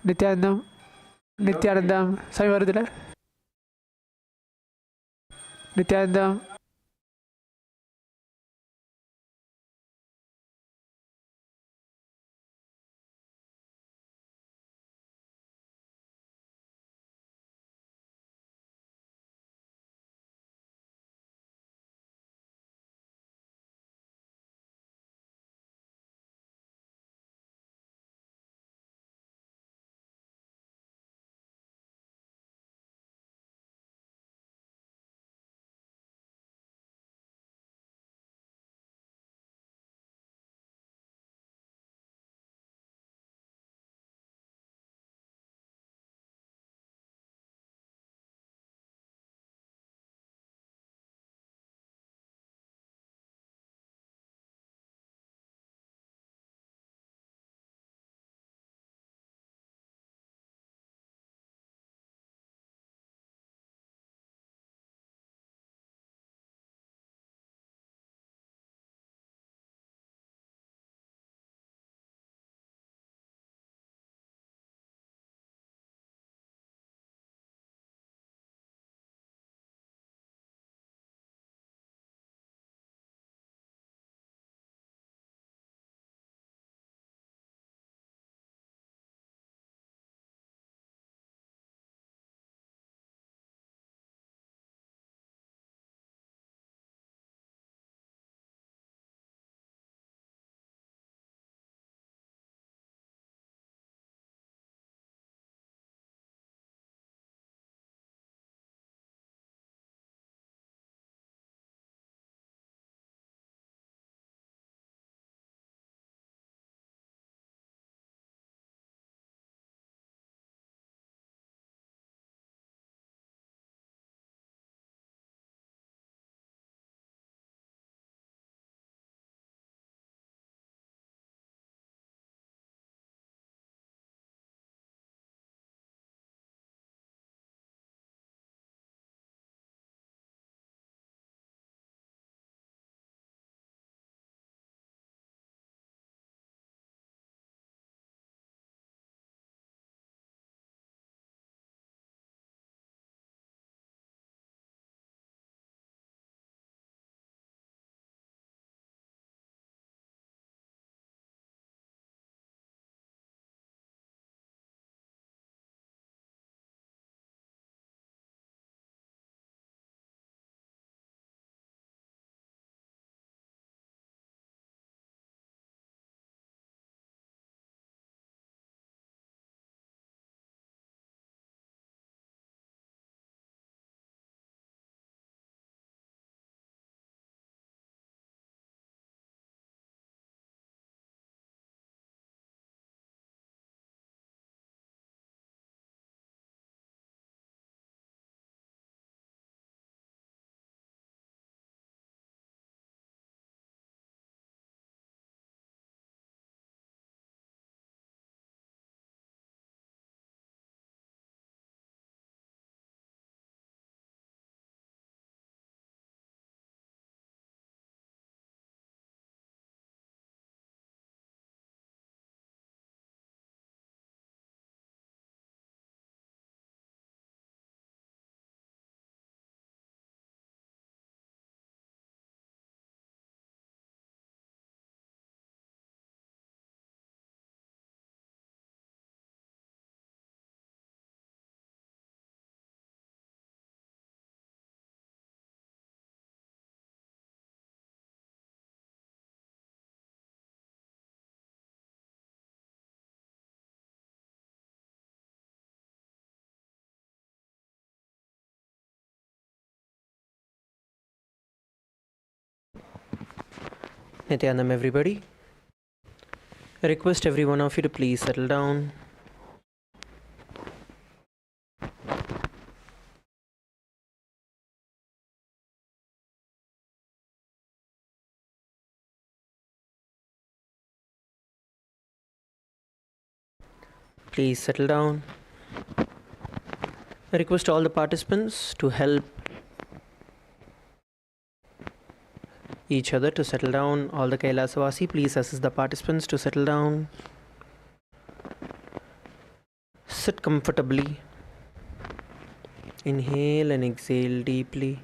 നിത്യാനന്ദം നിത്യാനന്ദം സമയം വരുന്നില്ല. നിത്യാനന്ദം Nithyananda, everybody. I request every one of you to please settle down. Please settle down. I request all the participants to help each other to settle down. All the Kailasavasi, please assist the participants to settle down. Sit comfortably. Inhale and exhale deeply.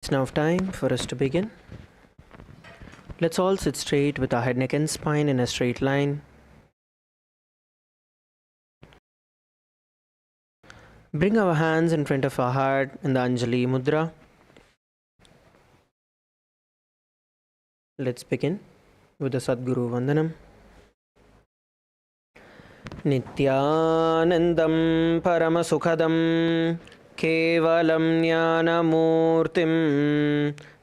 It's now time for us to begin. Let's all sit straight with our head, neck and spine in a straight line. Bring our hands in front of our heart in the Anjali Mudra. Let's begin with the Sadguru Vandanam. Nithyanandam Paramasukhadam Kevalam Jnanamurtim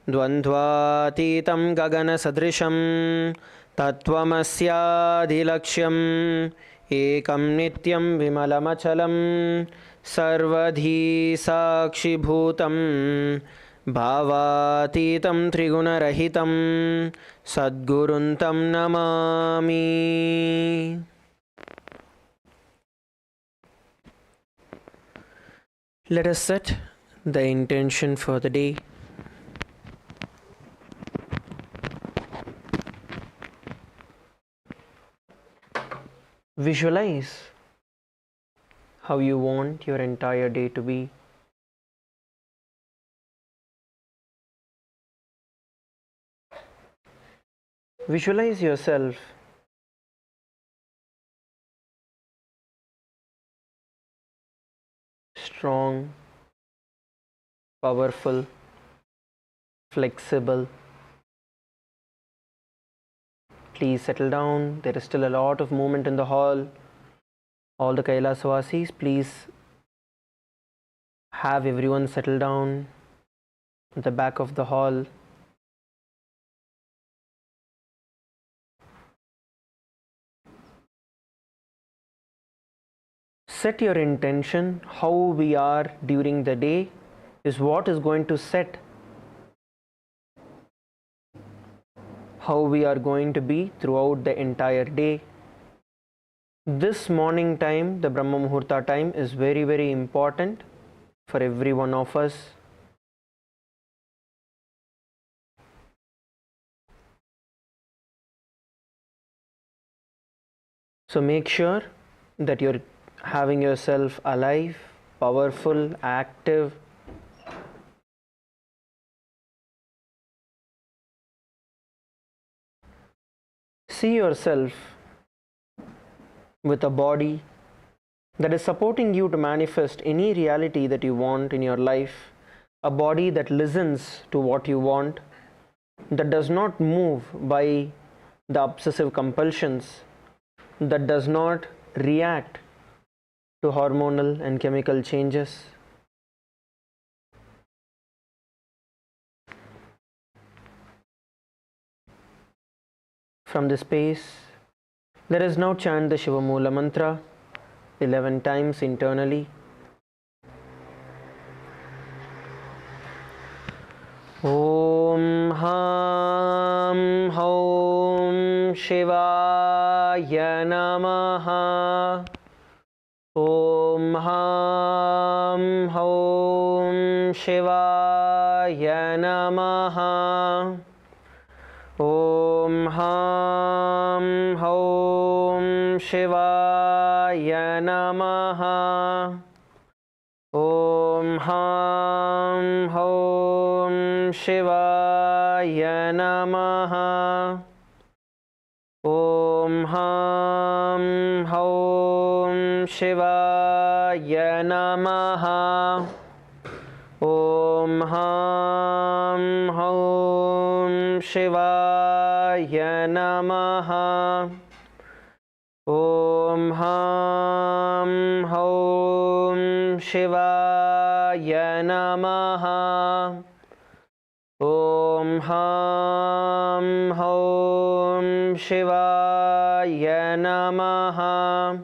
Dvandvatitam Gagana Sadrisham Tattvamasyaadhilaksham Ekam Nityam Vimalamachalam Sarvadhi Sakshi Bhutam Bhavatitam Trigunarahitam Sadguruntam Namami. Let us set the intention for the day. Visualize how you want your entire day to be. Visualize yourself strong, powerful, flexible. Please settle down. There is still a lot of movement in the hall. All the Kailasa Vasis, please have everyone settle down at the back of the hall. Set your intention. How we are during the day is what is going to set how we are going to be throughout the entire day. This morning time, the Brahma Muhurta time, is very, very important for every one of us. So make sure that you're having yourself alive, powerful, active. See yourself with a body that is supporting you to manifest any reality that you want in your life, a body that listens to what you want, that does not move by the obsessive compulsions, that does not react to hormonal and chemical changes. From this space, let us now chant the Shiva Mula mantra 11 times internally. Om Ha Shivaya Namaha. Om Ham Om Shivaya Namaha. Om Ham Om Shivaya Namaha. Om Ham Om Shivaya Namaha. Om Ham Om Shivaya Namaha. Om Ham Om Shivaya Namaha. Om Ham Om Shivaya Namaha. Om Ham Om Shivaya Namaha.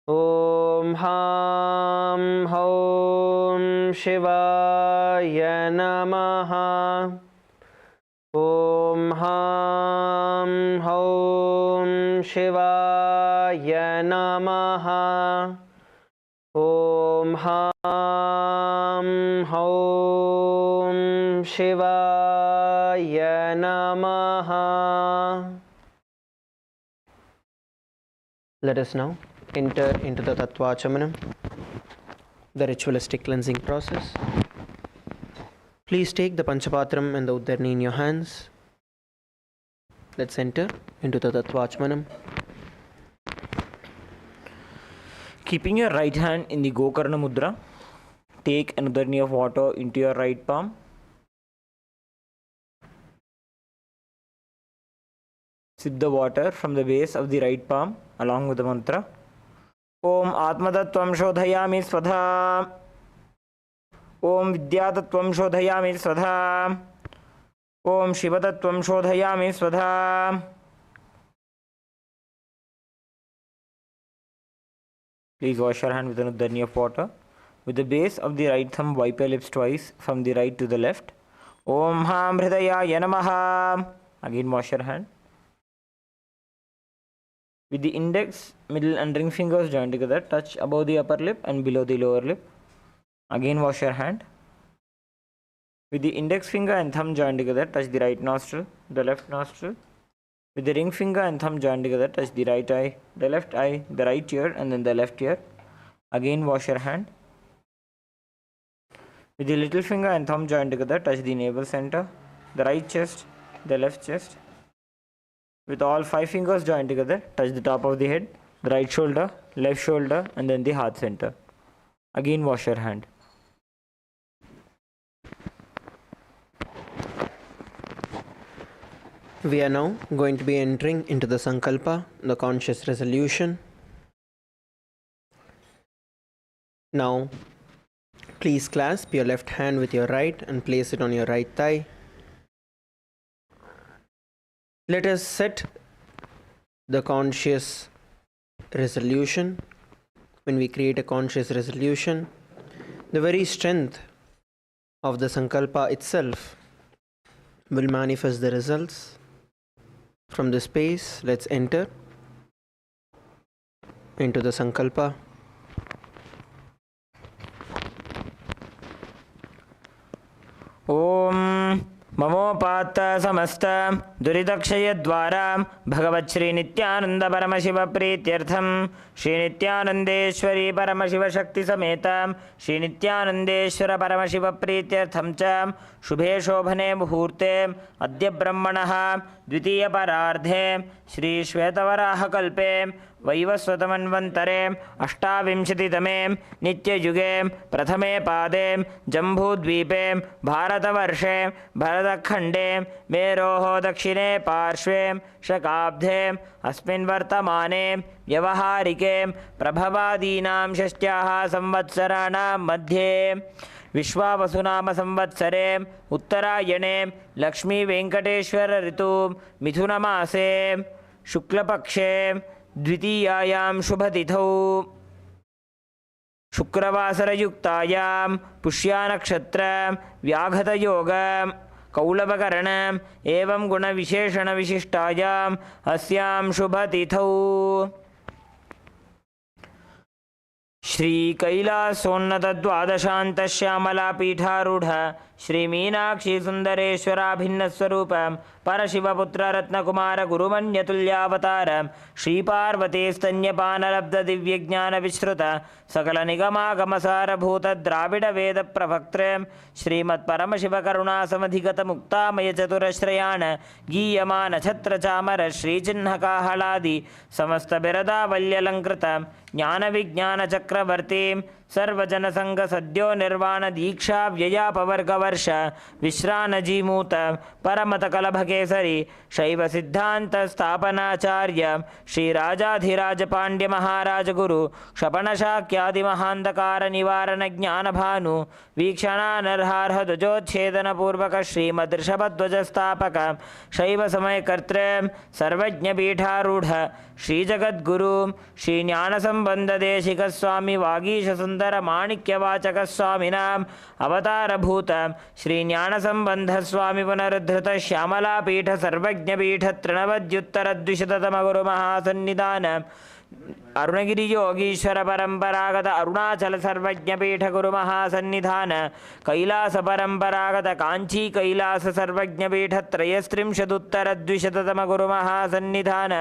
Om Ham Om Shivaya Namaha. Om Ham Om Shivaya Namaha. Om Ham Om Shivaya Namaha. Let us now enter into the Tattvachamanam, the ritualistic cleansing process. Please take the Panchapatram and the Uddarni in your hands. Let's enter into the Tattvachamanam. Keeping your right hand in the Gokarna Mudra, take an Uddarni of water into your right palm. Sip the water from the base of the right palm along with the mantra. Om Atmatattvam Shodhayami Svadha. Om Vidyatattvam Shodhayami Svadha. Om Shivatattvam Shodhayami Svadha. Please wash your hand with an Uddarni of water. With the base of the right thumb, wipe your lips twice from the right to the left. Om Ham Hridayaya Namaha. Again wash your hand. With the index, middle and ring fingers joined together, touch above the upper lip and below the lower lip. Again wash your hand. With the index finger and thumb joined together, touch the right nostril, the left nostril. With the ring finger and thumb joined together, touch the right eye, the left eye, the right ear and then the left ear. Again wash your hand. With the little finger and thumb joined together, touch the navel center, the right chest, the left chest. With all 5 fingers joined together, touch the top of the head, the right shoulder, left shoulder and then the heart center. Again wash your hand. We are now going to be entering into the Sankalpa, the conscious resolution. Now, please clasp your left hand with your right and place it on your right thigh. Let us set the conscious resolution. When we create a conscious resolution, the very strength of the Sankalpa itself will manifest the results. From this space, let's enter into the Sankalpa. Om ममोपात्त समस्त दुरितक्षय द्वारा भगवत् श्री नित्यानंद परमशिव प्रीत्यर्थम श्री नित्यानंदेश्वरी परमशिव शक्ति समेत श्री नित्यानंदेश्वर परमशिव प्रीत्यर्थम च शुभे शोभने मुहूर्ते अद्य ब्रह्मणः द्वितीय परार्धे श्री श्वेतवराह कल्पे वैवस्वतमन्वन्तरे अष्टाविंशतितमे नित्ययुगे प्रथमे पादे जम्बूद्वीपे भारतवर्षे भरतखण्डे मेरोः दक्षिणे पार्श्वे शकाब्धे अस्मिन् वर्तमाने व्यवहारिके प्रभवादीनां षष्ट्याः संवत्सराणां मध्ये विश्वावसुनाम संवत्सरे उत्तरायणे लक्ष्मी वेंकटेश्वर ऋतु मिथुनमासे शुक्लपक्षे द्वितीयायां शुभतिथौ शुक्रवासरयुक्तायां पुष्यानक्षत्र व्याघतयोग कौलवकरण एवं गुणविशेषणविशिष्टायाम् अस्यां शुभतिथौ श्रीकैलासोन्नतद्वादशान्तश्यामलापीठारूढ श्रीमीनाक्षीसुन्दरेश्वराभिन्नस्वरूप परशिवपुत्ररत्नकुमारगुरुमन्यतुल्यावतार श्रीपार्वतीस्तन्यपानलब्धदिव्यज्ञानविश्रुत सकलनिगमागमसारभूतद्राविडवेदप्रभक्त्र श्रीमत्परमशिवकरुणासमधिगतमुक्तामयचतुरश्रयान् गीयमानछत्रचामर श्रीचिह्नकाहलादि समस्तबिरदावल्यलङ्कृत ज्ञानविज्ञानचक्रवर्ती सर्वजनसङ्गसद्यो निर्वाणदीक्षा व्ययापवर्गवर्ष विश्रानजीमूत परमतकलभकेसरी शैवसिद्धान्तस्थापनाचार्य श्रीराजाधिराजपाण्ड्यमहाराजगुरु क्षपणशाक्यादिमहान्धकारनिवारणज्ञानभानु वीक्षणानर्हार्हध्वजोच्छेदनपूर्वक श्रीमदृषभध्वजस्थापक शैवसमयकर्तृ सर्वज्ञपीठारूढ श्रीजगद्गुरु श्रीज्ञानसम्बन्धदेशिकस्वामि वागीशसुन्दरमाणिक्यवाचकस्वामिनाम् अवतारभूत श्रीज्ञानसम्बन्धस्वामि पुनरुद्धृत श्यामलापीठ सर्वज्ञपीठ तृणवद्युत्तरद्विशततमगुरुमहासन्निधान अरुणगिरियोगीश्वर परंपरागत अरुणाचल सर्वज्ञपीठ गुरुमहासन्निधान कैलास परंपरागत कांची कैलास सर्वज्ञपीठ त्रयस्त्रिंशदुत्तरद्विशततम गुरुमहासन्निधान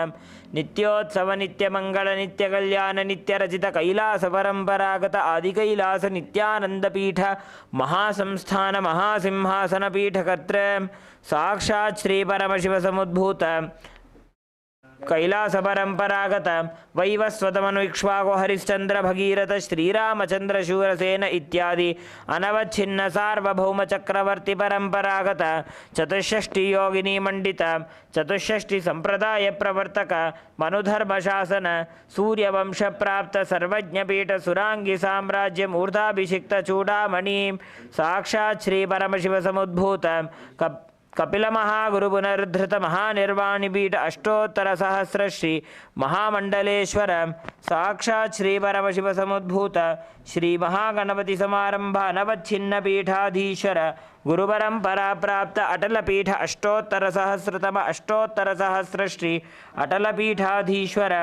नित्योत्सव नित्यमंगल नित्यकल्याण नित्यरचित कैलास परंपरागत आदिकैलास नित्यानंदपीठ महासंस्थान महासिंहासन पीठ कर्तृ साक्षात् श्री परमशिव समुद्भूत कैलास परंपरागत वैवस्वतमनुक्ष्वाको हरिश्चंद्र भगीरथ श्रीरामचंद्र शूरसेन इत्यादि अनवच्छिन्न सार्वभौम चक्रवर्ती परंपरागत चतुष्षष्टि योगिनी मंडित चतुष्षष्टि संप्रदाय प्रवर्तक मनुधर्म शासन सूर्यवंश प्राप्त सर्वज्ञपीठ सुरांगी साम्राज्य मूर्धाभिषिक्त चूड़ामणि साक्षात् श्री परमशिव समुद्भूत कपिल महागुरु पुनरुद्धृत महानिर्वाणिपीठ अष्टोत्तर सहस्र श्री महामंडलेश्वर साक्षात् श्री परमशिव समुद्भूत श्री महागणपति समारंभ नवच्छिन्न पीठाधीश्वर गुरुपरंपरा प्राप्त अटलपीठ अष्टोत्तर सहस्र श्री अटलपीठाधीश्वर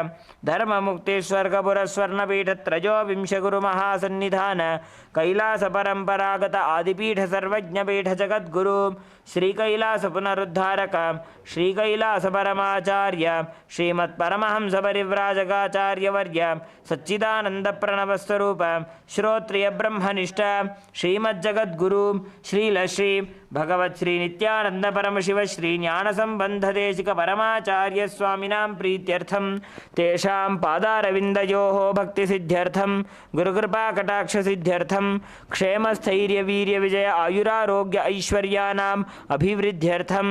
धर्ममुक्तेश्वर स्वर्णपीठ त्रयोविंश गुरु महासन्निधान कैलास परंपरागत आदिपीठ सर्वज्ञपीठ जगद्गुरु श्री कैलास पुनरुद्धारक श्री कैलास परमाचार्य श्रीमत्परमहंस परिव्राजकाचार्यवर्य सच्चिदानंद प्रणवस्वरूप श्रोत्रिय ब्रह्मनिष्ठ श्रीमज्जगद्गुरु श्री भगवत् श्री नित्यानंद परमशिव श्री ज्ञान संबंध देशिक परमाचार्य स्वामिनां प्रीत्यर्थम तेषां पादारविन्दयोः भक्ति सिद्ध्यर्थम गुरुकृपा कटाक्ष सिद्ध्यर्थम क्षेम स्थैर्य वीर्य विजय आयुरारोग्य ऐश्वर्यानां अभिवृद्ध्यर्थम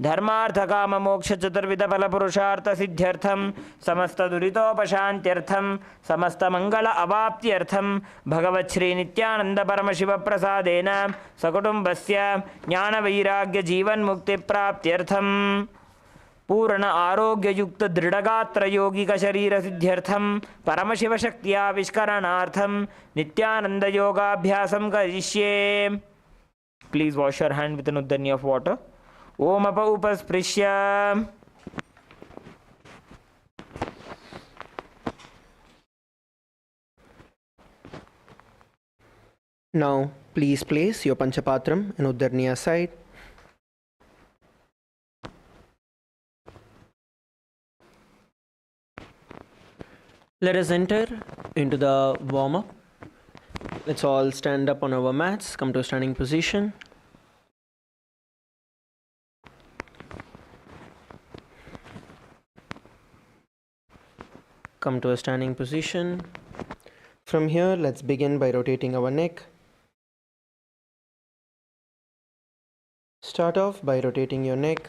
धर्मार्थ काम मोक्ष चतुर्विध फल पुरुषार्थ सिद्ध्यर्थम समस्त दुरितोपशान्त्यर्थम समस्त मंगल अवाप्त्यर्थम भगवत् श्री नित्यानंद परमशिव प्रसादेन सकुटुम्बस्य ज्ञान वैराग्य जीवन मुक्ति प्राप्त्यर्थम पूर्ण आरोग्य युक्त दृढ़गात्र यौगिक शरीर सिद्ध्यर्थम परमशिव शक्त्याविष्करणार्थम नित्यानंद योगाभ्यासं करिष्ये. Please wash your hand with an uddani of water. Om apa upasprishya. Now please place your Panchapatram and Udarni aside. Let us enter into the warm-up. Let's all stand up on our mats, come to a standing position. Come to a standing position. From here, let's begin by rotating our neck. Start off by rotating your neck.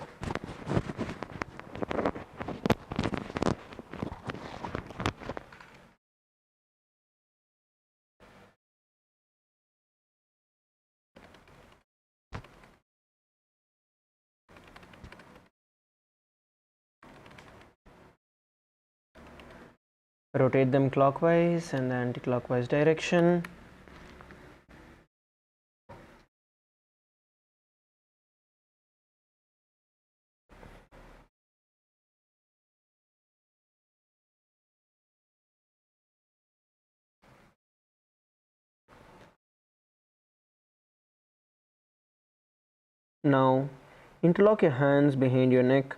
Rotate them clockwise and the anti-clockwise direction. Now interlock your hands behind your neck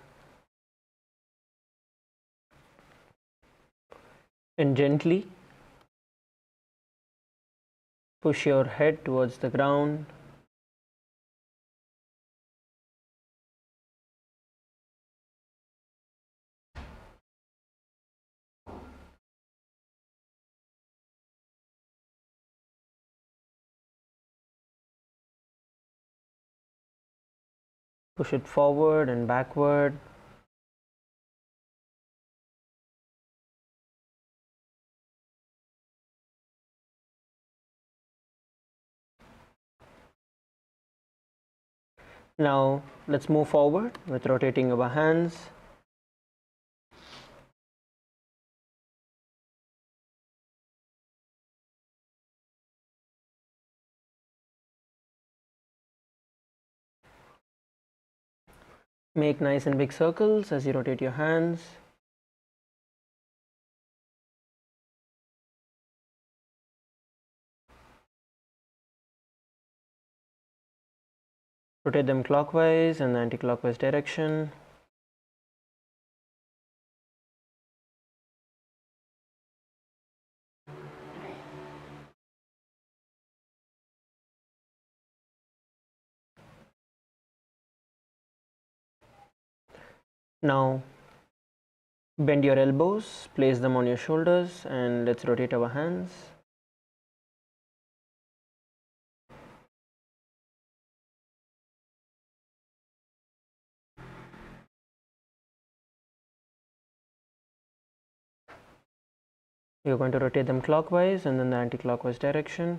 and gently push your head towards the ground. Push it forward and backward. Now let's move forward with rotating our hands. Make nice and big circles as you rotate your hands. Rotate them clockwise and anti-clockwise direction. Now bend your elbows, place them on your shoulders, and let's rotate our hands. You're going to rotate them clockwise and then the anti-clockwise direction.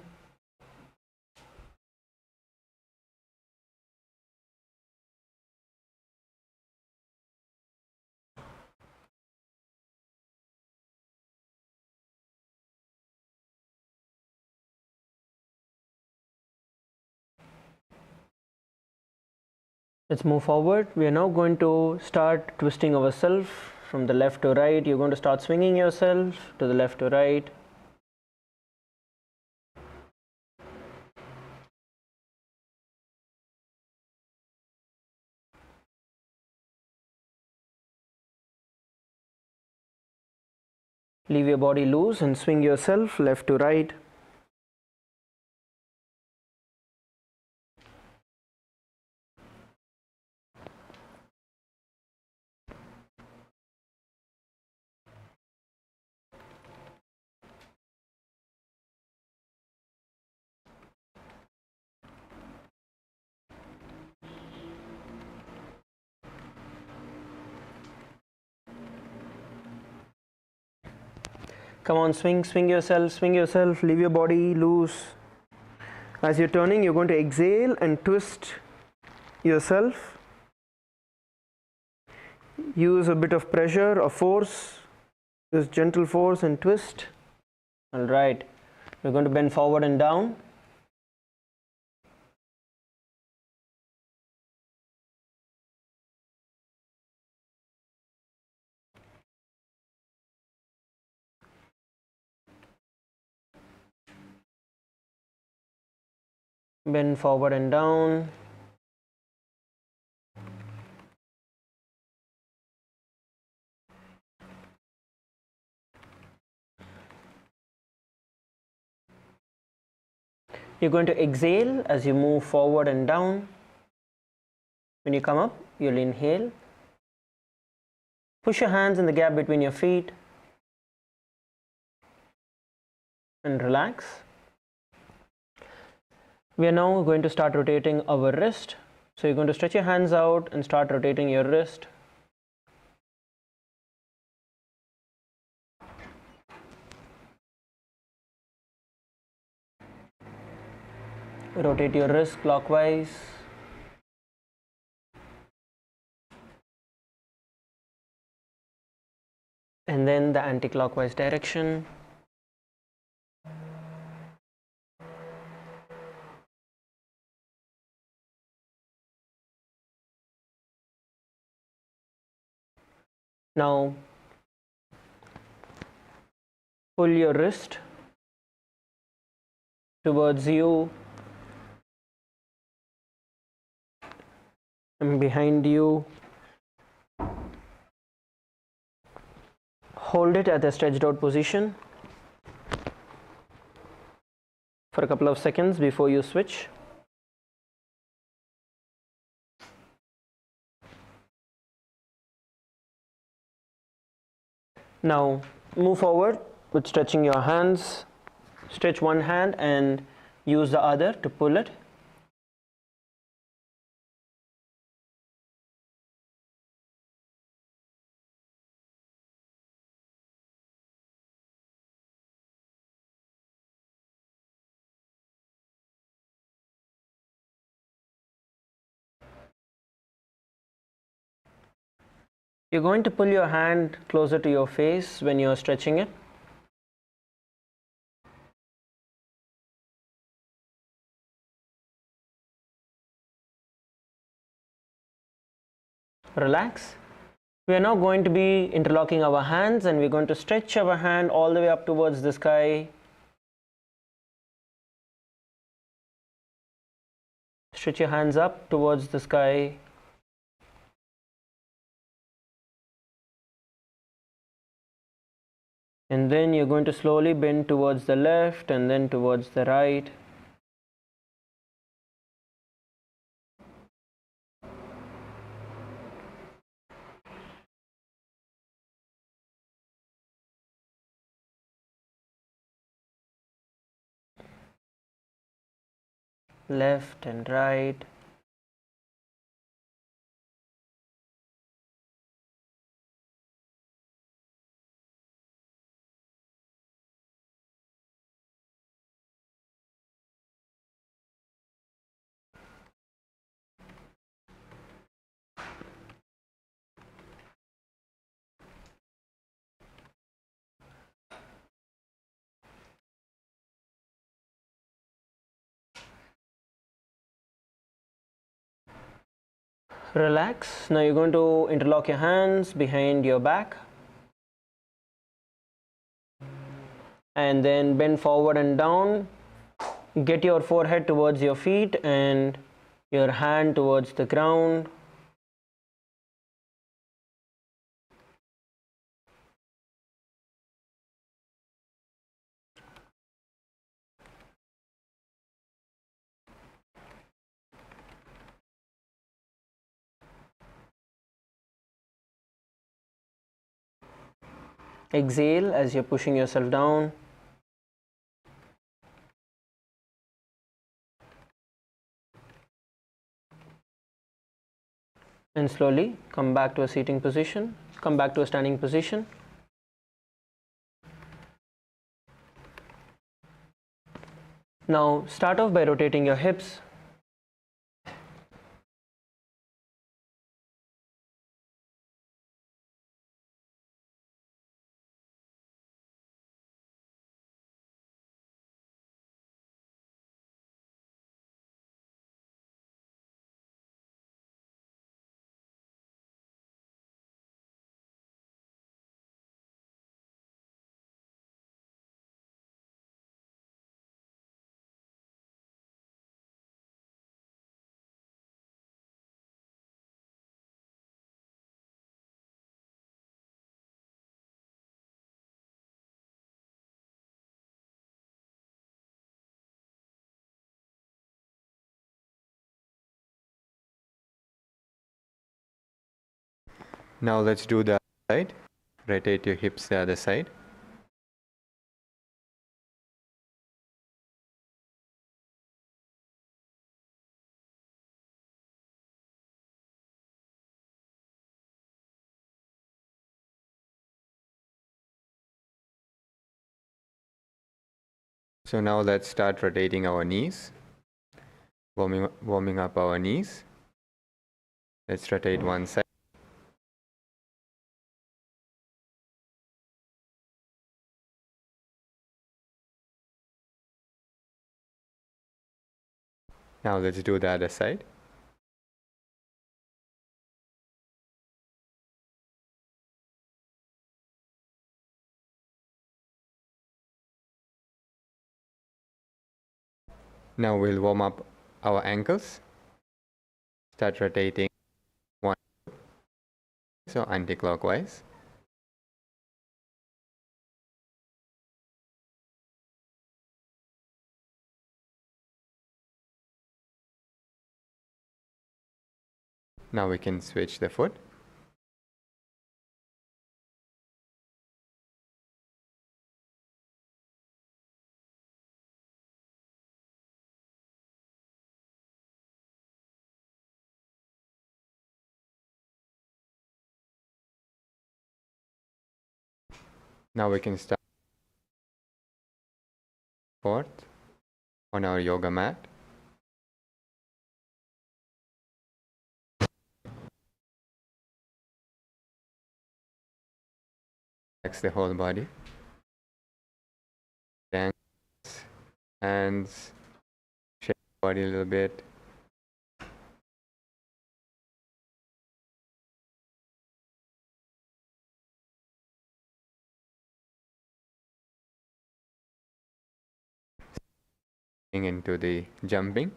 Let's move forward. We are now going to start twisting ourselves from the left to right. You're going to start swinging yourself to the left to right. Leave your body loose and swing yourself left to right. Come on, swing yourself, leave your body loose. As you're turning, you're going to exhale and twist yourself. Use a bit of pressure or force, use gentle force and twist. Alright, we're going to bend forward and down. Bend forward and down. You're going to exhale as you move forward and down. When you come up, you'll inhale. Push your hands in the gap between your feet and relax. We are now going to start rotating our wrist. So you're going to stretch your hands out and start rotating your wrist. Rotate your wrist clockwise. And then the anti-clockwise direction. Now pull your wrist towards you and behind you. Hold it at a stretched out position for a couple of seconds before you switch. Now move forward with stretching your hands. Stretch one hand and use the other to pull it. You're going to pull your hand closer to your face when you're stretching it. Relax. We are now going to be interlocking our hands, and we're going to stretch our hand all the way up towards the sky. Stretch your hands up towards the sky. And then you're going to slowly bend towards the left and then towards the right. Left and right. Relax. Now you're going to interlock your hands behind your back. And then bend forward and down. Get your forehead towards your feet and your hand towards the ground. Exhale as you're pushing yourself down. And slowly come back to a seating position, come back to a standing position. Now start off by rotating your hips. Now let's do the other side. Rotate your hips the other side. So now let's start rotating our knees, warming up our knees. Let's rotate one side. Now let's do the other side. Now we'll warm up our ankles. Start rotating So anti-clockwise. Now we can switch the foot. Now we can start forth on our yoga mat. Relax the whole body. Hands, shake the body a little bit. Into the jumping.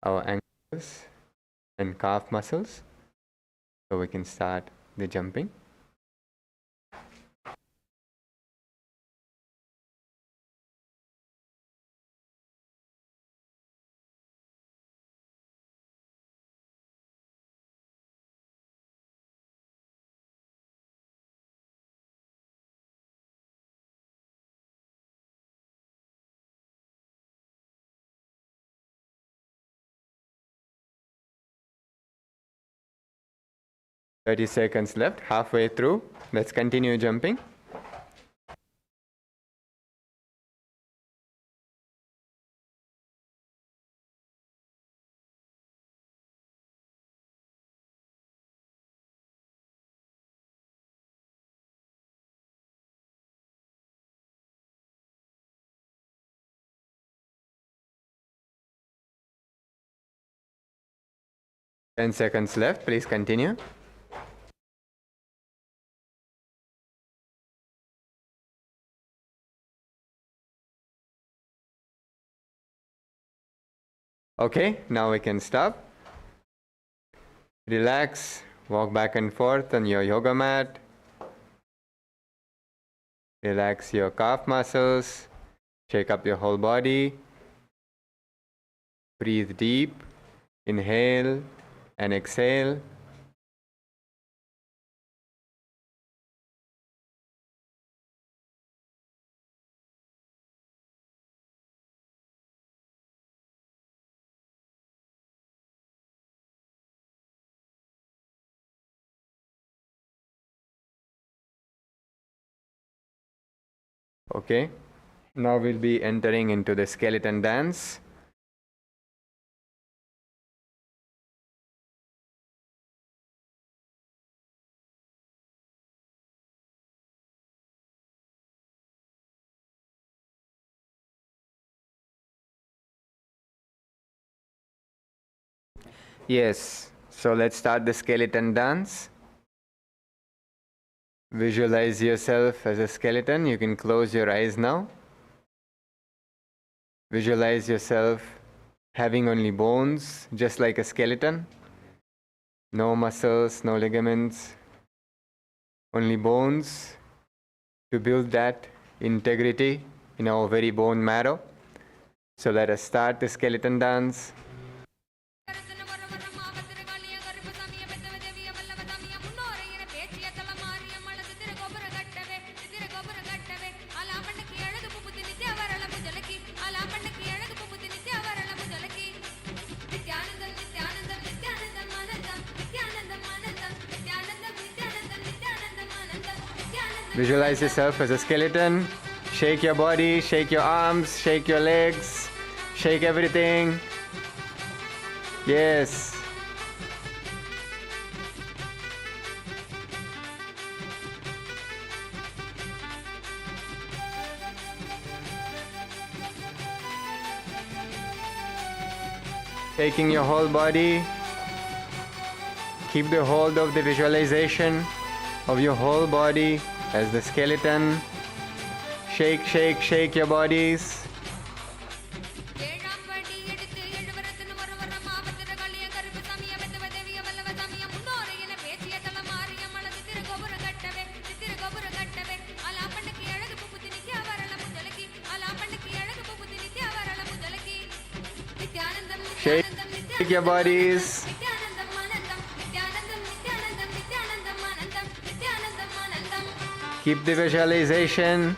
Our ankles and calf muscles. So we can start the jumping. "30 seconds left, halfway through. Let's continue jumping. "10 seconds left, please continue. Okay, now we can stop. Relax, walk back and forth on your yoga mat. Relax your calf muscles, shake up your whole body. Breathe deep, inhale and exhale. Okay, now we'll be entering into the skeleton dance. Yes, so let's start the skeleton dance. Visualize yourself as a skeleton. You can close your eyes now. Visualize yourself having only bones, just like a skeleton. No muscles, no ligaments, only bones to build that integrity in our very bone marrow. So let us start the skeleton dance. Visualize yourself as a skeleton. Shake your body, shake your arms, shake your legs, shake everything. Yes. Taking your whole body. Keep the hold of the visualization of your whole body as the skeleton. Shake, shake, shake your bodies. Shake your bodies. Keep the visualization.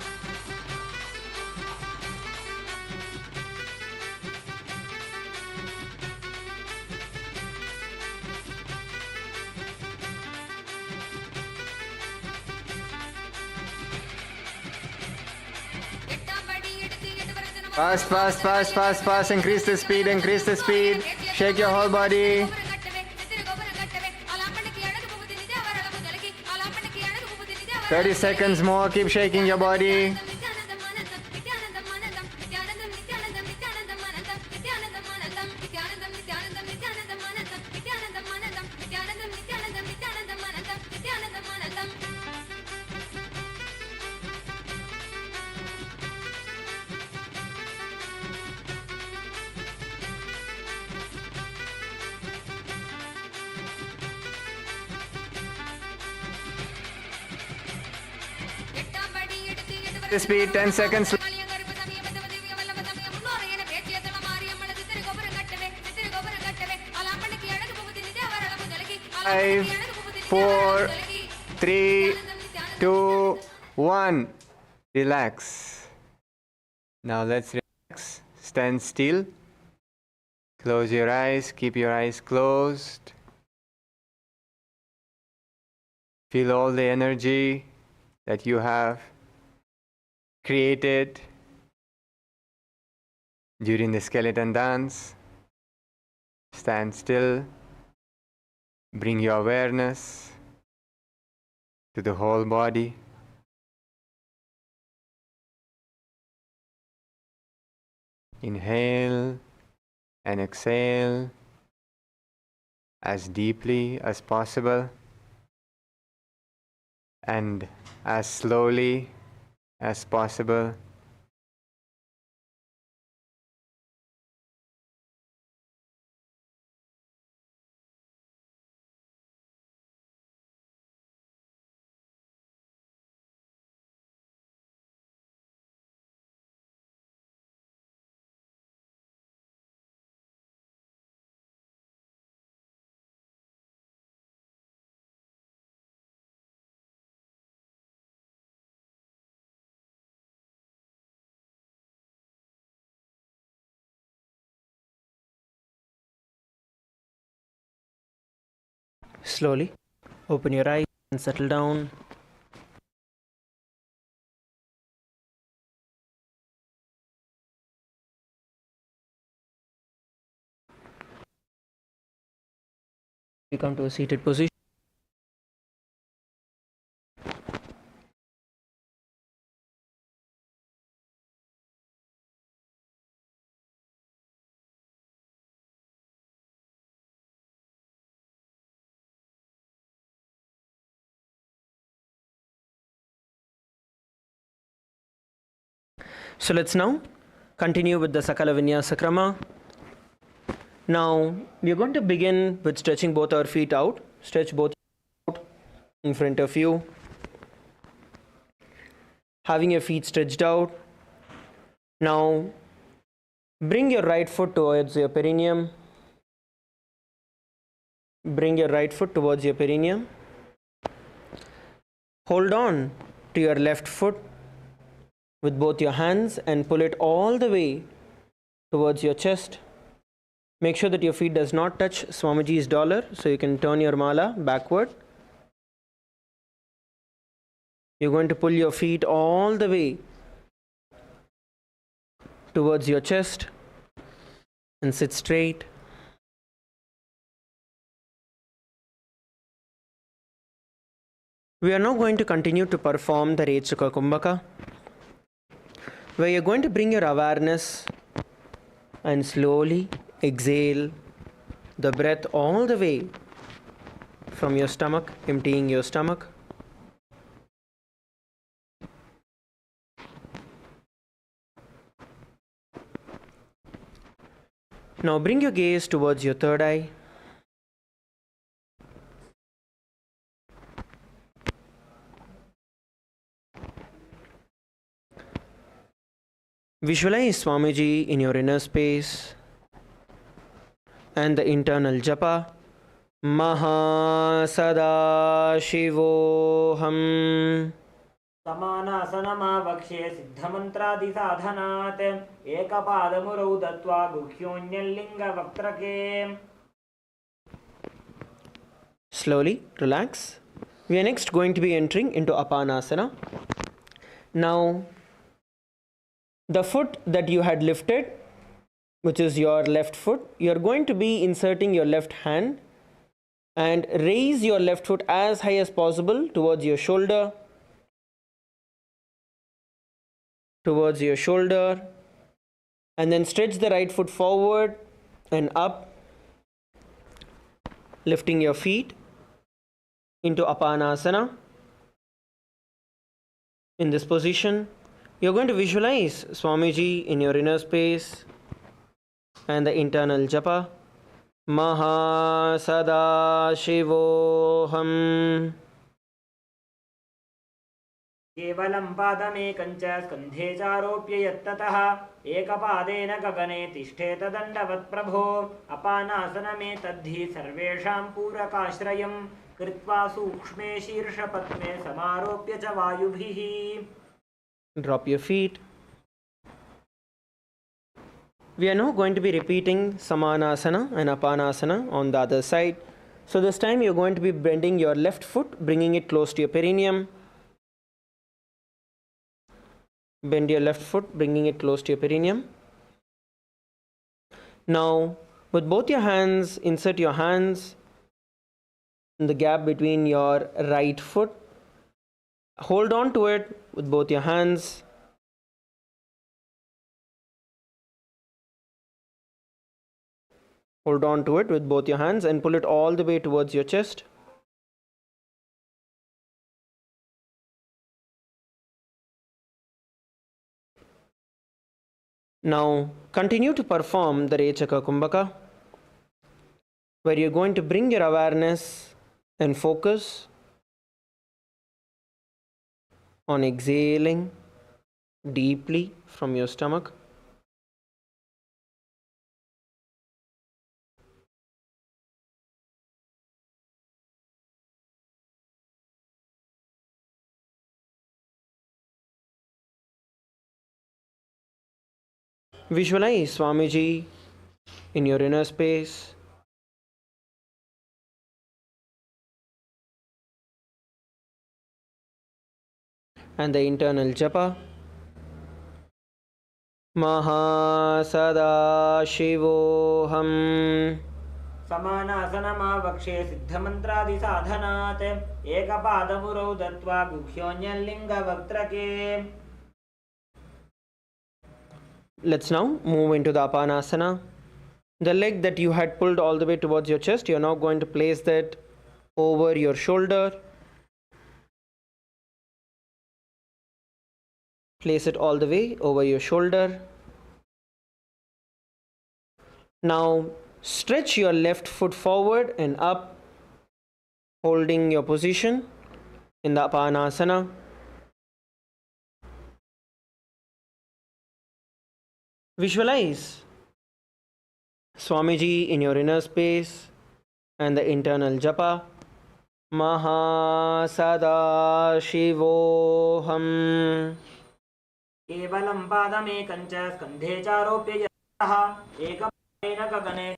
Fast, fast, fast, fast, fast. Increase the speed, increase the speed. Shake your whole body. 30 seconds more. Keep shaking your body. The speed, 10 seconds. 5, 4, 3, 2, 1. Relax. Now let's relax. Stand still. Close your eyes. Keep your eyes closed. Feel all the energy that you have created during the skeleton dance. Stand still. Bring your awareness to the whole body. Inhale and exhale as deeply as possible and as slowly as possible. Slowly open your eyes and settle down. You come to a seated position. So let's now continue with the Sakala Vinyasa Krama. Now we're going to begin with stretching both our feet out. Stretch both out in front of you. Having your feet stretched out. Now bring your right foot towards your perineum. Bring your right foot towards your perineum. Hold on to your left foot with both your hands and pull it all the way towards your chest. Make sure that your feet does not touch Swamiji's dollar, so you can turn your mala backward. You're going to pull your feet all the way towards your chest and sit straight. We are now going to continue to perform the Rechaka Kumbhaka, where you're going to bring your awareness and slowly exhale the breath all the way from your stomach, emptying your stomach. Now bring your gaze towards your third eye. Visualize Swamiji in your inner space, and the internal japa. Maha Sada Shivoham. समानासनमावक्ष्ये सिद्धमन्त्रादिसाधनात् एकपादमुरौ दत्त्वा गुह्योऽन्यल्लिङ्गवक्त्रके. Slowly relax. We are next going to be entering into Apanasana. Now, the foot that you had lifted, which is your left foot, you are going to be inserting your left hand and raise your left foot as high as possible towards your shoulder. And then stretch the right foot forward and up, lifting your feet into Apanasana. In this position, you're going to visualize Swamiji in your inner space and the internal japa. Maha Sada Shivoham. केवलं पादमेकं च स्कन्धे चारोप्य यत्ततः एकपादेन गगने तिष्ठेत दण्डवत् प्रभो. अपानासनमेतद्धि सर्वेषां पूरकाश्रयं कृत्वा सूक्ष्मे शीर्षपद्मे समारोप्य च वायुभिः. Drop your feet. We are now going to be repeating Samanasana and Apanasana on the other side. So this time you're going to be bending your left foot, bringing it close to your perineum. Bend your left foot, bringing it close to your perineum. Now, with both your hands, insert your hands in the gap between your right foot. Hold on to it with both your hands. Hold on to it with both your hands and pull it all the way towards your chest. Now continue to perform the Rechaka Kumbhaka, where you're going to bring your awareness and focus on exhaling deeply from your stomach. Visualize Swamiji in your inner space. And the internal japa. Maha Sada Shivoham. समानासनमावक्ष्ये सिद्धमन्त्रादिसाधनात् एकपादमुरौ दत्त्वा गुह्योऽन्यल्लिङ्गवक्त्रके. Let's now move into the Apanasana. The leg that you had pulled all the way towards your chest, you're now going to place that over your shoulder. Place it all the way over your shoulder. Now stretch your left foot forward and up, holding your position in the Apanasana. Visualize Swamiji in your inner space and the internal japa. Maha Sada Shivoham. केवलं पादमेकं च स्कन्धे चारोप्य यत्ततः एकपादेन गगने.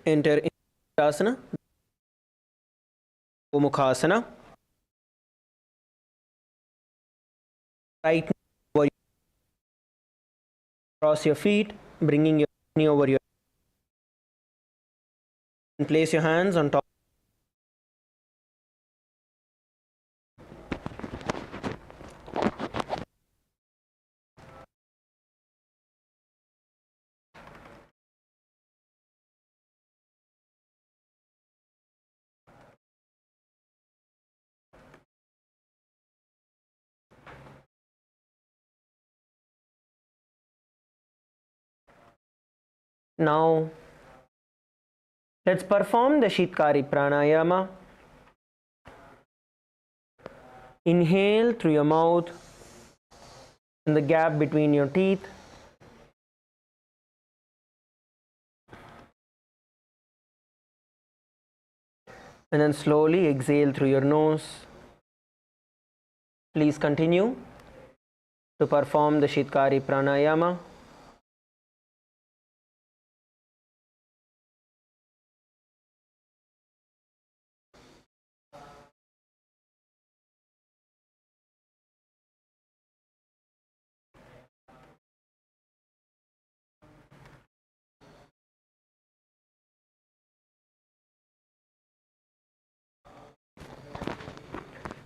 Enter in Asana, Mukhasana. Right over, cross your feet, bringing your knee over your, and place your hands on top. Now, let's perform the Shitkari Pranayama. Inhale through your mouth in the gap between your teeth. And then slowly exhale through your nose. Please continue to perform the Shitkari Pranayama.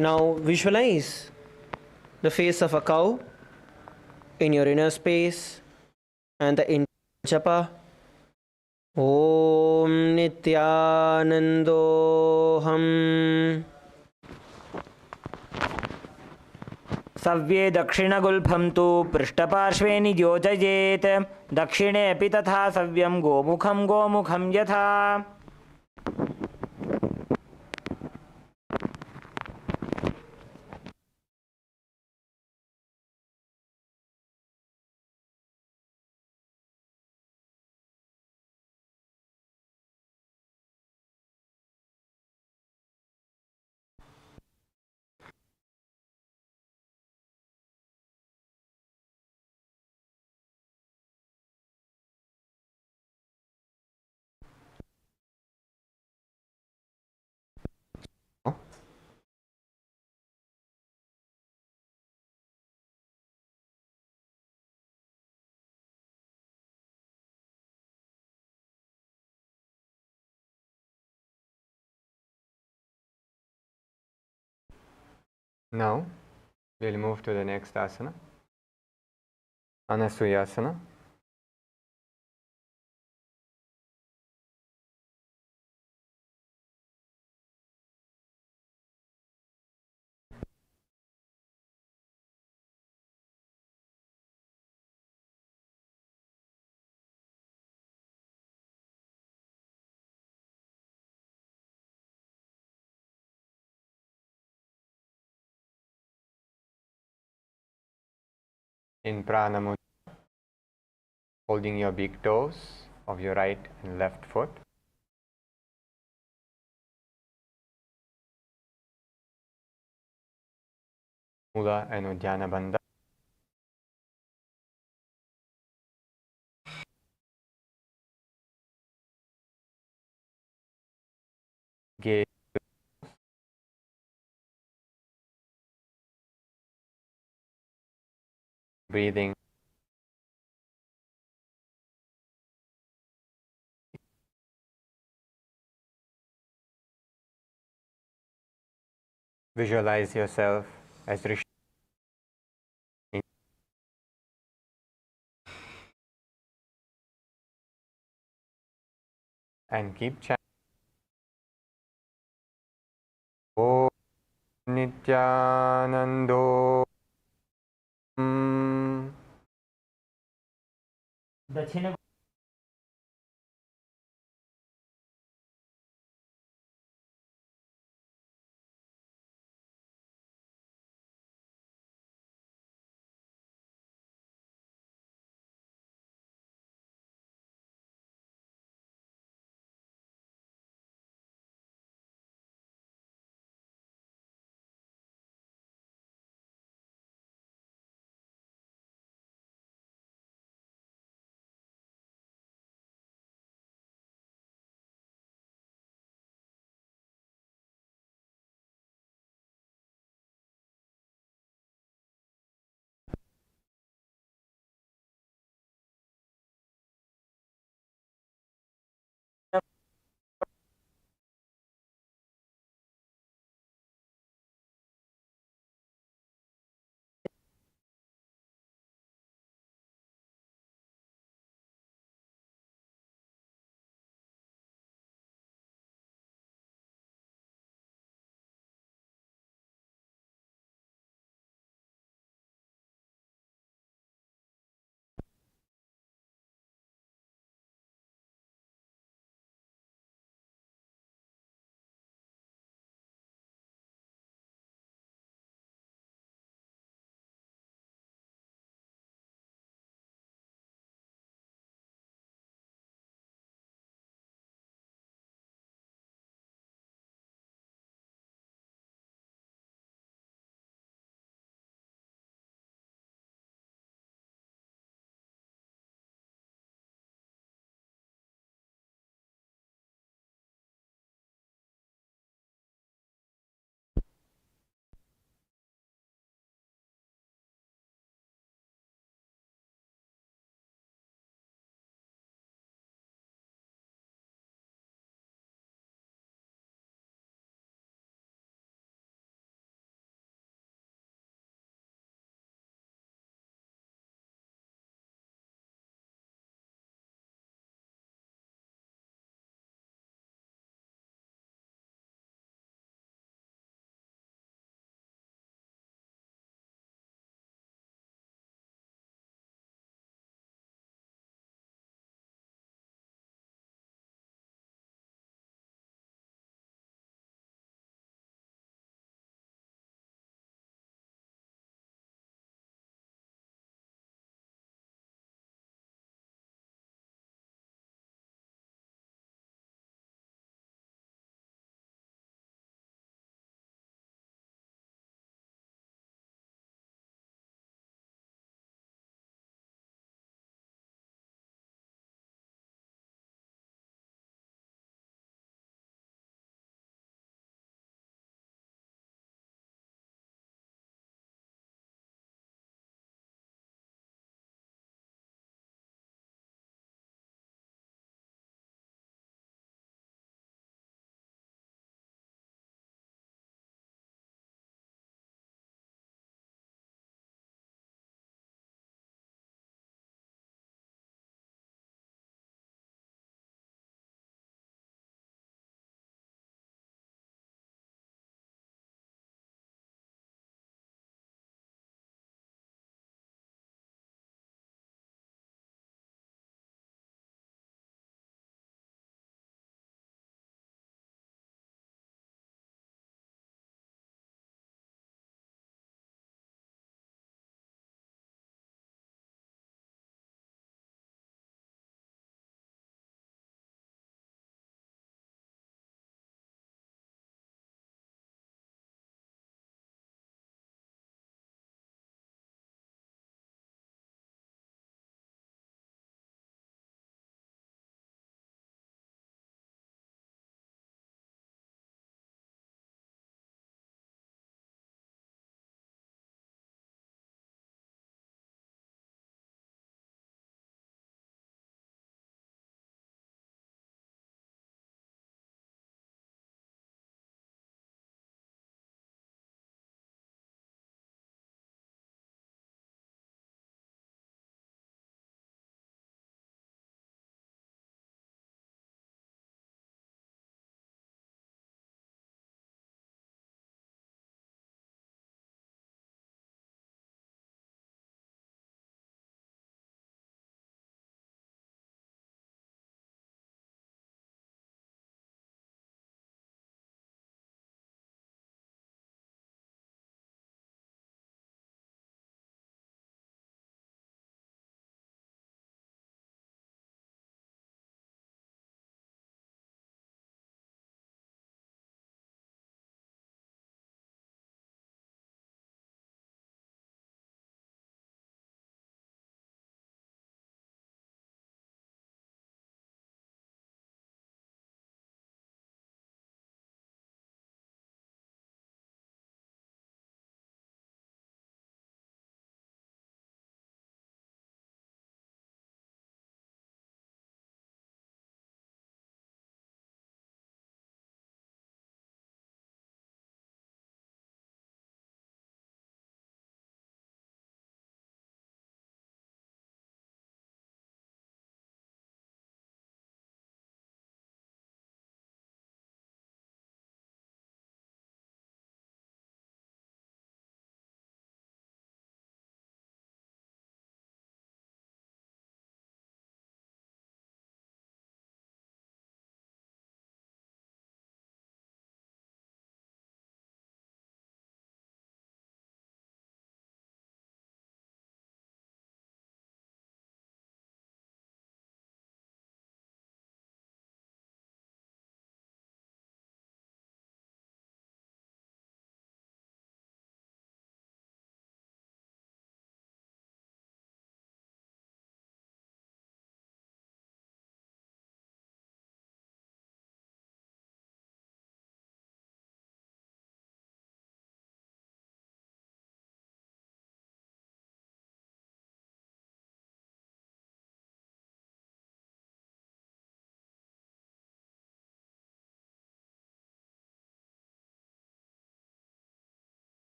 Now visualize the face of a cow in your inner space and the japa. Om Nithyanandoham. सव्ये दक्षिणगुल्फं तु पृष्ठपार्श्वे नियोजयेत् दक्षिणे अपि तथा सव्यं गोमुखं यथा Now we'll move to the next asana, Anasuyasana. In Pranamudra, holding your big toes of your right and left foot. Mula and Uddiyana Bandha. Gaze. Breathing. Visualize yourself as Rishi. And keep chanting. Om Nithyanando. दक्षिण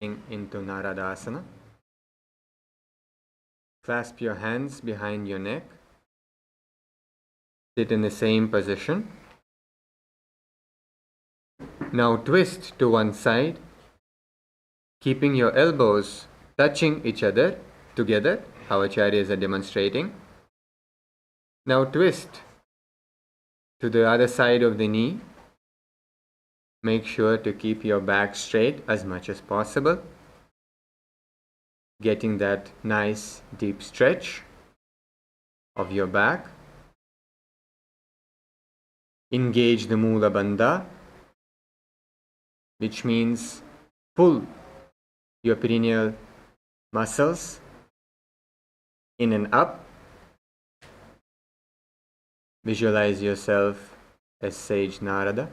into Naradasana. Clasp your hands behind your neck. Sit in the same position. Now twist to one side, keeping your elbows touching each other together, how acharyas are demonstrating. Now twist to the other side of the knee. Make sure to keep your back straight as much as possible, getting that nice deep stretch of your back. Engage the Mula Bandha, which means pull your perineal muscles in and up. Visualize yourself as Sage Narada.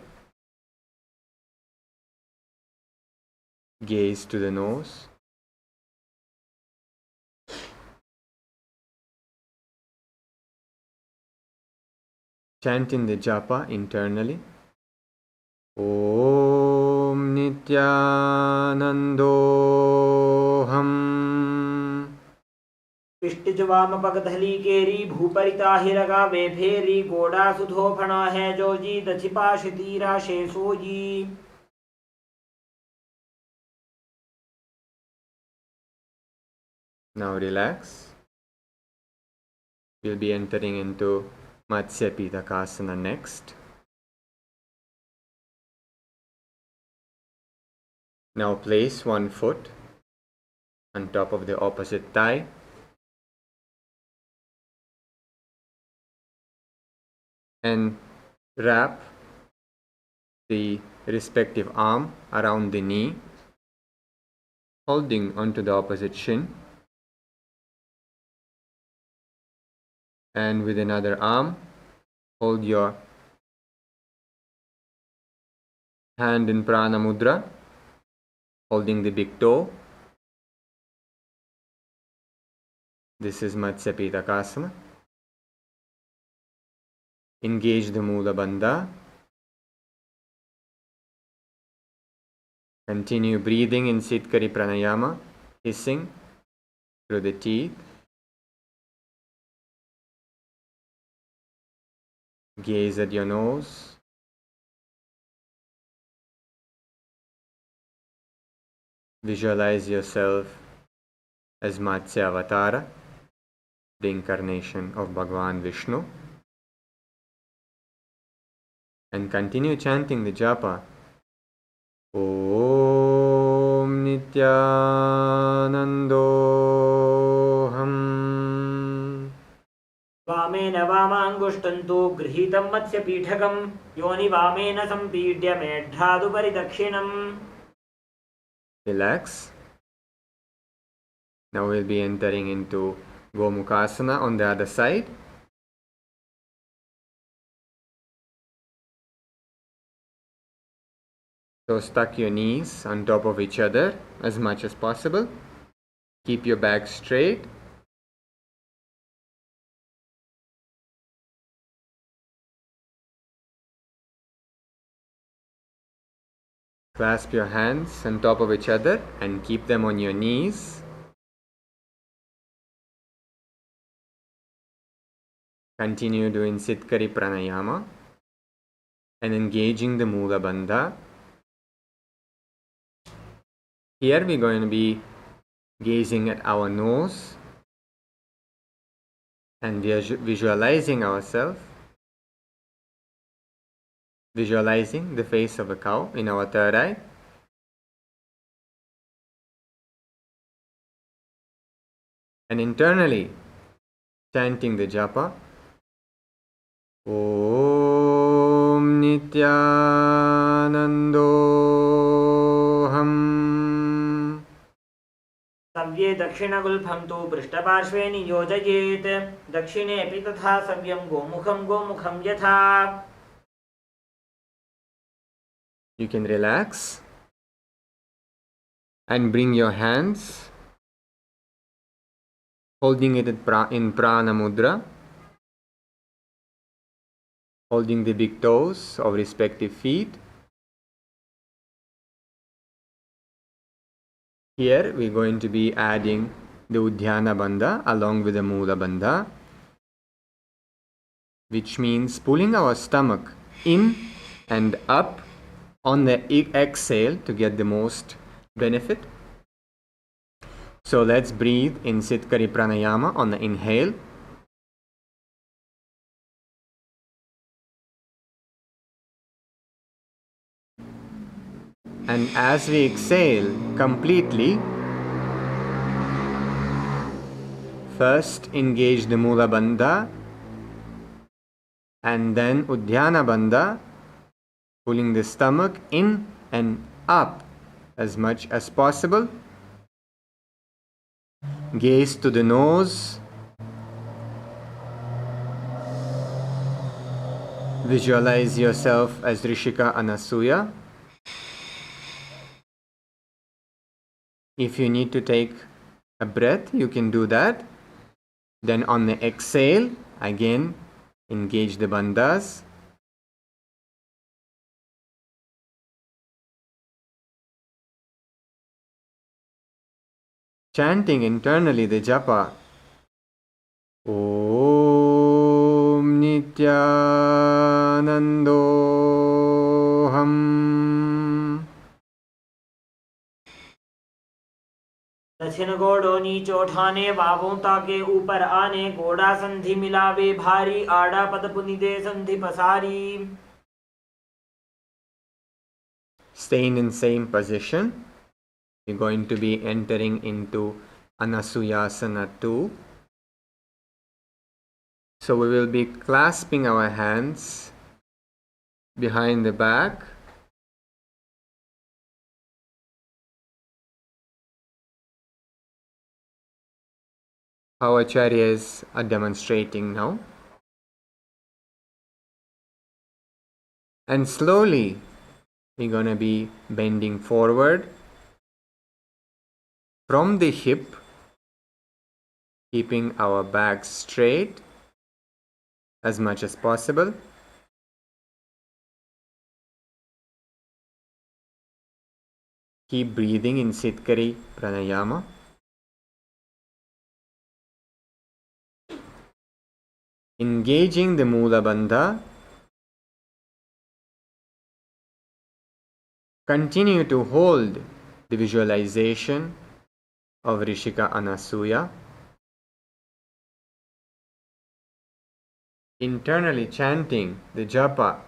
Gaze to the nose. Chant in the japa internally. Om Nithyanandoham. पिष्टिज वाम पगधली केरी भूपरिता हिरगा वे फेरी गोड़ा सुधो फणा है Joji दछिपा शितीरा शेषोजी. Now relax. We'll be entering into Matsya Pitakasana next. Now place one foot on top of the opposite thigh. And wrap the respective arm around the knee, holding onto the opposite shin. And with another arm, hold your hand in Prana Mudra, holding the big toe. This is Matsya Pitakasana. Engage the Mula Bandha. Continue breathing in Sitkari Pranayama, hissing through the teeth. Gaze at your nose. Visualize yourself as Matsya Avatara, the incarnation of Bhagavan Vishnu. And continue chanting the japa. Om Nithyanandoham. वामेन वामाङ्गुष्टन्तु गृहीतं मत्स्यपीठकं योनि वामेन सम्पीड्य मेढ्रादुपरि दक्षिणम्. Relax. Now we'll be entering into Gomukhasana on the other side. So stuck your knees on top of each other as much as possible. Keep your back straight. Clasp your hands on top of each other and keep them on your knees. Continue doing Sitkari Pranayama and engaging the Mula Bandha. Here we're going to be gazing at our nose and visualizing ourselves, visualizing the face of a cow in our third eye. And internally chanting the japa. Om Nithyanandoham. सव्ये दक्षिणगुल्फं तु पृष्ठपार्श्वे नियोजयेत् दक्षिणेऽपि तथा सव्यं गोमुखं गोमुखं यथा. You can relax and bring your hands, holding it in Prana Mudra, holding the big toes of respective feet. Here we're going to be adding the Udhyana Bandha along with the Mula Bandha, which means pulling our stomach in and up on the exhale to get the most benefit. So let's breathe in Sitkari Pranayama on the inhale. And as we exhale completely, first engage the Mula Bandha and then Udhyana Bandha, pulling the stomach in and up as much as possible. Gaze to the nose. Visualize yourself as Rishika Anasuya. If you need to take a breath, you can do that. Then on the exhale, again, engage the bandhas. Chanting internally the japa. Om Nithyanandoham. दक्षिण घोड़ो नीचो ठाने बाहों ताके ऊपर आने घोड़ा संधि मिलावे भारी आड़ा पद पुनि दे संधि पसारी. Staying in same position. We're going to be entering into Anasuyasana 2. So we will be clasping our hands behind the back. Our acharyas are demonstrating now. And slowly we're going to be bending forward from the hip, keeping our back straight as much as possible. Keep breathing in Sitkari Pranayama. Engaging the Mula Bandha. Continue to hold the visualization of Rishika Anasuya. Internally chanting the japa.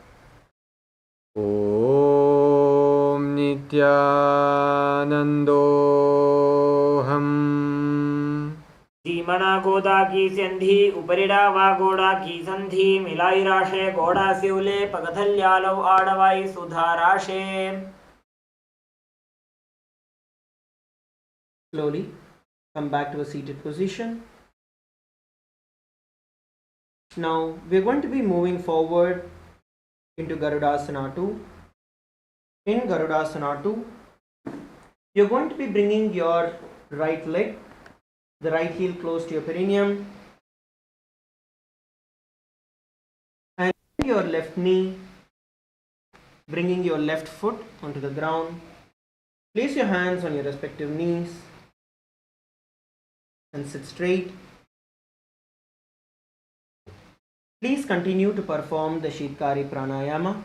Om Nithyanandoham. धीमना गोदा की संधि उपरिड़ा वा गोड़ा की संधि मिलाई राशे गोड़ा सिवले पगथल्यालव आड़वाई सुधा राशे. Slowly come back to a seated position. Now we're going to be moving forward into Garudasana 2. In Garudasana 2, you're going to be bringing your right leg, the right heel close to your perineum, and your left knee, bringing your left foot onto the ground. Place your hands on your respective knees and sit straight. Please continue to perform the Shitkari Pranayama.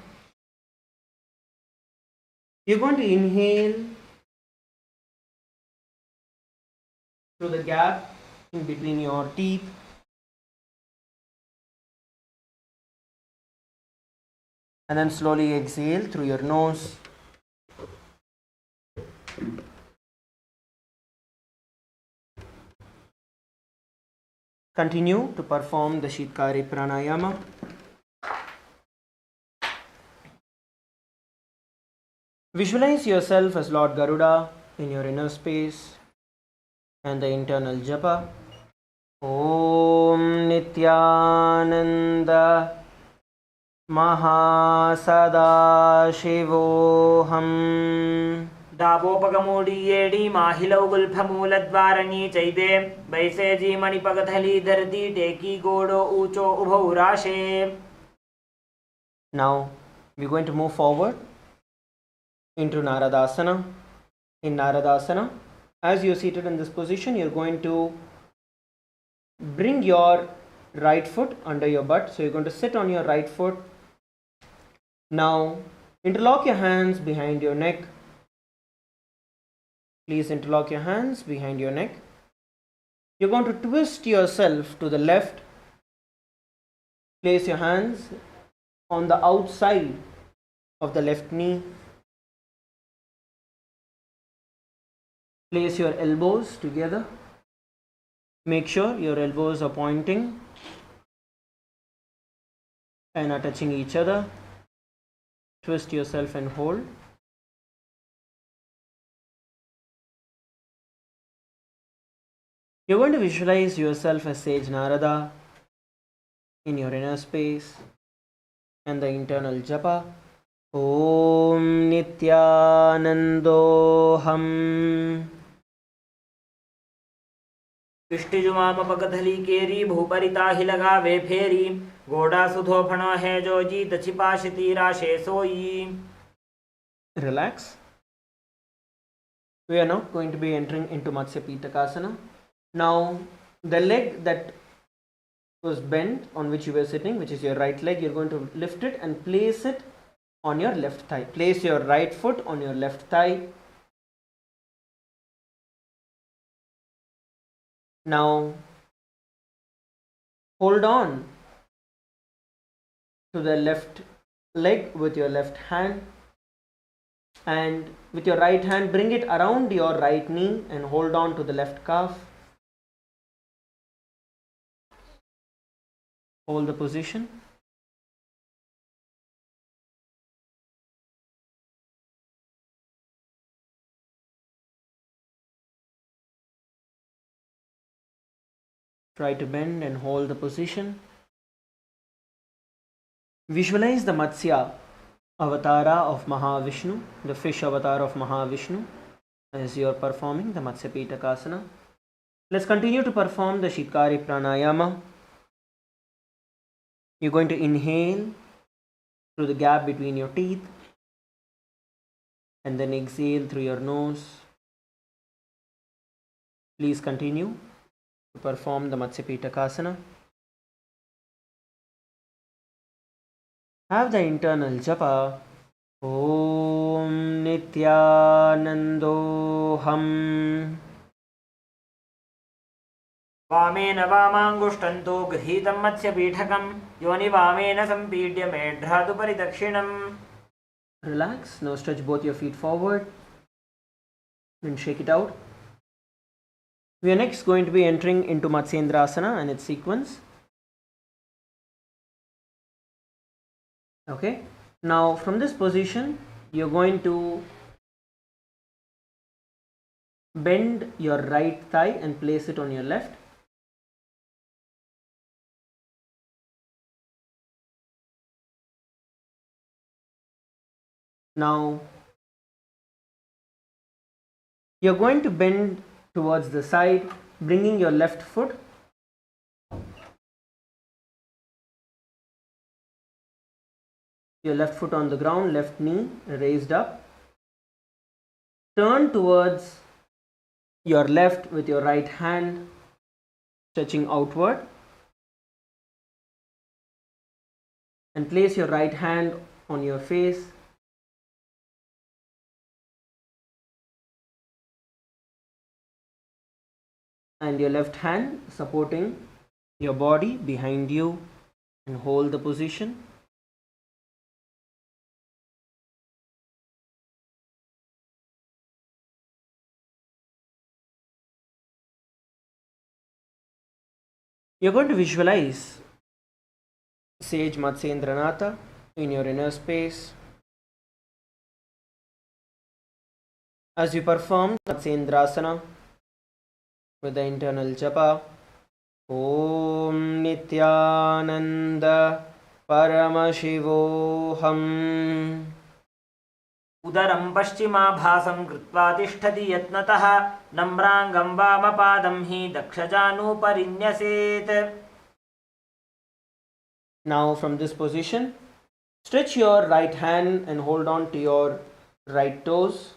You're going to inhale through the gap in between your teeth. And then slowly exhale through your nose. Continue to perform the Shitkari Pranayama. Visualize yourself as Lord Garuda in your inner space and the internal japa. Om Nithyananda Mahasada दाबोपगमूडी येडी माहिलौ गुल्फमूलद्वारणी चैदे बैसेजी मणिपगथली धरती टेकी गोडो ऊंचो उभौ राशे. Now we're going to move forward into Naradasana. In Naradasana, As you're seated in this position, you're going to bring your right foot under your butt. So you're going to sit on your right foot. Now interlock your hands behind your neck. Please interlock your hands behind your neck. You're going to twist yourself to the left. Place your hands on the outside of the left knee. Place your elbows together. Make sure your elbows are pointing and are touching each other. Twist yourself and hold. You're going to visualize yourself as Sage Narada in your inner space and the internal japa. Om Nithyanandoham. पिष्टिजुमामपगधली केरी भूपरिता ही लगा वे फेरी गोड़ा सुधो फणो है जो जीत छिपा शितीरा शे सोई. Relax. We are now going to be entering into Matsya Pitakasana. Now the leg that was bent on which you were sitting, which is your right leg, you're going to lift it and place it on your left thigh. Place your right foot on your left thigh. Now hold on to the left leg with your left hand, and with your right hand bring it around your right knee and hold on to the left calf. Hold the position. Try to bend and hold the position. Visualize the Matsya avatara of Mahavishnu, the fish avatar of Mahavishnu, as you are performing the Matsya Pitakasana. Let's continue to perform the Shitkari Pranayama. You're going to inhale through the gap between your teeth and then exhale through your nose. Please continue to perform the Matsya Pitakasana. Have the internal japa. Om Nithyanandoham. वामेन वामाङ्गुष्टन्तो गृहीतं मत्स्यपीठकं योनि वामेन सम्पीड्य मेढ्रादुपरि दक्षिणम्. Relax. Now stretch both your feet forward and shake it out. We are next going to be entering into Matsyendrasana and its sequence. Okay. Now from this position, you're going to bend your right thigh and place it on your left. Now you're going to bend towards the side, bringing your left foot on the ground, left knee raised up. Turn towards your left with your right hand stretching outward, and place your right hand on your face. And your left hand supporting your body behind you, and hold the position. You're going to visualize Sage Matsyendranatha in your inner space. As you perform Matsyendrasana with the internal japa, Om Nithyananda Paramashivoham. उदरं पश्चिमाभासं कृत्वा तिष्ठति यत्नतः नम्राङ्गं वामपादं हि दक्षजानूपरिन्यसेत्. Now from this position, stretch your right hand and hold on to your right toes,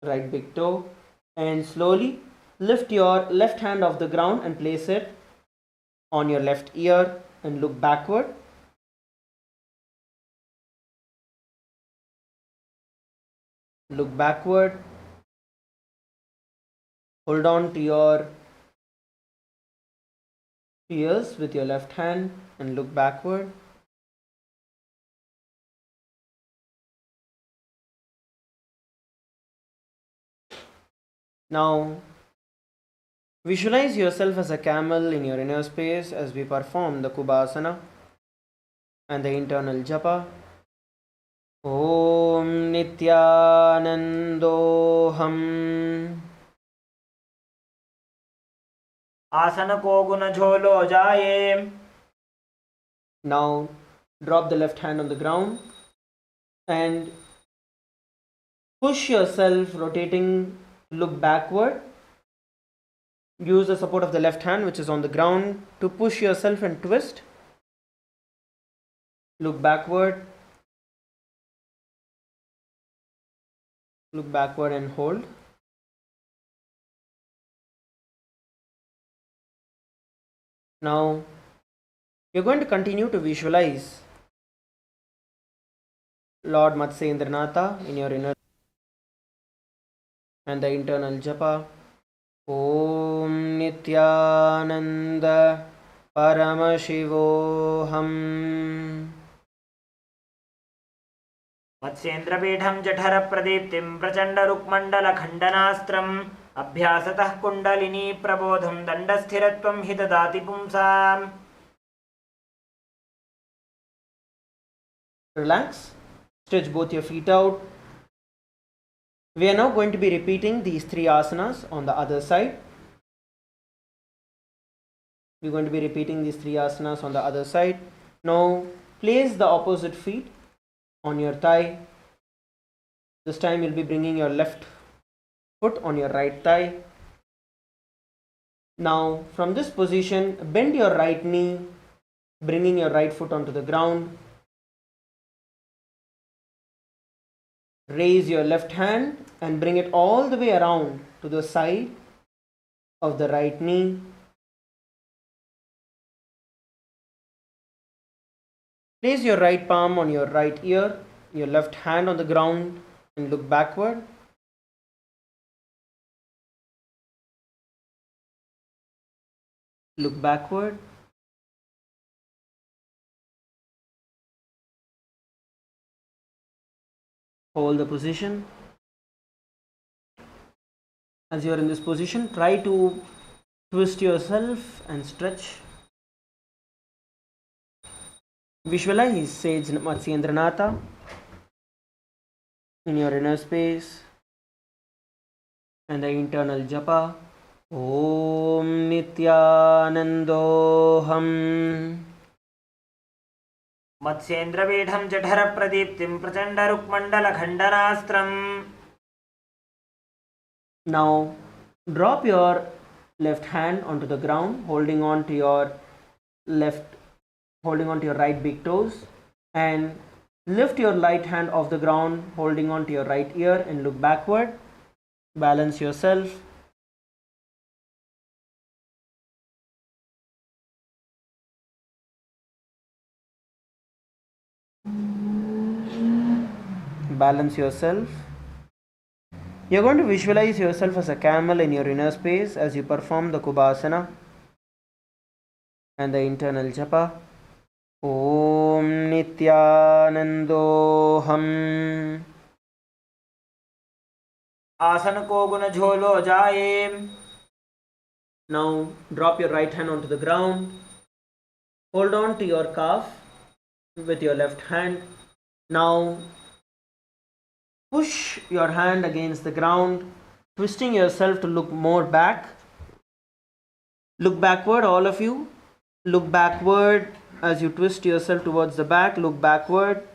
right big toe. And slowly lift your left hand off the ground and place it on your left ear and look backward. Look backward. Hold on to your ears with your left hand and look backward. Now visualize yourself as a camel in your inner space as we perform the Kubasana and the internal japa. Om Nithyanandoham. आसन को गुण झोलो जाए. Now drop the left hand on the ground and push yourself, rotating, look backward. Use the support of the left hand which is on the ground to push yourself and twist. Look backward. Look backward and hold. Now you're going to continue to visualize Lord Matsyendranatha in your inner and the internal japa. Om Nithyananda Paramashivoham. मत्स्येन्द्रपीठं जठरप्रदीप्तिं प्रचण्डरुक्मण्डलखण्डनास्त्रम् अभ्यासतः kundalini प्रबोधं दण्डस्थिरत्वं हि ददाति पुंसाम्. Relax. Stretch both your feet out. We are now going to be repeating these three asanas on the other side. We're going to be repeating these three asanas on the other side. Now place the opposite feet on your thigh. This time you'll be bringing your left foot on your right thigh. Now from this position, bend your right knee, bringing your right foot onto the ground. Raise your left hand and bring it all the way around to the side of the right knee. Place your right palm on your right ear, your left hand on the ground and look backward. Look backward. Hold the position. As you are in this position, try to twist yourself and stretch. Visualize Sage Matsyendranatha in your inner space and the internal japa. Om Nithyanandoham. मत्स्येन्द्रपीठं जठरप्रदीप्तिं प्रचण्डरुक्मण्डलखण्डनास्त्रम्. Now drop your left hand onto the ground, holding on to your right big toes, and lift your right hand off the ground, holding on to your right ear and look backward. Balance yourself. Balance yourself. You're going to visualize yourself as a camel in your inner space as you perform the Kubasana and the internal japa. Om Nithyanandoham. आसन को गुण झोलो जाए. Now drop your right hand onto the ground. Hold on to your calf with your left hand. Now push your hand against the ground, twisting yourself to look more back. Look backward, all of you. Look backward as you twist yourself towards the back. Look backward.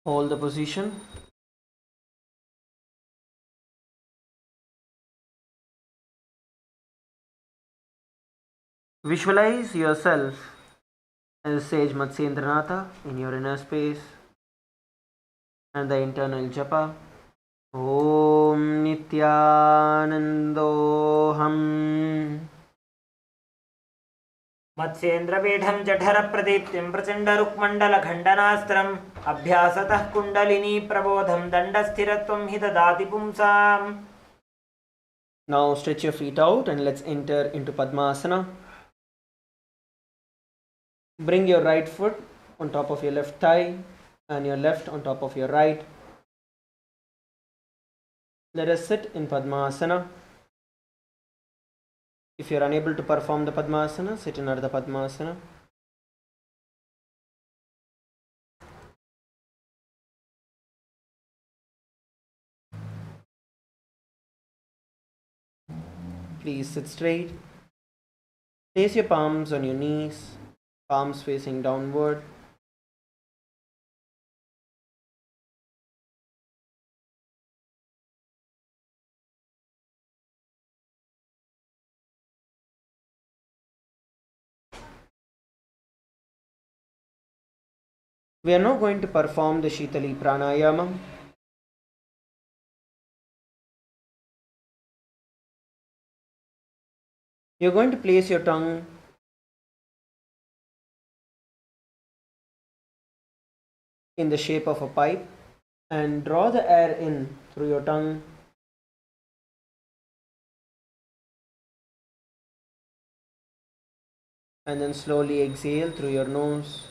Hold the position. Visualize yourself as Sage Matsyendranatha in your inner space, and the internal japa. Om Nithyanandoham. मत्स्येन्द्रपीठं जठरप्रदीप्तिं प्रचण्डरुक्मण्डलखण्डनास्त्रम् अभ्यासतः kundalini प्रबोधं दण्डस्थिरत्वं हि ददाति पुंसाम्. Now stretch your feet out and let's enter into Padmasana. Bring your right foot on top of your left thigh and your left on top of your right. Let us sit in Padmasana. If you are unable to perform the Padmasana, sit in Ardha Padmasana. Please sit straight. Place your palms on your knees, palms facing downward. We are now going to perform the Shitali Pranayama. You are going to place your tongue in the shape of a pipe and draw the air in through your tongue and then slowly exhale through your nose.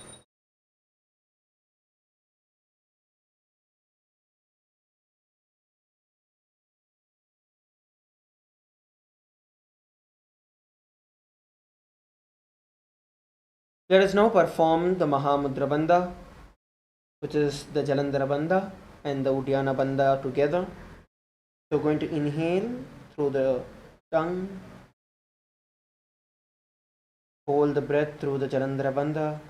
Let us now perform the Mahamudra Bandha, which is the Jalandhara Bandha and the Uddiyana Bandha together. So we're going to inhale through the tongue, hold the breath through the Jalandhara Bandha,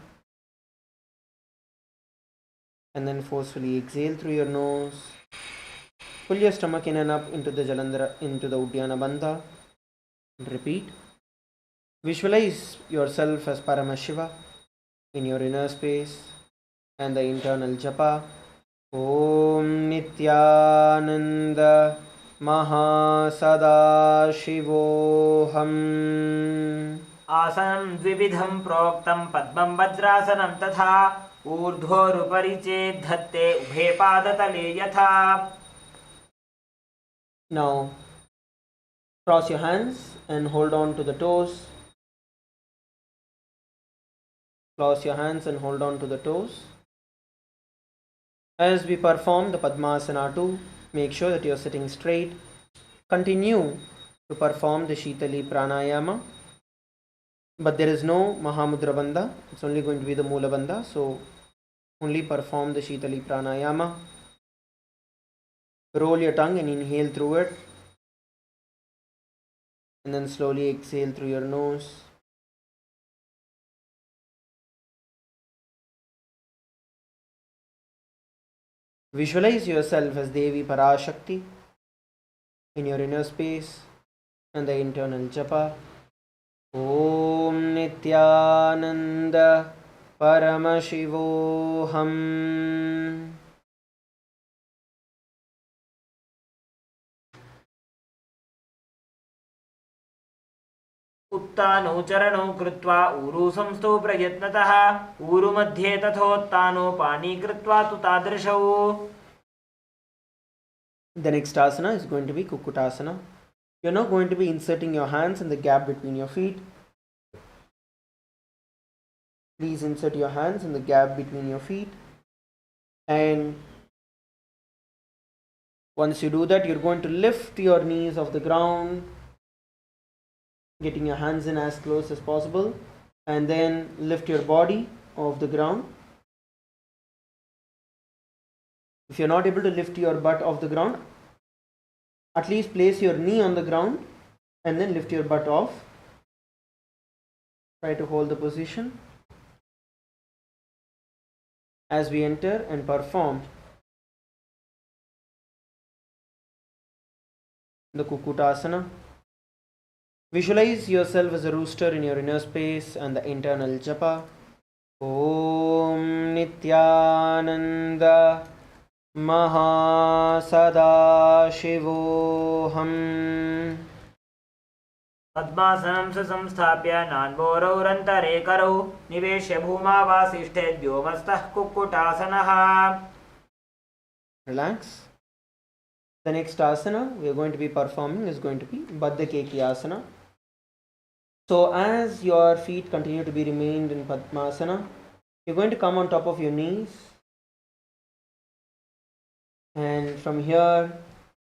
and then forcefully exhale through your nose. Pull your stomach in and up into the Uddiyana Bandha. And repeat. Visualize yourself as Paramashiva in your inner space and the internal japa. Om Nithyananda Mahasada Shivoham. आसनं द्विविधं प्रोक्तं पद्मं वज्रासनं तथा ऊर्ध्वोरुपरि चेद्धत्ते उभे पादतले यथा. Now cross your hands and hold on to the toes. Cross your hands and hold on to the toes. As we perform the Padmasana too, make sure that you are sitting straight. Continue to perform the Shitali Pranayama. But there is no Mahamudra Bandha. It's only going to be the Mula Bandha. So only perform the Shitali Pranayama. Roll your tongue and inhale through it. And then slowly exhale through your nose. Visualize yourself as Devi Parashakti in your inner space and the internal japa. Om Nithyananda Paramashivoham. उत्तानो चरणौ कृत्वा ऊरु संस्थौ प्रयत्नतः ऊरु मध्ये तथोत्तानो पानी कृत्वा तु तादृशौ. The next asana is going to be Kukutasana. You're now going to be inserting your hands in the gap between your feet. Please insert your hands in the gap between your feet. And once you do that, you're going to lift your knees off the ground, getting your hands in as close as possible, and then lift your body off the ground. If you're not able to lift your butt off the ground, at least place your knee on the ground and then lift your butt off. Try to hold the position as we enter and perform the Kukutasana. Visualize yourself as a rooster in your inner space and the internal japa. Om Nithyananda Mahasadaशिवोऽहम् पद्मासनं संस्थाप्य नान्वोरौरन्तरे करौ निवेश्य भूमावासिष्ठे व्योमस्तः कुक्कुटासनः. Relax. The next asana we are going to be performing is going to be Baddha asana. So as your feet continue to be remained in Padmasana, you're going to come on top of your knees, and from here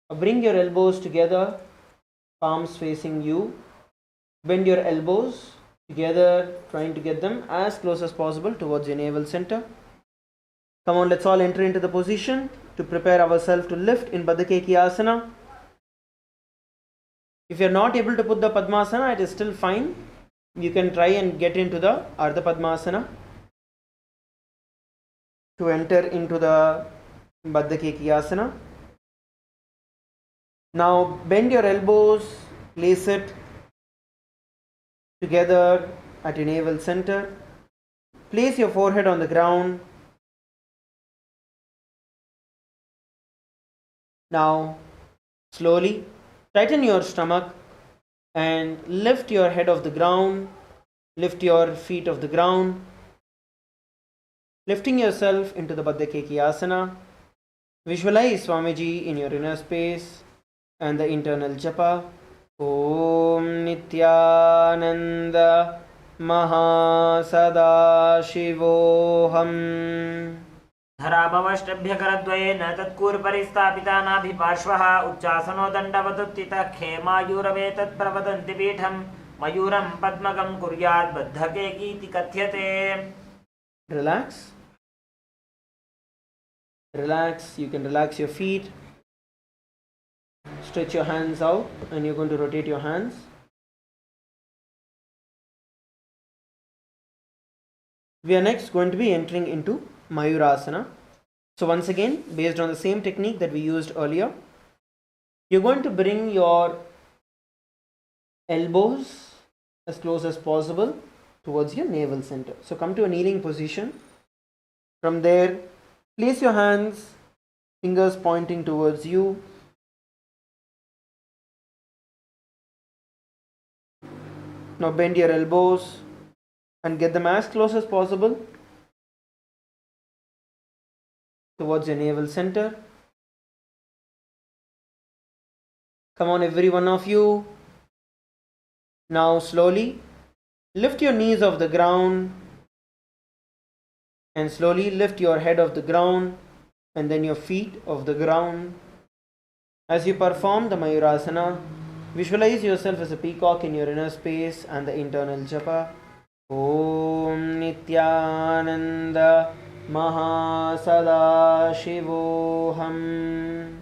bring your elbows together, palms facing you. Bend your elbows together, trying to get them as close as possible towards your navel center. Come on, let's all enter into the position to prepare ourselves to lift in Baddha asana. If you are not able to put the Padmasana, it is still fine. You can try and get into the Ardha Padmasana to enter into the Baddha asana. Now bend your elbows, place it together at your navel center. Place your forehead on the ground. Now slowly tighten your stomach and lift your head off the ground, lift your feet off the ground, lifting yourself into the Baddha asana. Visualize Swamiji in your inner space and the internal japa. Om Nithyananda Mahasadaशिवोऽहम्. धराभवष्टभ्यकरद्वयेन तत्कूर्परिस्थापिता नाभिपार्श्वः उच्चासनो दण्डवदुत्थितः खेमायूरवेतत्प्रवदन्ति पीठं मयूरं पद्मकं कुर्यात् बद्धकेकीति कथ्यते. Relax. Relax. You can relax your feet. Stretch your hands out, and you're going to rotate your hands. We are next going to be entering into Mayurasana. So once again, based on the same technique that we used earlier, you're going to bring your elbows as close as possible towards your navel center. So come to a kneeling position. From there, place your hands, fingers pointing towards you. Now bend your elbows and get them as close as possible towards your navel center. Come on, every one of you. Now slowly lift your knees off the ground and slowly lift your head off the ground and then your feet off the ground. As you perform the Mayurasana, visualize yourself as a peacock in your inner space and the internal japa. Om Nithyananda Mahasadaशिवोऽहम्.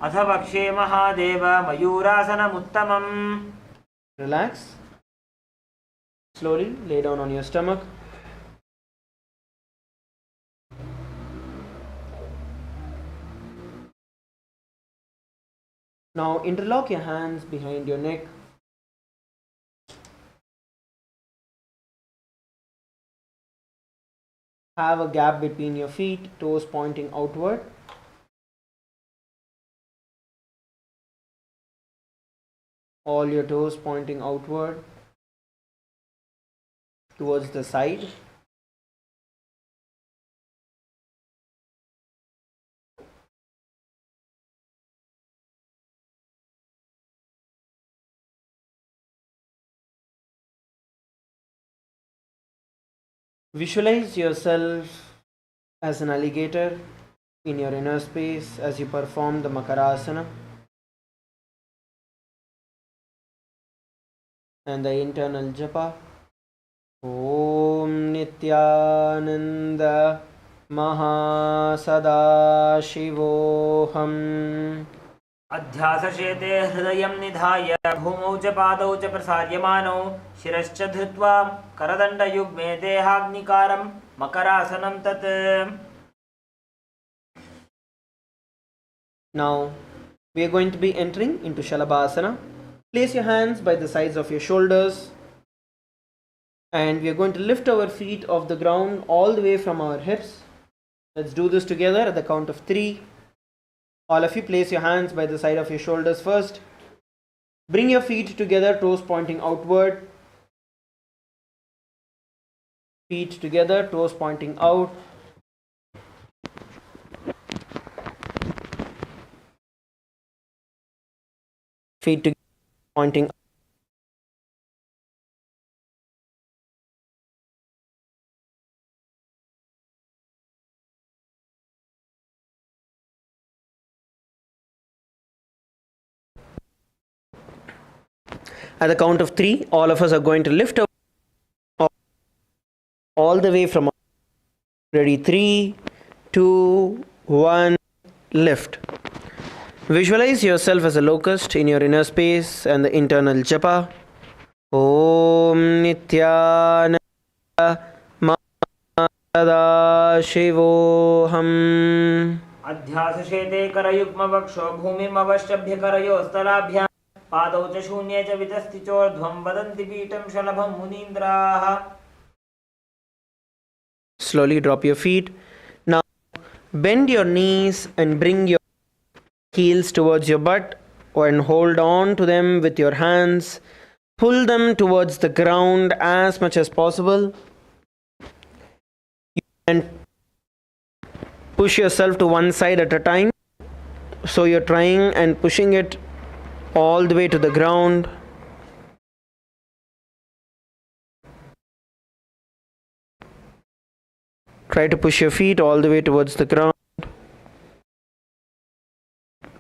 अथ वक्षे Mahadev मयूरासनमुत्तमम्. Relax. Slowly lay down on your stomach. Now interlock your hands behind your neck. Have a gap between your feet, toes pointing outward. All your toes pointing outward towards the side. Visualize yourself as an alligator in your inner space as you perform the Makarasana and the internal japa. Om Nithyananda Mahasadaशिवोऽहम्. अध्यासशेते हृदयं निधाय भूमौ च पादौ च प्रसार्यमानौ शिरश्च धृत्वा करदण्डयुग्मे देहाग्निकारं मकरासनं तत्. Now We are going to be entering into Shalabhasana. Place your hands by the sides of your shoulders. And we are going to lift our feet off the ground all the way from our hips. Let's do this together at the count of 3. All of you place your hands by the side of your shoulders first. Bring your feet together, toes pointing outward. Feet together, toes pointing out. Feet together, pointing out. At the count of 3, all of us are going to lift up all the way from. Ready? 3, 2, 1, lift. Visualize yourself as a locust in your inner space and the internal japa. Om Nithyananda Shivoham. अध्यासशेते करयुग्मवक्षो भूमिमवश्यभ्यकरयोस्तलाभ्यां पादौ च शून्ये च वितस्थिचोर्ध्वं वदन्ति पीठं शलभं मुनीन्द्राः. Slowly drop your feet. Now bend your knees and bring your heels towards your butt and hold on to them with your hands. Pull them towards the ground as much as possible. And push yourself to one side at a time. So you're trying and pushing it all the way to the ground. Try to push your feet all the way towards the ground.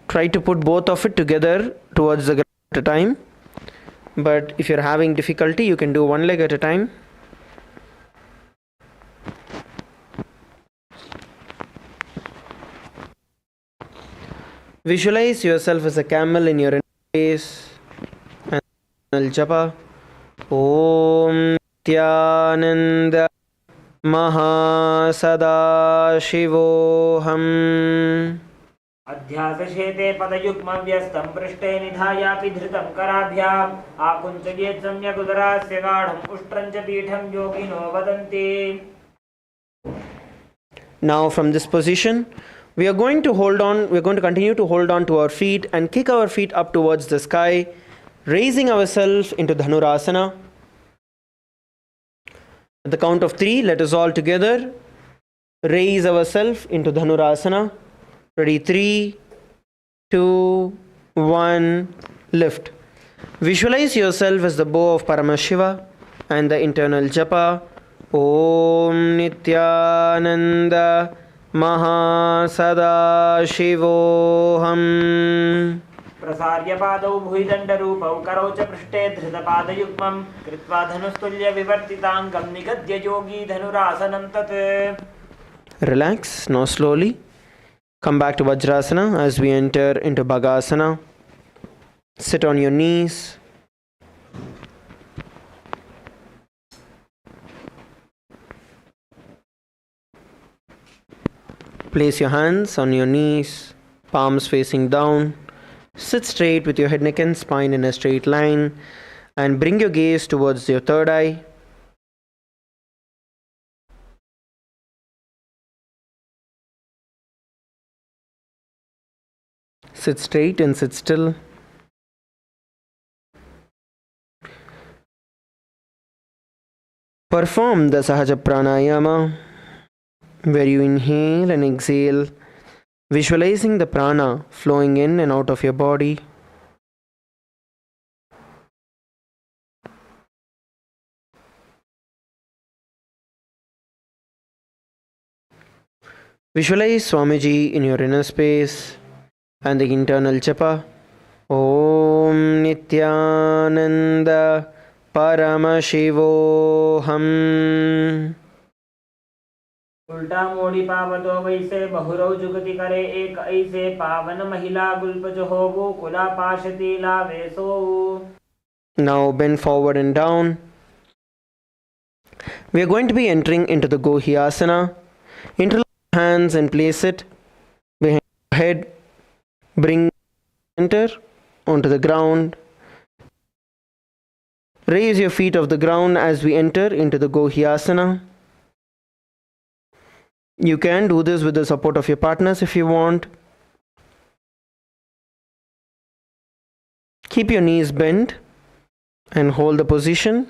Try to put both of it together towards the ground at a time. But if you're having difficulty, you can do one leg at a time. Visualize yourself as a camel in your inner space and japa. Om Nithyananda Mahasadaशिवोऽहम्. अध्यासशेते पदयुग्मव्यस्तं पृष्ठे निधायापि धृतं कराभ्याम् आकुञ्चयेत् सम्यगुदरास्य गाढम् उष्ट्रं च पीठं योगिनो वदन्ति. Now from this position, we are going to continue to hold on to our feet and kick our feet up towards the sky, raising ourselves into Dhanurasana. At the count of 3, let us all together raise ourselves into Dhanurasana. Ready? 3, 2, 1, lift. Visualize yourself as the bow of Paramashiva and the internal japa. Om Nithyananda Mahasadaशिवोऽहम्. प्रसार्य पादौ भुजदण्डरूपौ करौ च पृष्ठे धृतपादयुग्मं कृत्वा धनुस्तुल्यविवर्तिताङ्गं निगद्य योगी धनुरासनं तत्. Relax. Now slowly come back to Vajrasana as we enter into Bhagasana. Sit on your knees. Place your hands on your knees, palms facing down. Sit straight with your head, neck and spine in a straight line and bring your gaze towards your third eye. Sit straight and sit still. Perform the Sahaja Pranayama, where you inhale and exhale, visualizing the prana flowing in and out of your body. Visualize Swamiji in your inner space and the internal japa. Om Nithyananda Paramashivoham. उल्टा मोड़ी पावतो वैसे बहुरौ जुगति करे एक ऐसे पावन महिला गुल्पज होवो कुला पाशतीला वेसो. Now bend forward and down. We are going to be entering into the Gohyasana. Interlock hands and place it behind your head. Bring Enter onto the ground. Raise your feet off the ground as we enter into the Gohyasana. You can do this with the support of your partners if you want. Keep your knees bent and hold the position.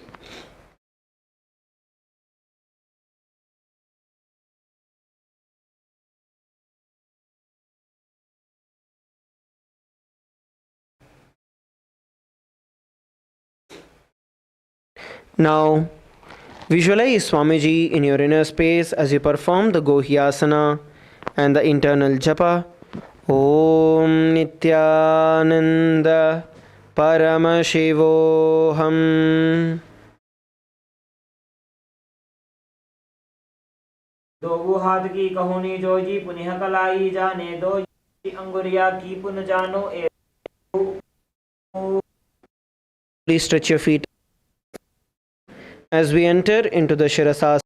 Now, visualize Swamiji in your inner space as you perform the Gohyasana and the internal japa. Om Nithyananda Paramashivoham. दो हाथ की कहोनी जो जी पुनः कलाई जाने दो अंगुरिया की पुन जानो Please stretch your feet as we enter into the Shirasasana.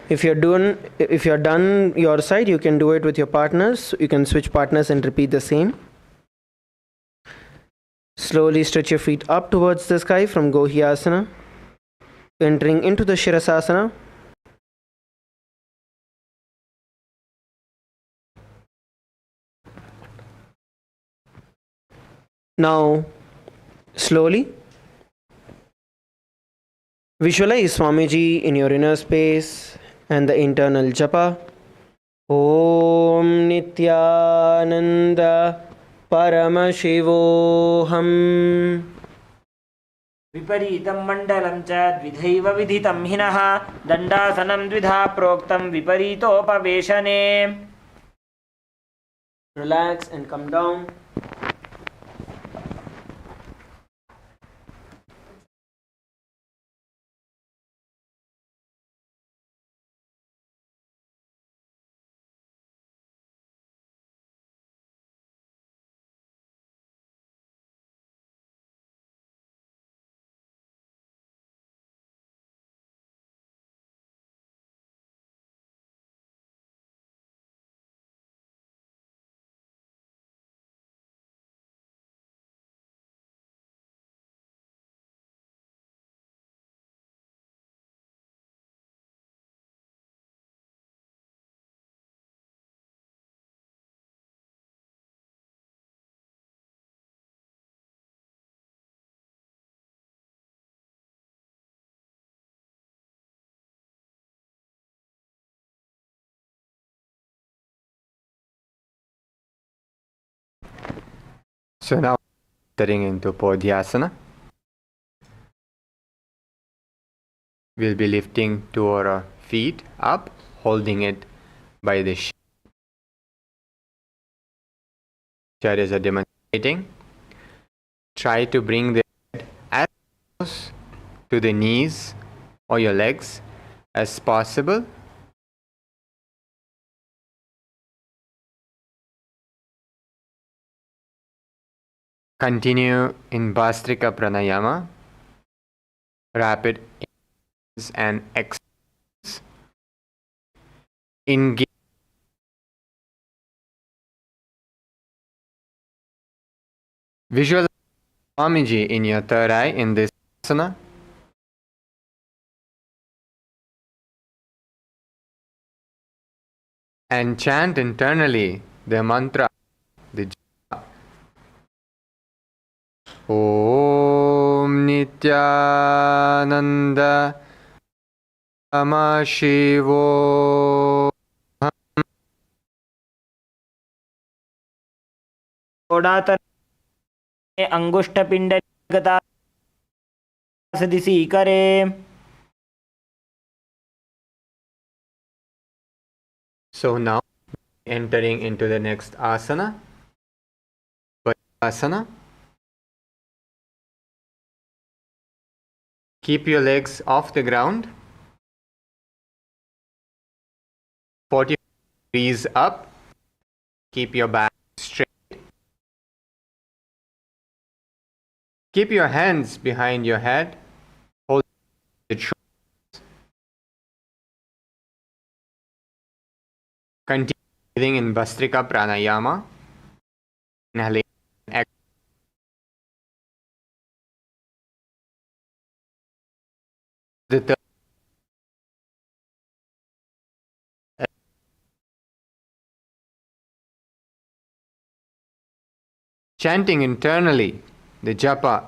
If you're done your side, you can do it with your partners. You can switch partners and repeat the same. Slowly stretch your feet up towards the sky from Gohyasana, entering into the Shirasasana. Now, slowly visualize Swamiji in your inner space and the internal japa. Om Nithyananda Paramashivoham. विपरीतं मण्डलं च द्विधैव विधितं हिनः दण्डासनं द्विधा प्रोक्तं विपरीतोपवेशने. Relax and come down. So now entering into Podhyasana. We'll be lifting two of our feet up, holding it by the shin. Acharyas are demonstrating. Try to bring the head as close to the knees or your legs as possible. Continue in Bhastrika Pranayama. Rapid inhales and exhales. Engage. Visualize Swamiji in your third eye in this asana. And chant internally the mantra, the japa. Om Nithyananda Amashivo. अंगुष्ठ पिंड गता दिसी करे. So now entering into the next asana, Vajrasana. Keep your legs off the ground. 40 degrees up. Keep your back straight. Keep your hands behind your head. Hold the shoulder. Continue breathing in Bhastrika Pranayama. Inhaling. The third. Chanting internally the japa.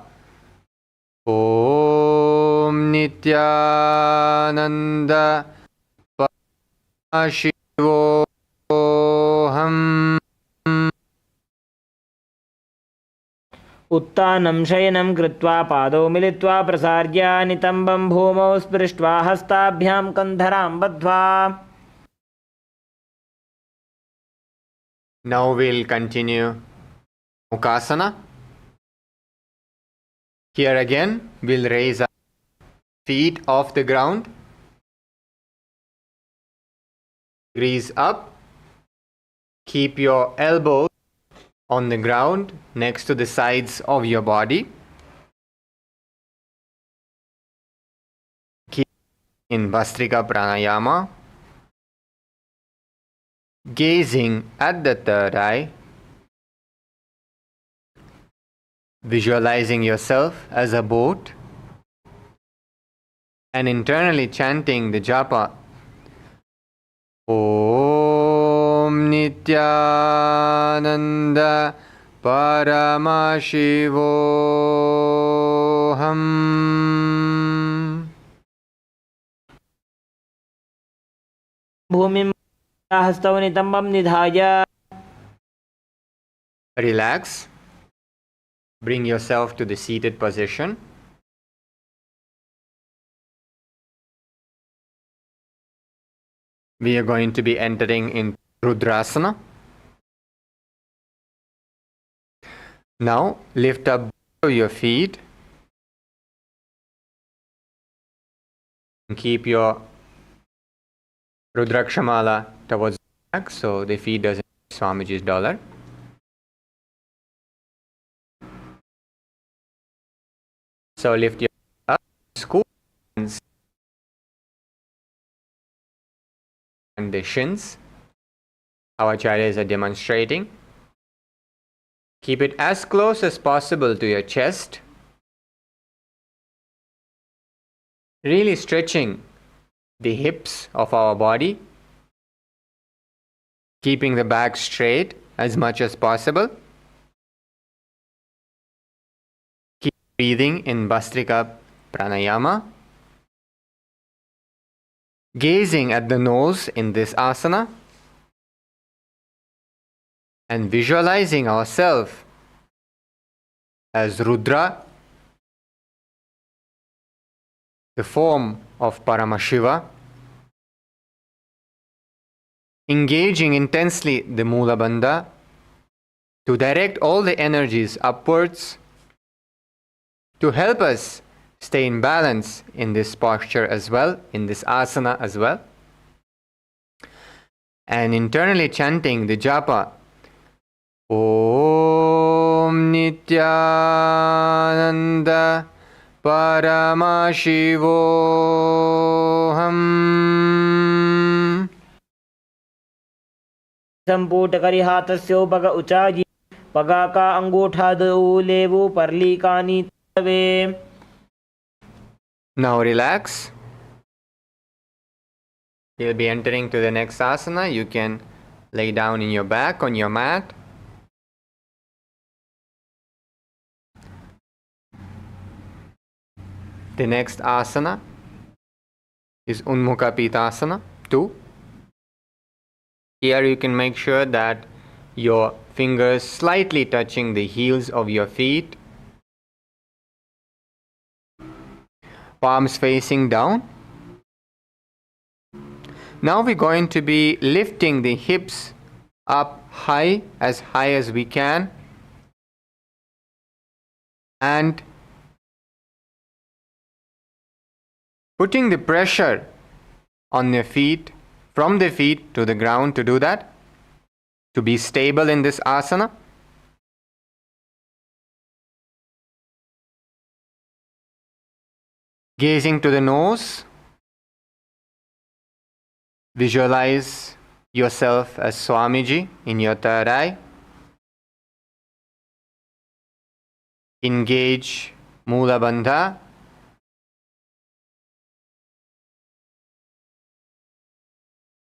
Om Nithyananda Shivoham. उत्तानं शयनं कृत्वा पादौ मिलित्वा प्रसार्य नितम्बं भूमौ स्पृष्ट्वा हस्ताभ्यां कन्धरां बद्ध्वा. Now we'll continue Mukasana. Here again we'll raise our feet off the ground. Grease up. Keep your elbows on the ground next to the sides of your body. Keep in Bhastrika Pranayama. Gazing at the third eye. Visualizing yourself as a boat. And internally chanting the japa. Om Nithyananda Paramashivoham. भूमिं हस्तौ नितम्बं निधाय. Relax. Bring yourself to the seated position. We are going to be entering in Rudrasana. Now lift up your feet. Keep your Rudrakshamala towards the back so the feet doesn't hit Swamiji's dollar. So lift your up, scoop hands and the shins. Our acharyas are demonstrating. Keep it as close as possible to your chest. Really stretching the hips of our body. Keeping the back straight as much as possible. Keep breathing in Bhastrika Pranayama. Gazing at the nose in this asana. And visualizing ourselves as Rudra, the form of Paramashiva, engaging intensely the Mula Bandha to direct all the energies upwards to help us stay in balance in this posture as well, in this asana as well. And internally chanting the japa. Om Nithyananda Paramashivoham. संपुटकरिहातस्यो पग उचाजी पगा का अंगूठा दो लेवो परली कानी तवे. Now relax. You'll be entering to the next asana. You can lay down in your back on your mat. The next asana is Unmukha Pitasana 2. Here you can make sure that your fingers slightly touching the heels of your feet. Palms facing down. Now we're going to be lifting the hips up high as we can. And putting the pressure on the feet, from the feet to the ground to do that, to be stable in this asana. Gazing to the nose, visualize yourself as Swamiji in your third eye. Engage Mula Bandha.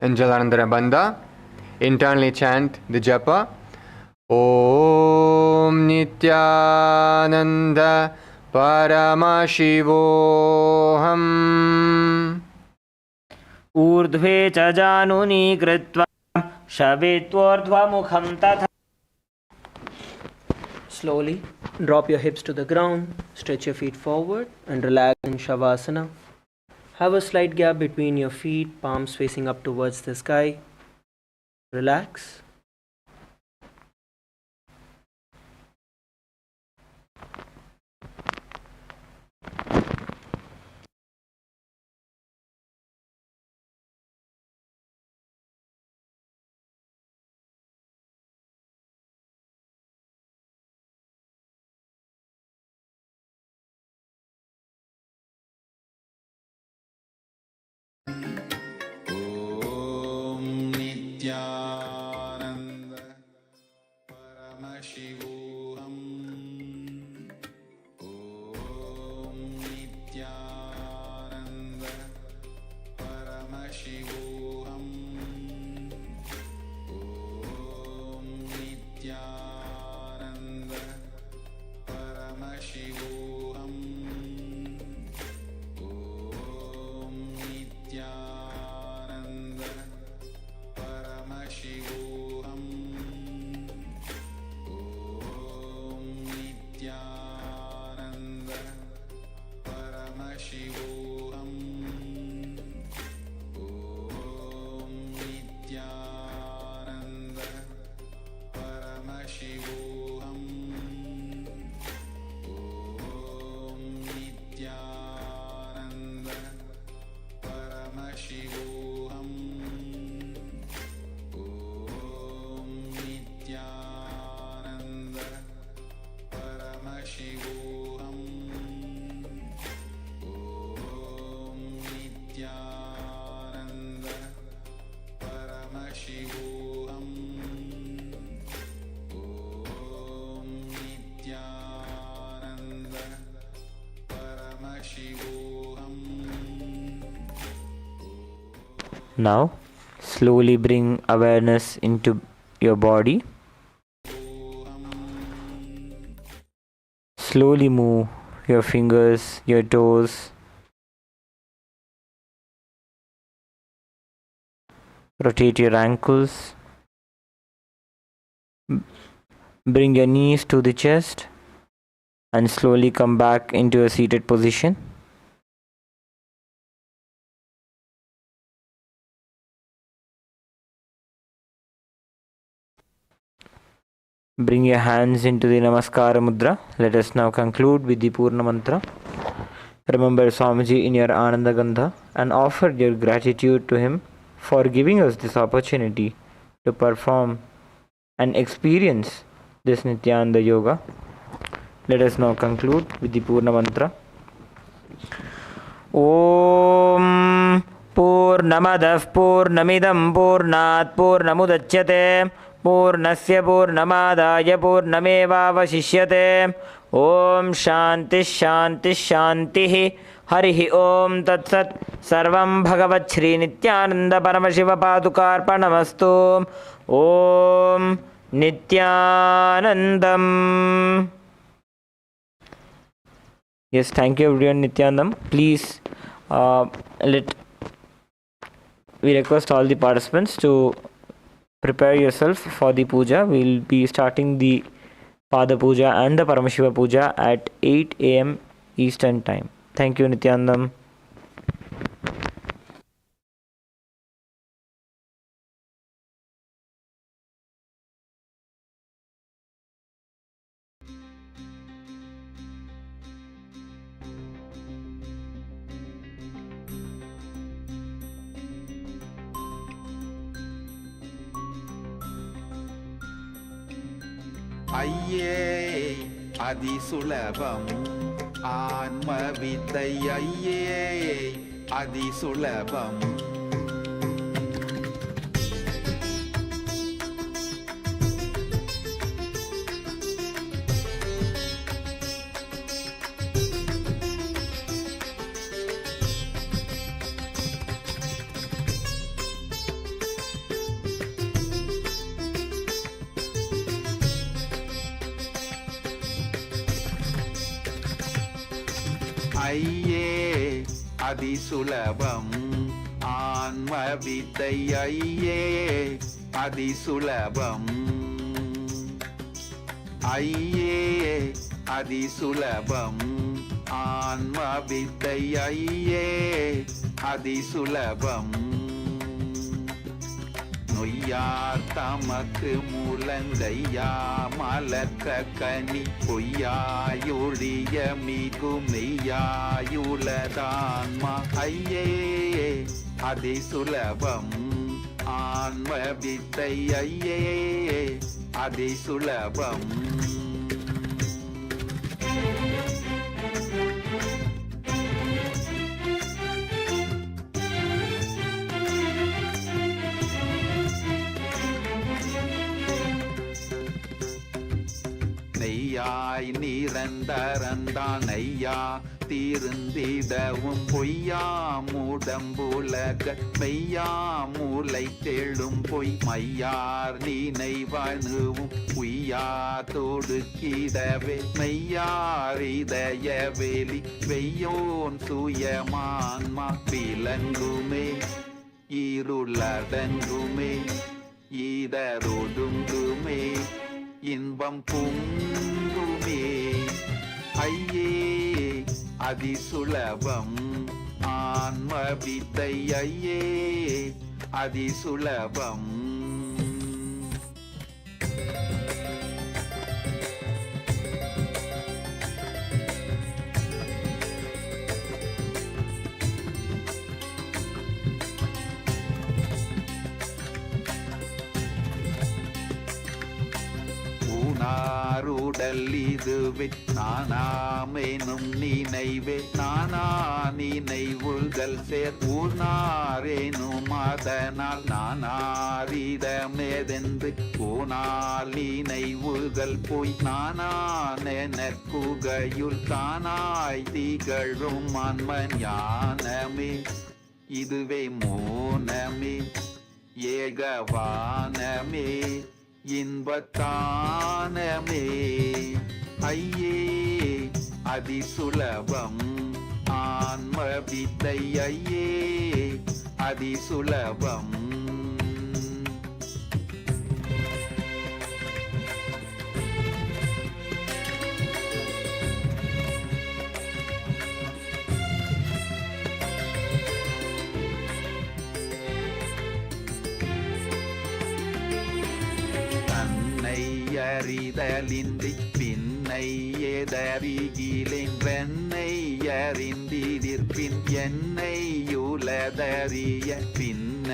And Jalandhara Bandha. Internally chant the japa. Om Nithyananda Paramashivoham. ऊर्ध्वे च जानुनी कृत्वा शवेत्वोर्ध्वमुखं तथा. Slowly drop your hips to the ground, stretch your feet forward and relax in Shavasana. Have a slight gap between your feet, palms facing up towards the sky. Relax. Nithyananda Paramashivoham. Om Nithyananda Paramashivoham. Om Nithyananda Paramashivoham. Om Nithyananda Paramashivoham. Om Nithyananda Paramashivoham. Om Nithyananda Paramashivoham. Om Nithyananda Paramashivoham. Om Nithyananda Paramashivoham. Om Nithyananda Paramashivoham. Om Nithyananda Paramashivoham. Now, slowly bring awareness into your body. Slowly move your fingers, your toes. Rotate your ankles. Bring your knees to the chest and slowly come back into a seated position. Bring your hands into the Namaskara Mudra. Let us now conclude with the Purna Mantra. Remember Swamiji in your Ananda Gandha and offer your gratitude to him for giving us this opportunity to perform and experience this Nithyananda Yoga. Let us now conclude with the Purna Mantra. Om Purnamadav Purnamidam Purnat Purnamudachyate Purnasya Purnamadaya Purnamevavashishyate. Om Shanti Shanti Shanti. Harihi Om Tat Sat. Sarvam Bhagavat Shri Nithyananda Paramashiva Padukarpanamastu. Om Nithyanandam. Yes, thank you everyone. Nithyanandam. Please we request all the participants to prepare yourself for the puja. We'll be starting the Pada Puja and the Paramashiva Puja at 8 a.m. Eastern Time. Thank you, Nithyanandam. ஐயே அதிசுலபம் ஆன்ம வித்தை ஐயே அதிசுலபம் ஐயே அதிசுலபம் ஆன்ம வித்தை ஐயே அதிசுலபம் ஐயே அதிசுலபம் ஆன்ம வித்தை ஐயே அதிசுலபம் நொய்யார் தமக்கு முழங்கையா மலக்க கனி பொய்யாயொழிய மிகு மெய்யாயுளதான்மா ஐயே அதிசுலபம் ஆன்ம வித்தை ஐயே அதிசுலபம் நெய்யாய் நிரந்தரந்தான் ஐயா தீர்ந்திடவும் பொய்யாம் உடம்புலக மெய்யாம் மூளை தெழும் பொய் மையார் நினைவணுவும் உய்யா தொடுக்கிடவே மெய்யாரிதய வெளி வெய்யோன் சுயமான்மா விலங்குமே இருளடங்குமே ஈதரொடுங்குமே இன்பம் பொங்குமே ஐயே அதிசுலபம் ஆன்ம வித்தை ஐயே அதிசுலபம் நாருடல் இதுவே நானாமெனும் நினைவே நானா நினைவுகள் சேர் ஊனாரேனும் அதனால் நானாரிடமேதென்று போனால் நினைவுகள் போய் நானானெனக்குகையுள் தானாய் திகழும் ஆன்ம ஞானமே இதுவே மோனமே ஏகவானமே இன்பத்தானமே ஐயே அதிசுலபம் ஆன்ம வித்தை ஐயே அதிசுலபம் அறிதலின்றி பின்னை எதறிகிலென்றென்னை அறிந்திதிர்பின் என்னை உலதறிய பின்ன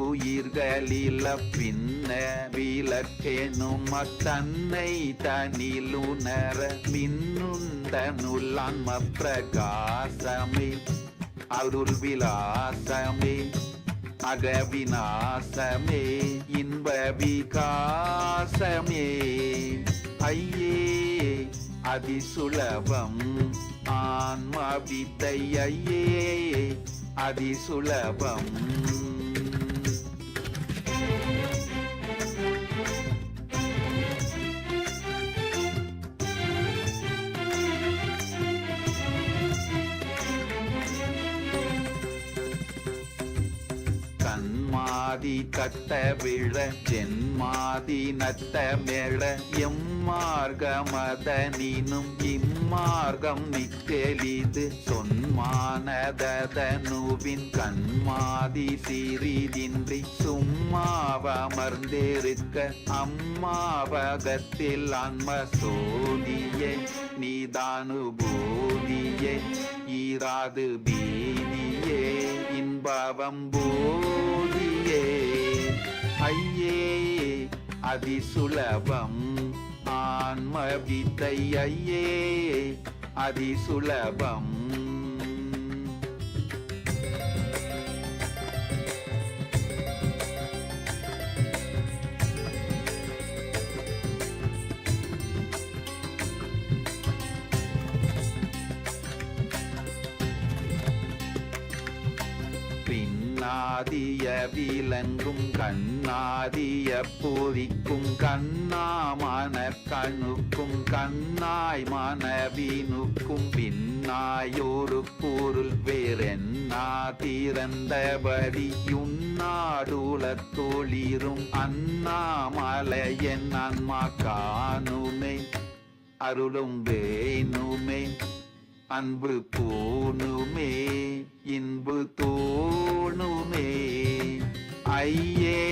உயிர்களில பின்ன விளக்கெனும் தன்னை தனிலுணர மின்னுந்தனுள்ளான்ம பிரகாசமே அருள் விலாசமே அகவிநாசமே இன்ப விகாசமே ஐயே அதிசுலபம் ஆன்ம வித்தை ஐயே அதிசுலபம் கண்மாதி கட்ட விழ ஜென்மாதி நட்ட மேள எம்மார்கமதனினும் இம்மார்க்கம் மிக்கெளிது சொன்மானதனுவின் கண்மாதி சிறிதின்றி சும்மாவமர்ந்திருக்க அம்மாவகத்தில் ஆன்ம சோதியே நீதானுபூதியே ஈராது பீதியே இன்பவம் போதியே ஐயே அதிசுலபம் ஆன்ம வித்தை ஐயே அதிசுலபம் கண்ணாதிய விலங்கும் கண்ணாதிய பொறிக்கும் கண்ணாமன கணுக்கும் கண்ணாய் மனவினுக்கும் பின்னாயொரு பொருள் வேறென்னா திறந்தபடி யுன்னாடுலத் தொளிரும் அண்ணாமலையன் ஆன்மா காணுமே அருளும் வேணுமே அன்பு பூணுமே இன்பு தோணுமே ஐயே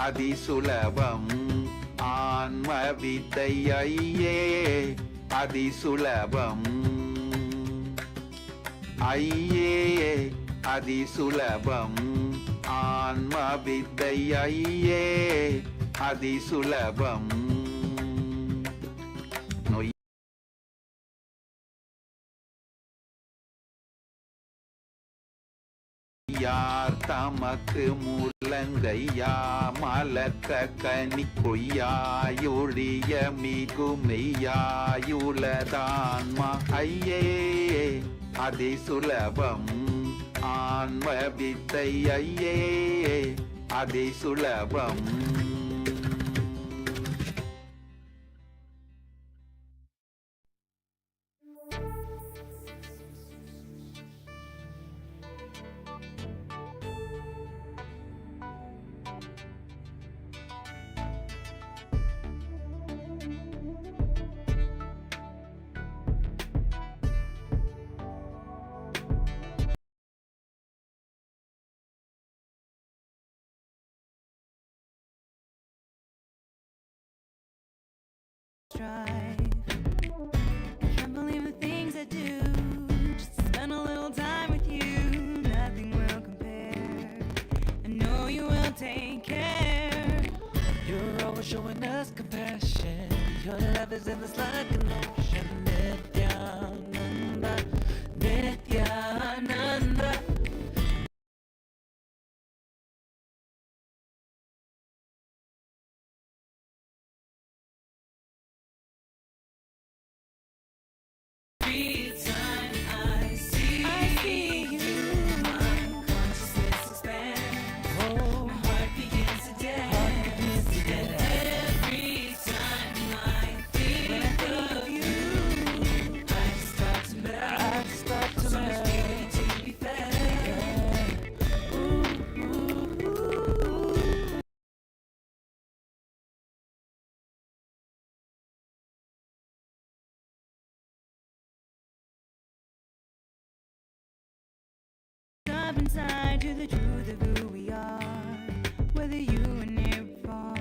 அதிசுலபம் ஆன்ம வித்தை ஐயே அதிசுலபம் ஐயே அதிசுலபம் ஆன்ம வித்தை ஐயே அதிசுலபம் யார் தமக்கு முழங்கையா மலக்க கனி பொய்யாயொழிய மிகுமையாயுளதான்மா ஐயே அதிசுலபம் ஆன்ம வித்தை ஐயே அதிசுலபம் Drive. Can't believe the things I do. Just to spend a little time with you. Nothing will compare. I know you will take care. You're always showing us compassion. Your love is endless like an ocean. Nithyananda, Nithyananda. Every time I see you, my consciousness expands. Oh, my heart begins to dance. Every time I think of you, I just start to melt. So much beauty to be felt. Ooh, ooh, ooh. Up inside to the truth of who we are, whether you are near or far.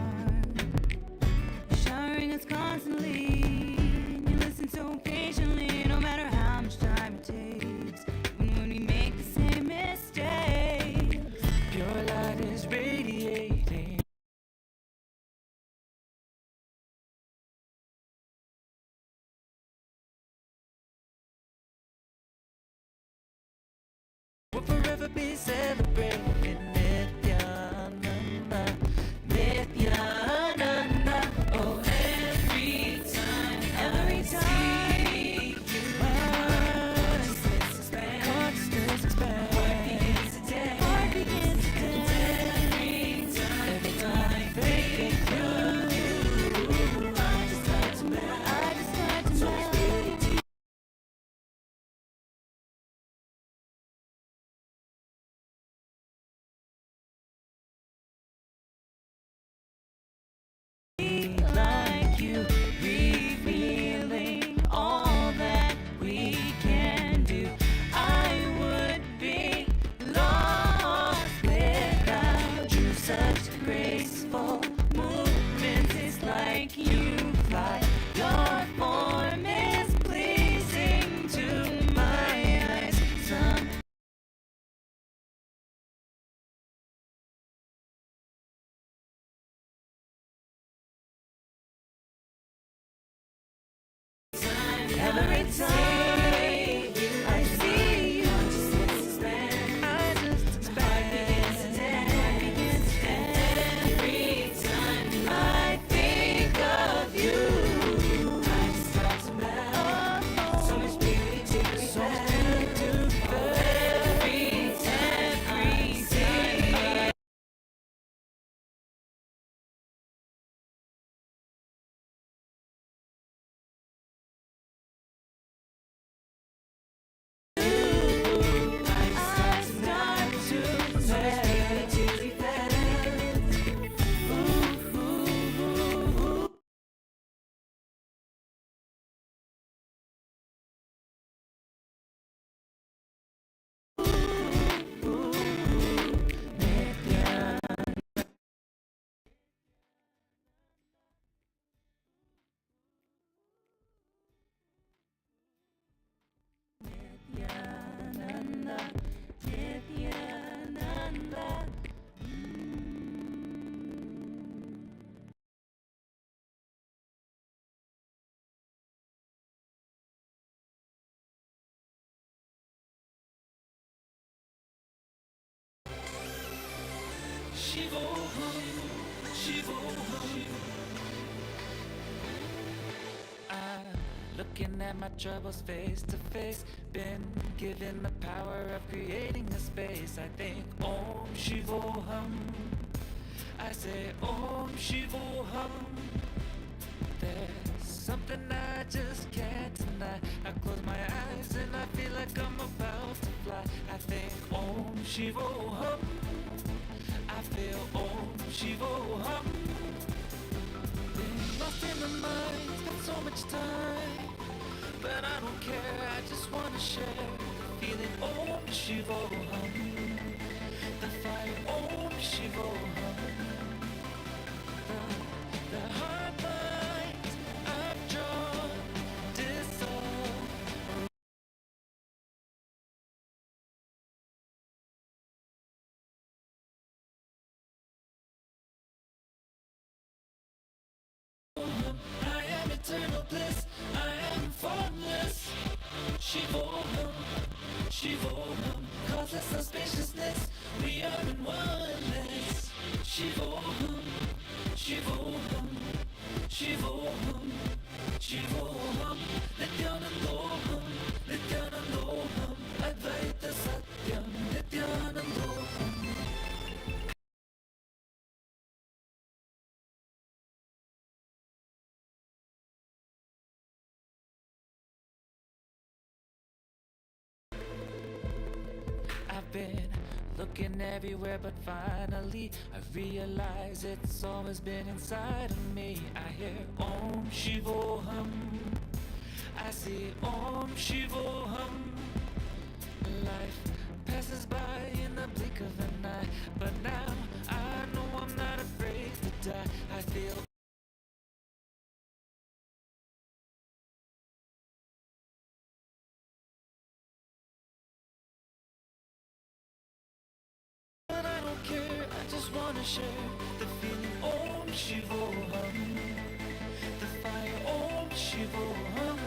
You're showering us constantly, and you listen so patiently, no matter how much time it takes, even when we make the same mistakes. Pure light is radiating. We'll forever be celebrating. Shivoham, Shivoham. I'm looking at my troubles face to face. Been given the power of creating a space. I think Om Shivoham. I say Om Shivoham. There's something I just can't deny. I close my eyes and I feel like I'm about to fly. I think Om Shivoham. I feel Om Shivoham. Been lost in the mind, spent so much time, but I don't care, I just wanna share the feeling. Om Shivoham. The fire. Om Shivoham. The hard lines I've drawn dissolve. I am eternal bliss, I am formless. Shivoham, Shivoham, causeless and spaciousness, we are in oneness. Shivoham, Shivoham, Shivoham, Shivoham, Nithyanandam, Nithyanandam, Advaita Satyam, Nithyanandam. I've been looking everywhere, but finally I realize it's always been inside of me. I hear Om Shivoham. I see Om Shivoham. Life passes by in the blink of an eye, but now I know I'm not afraid to die. I feel but I don't care, I just wanna share the feeling. Om Shivoham. The fire. Om Shivoham.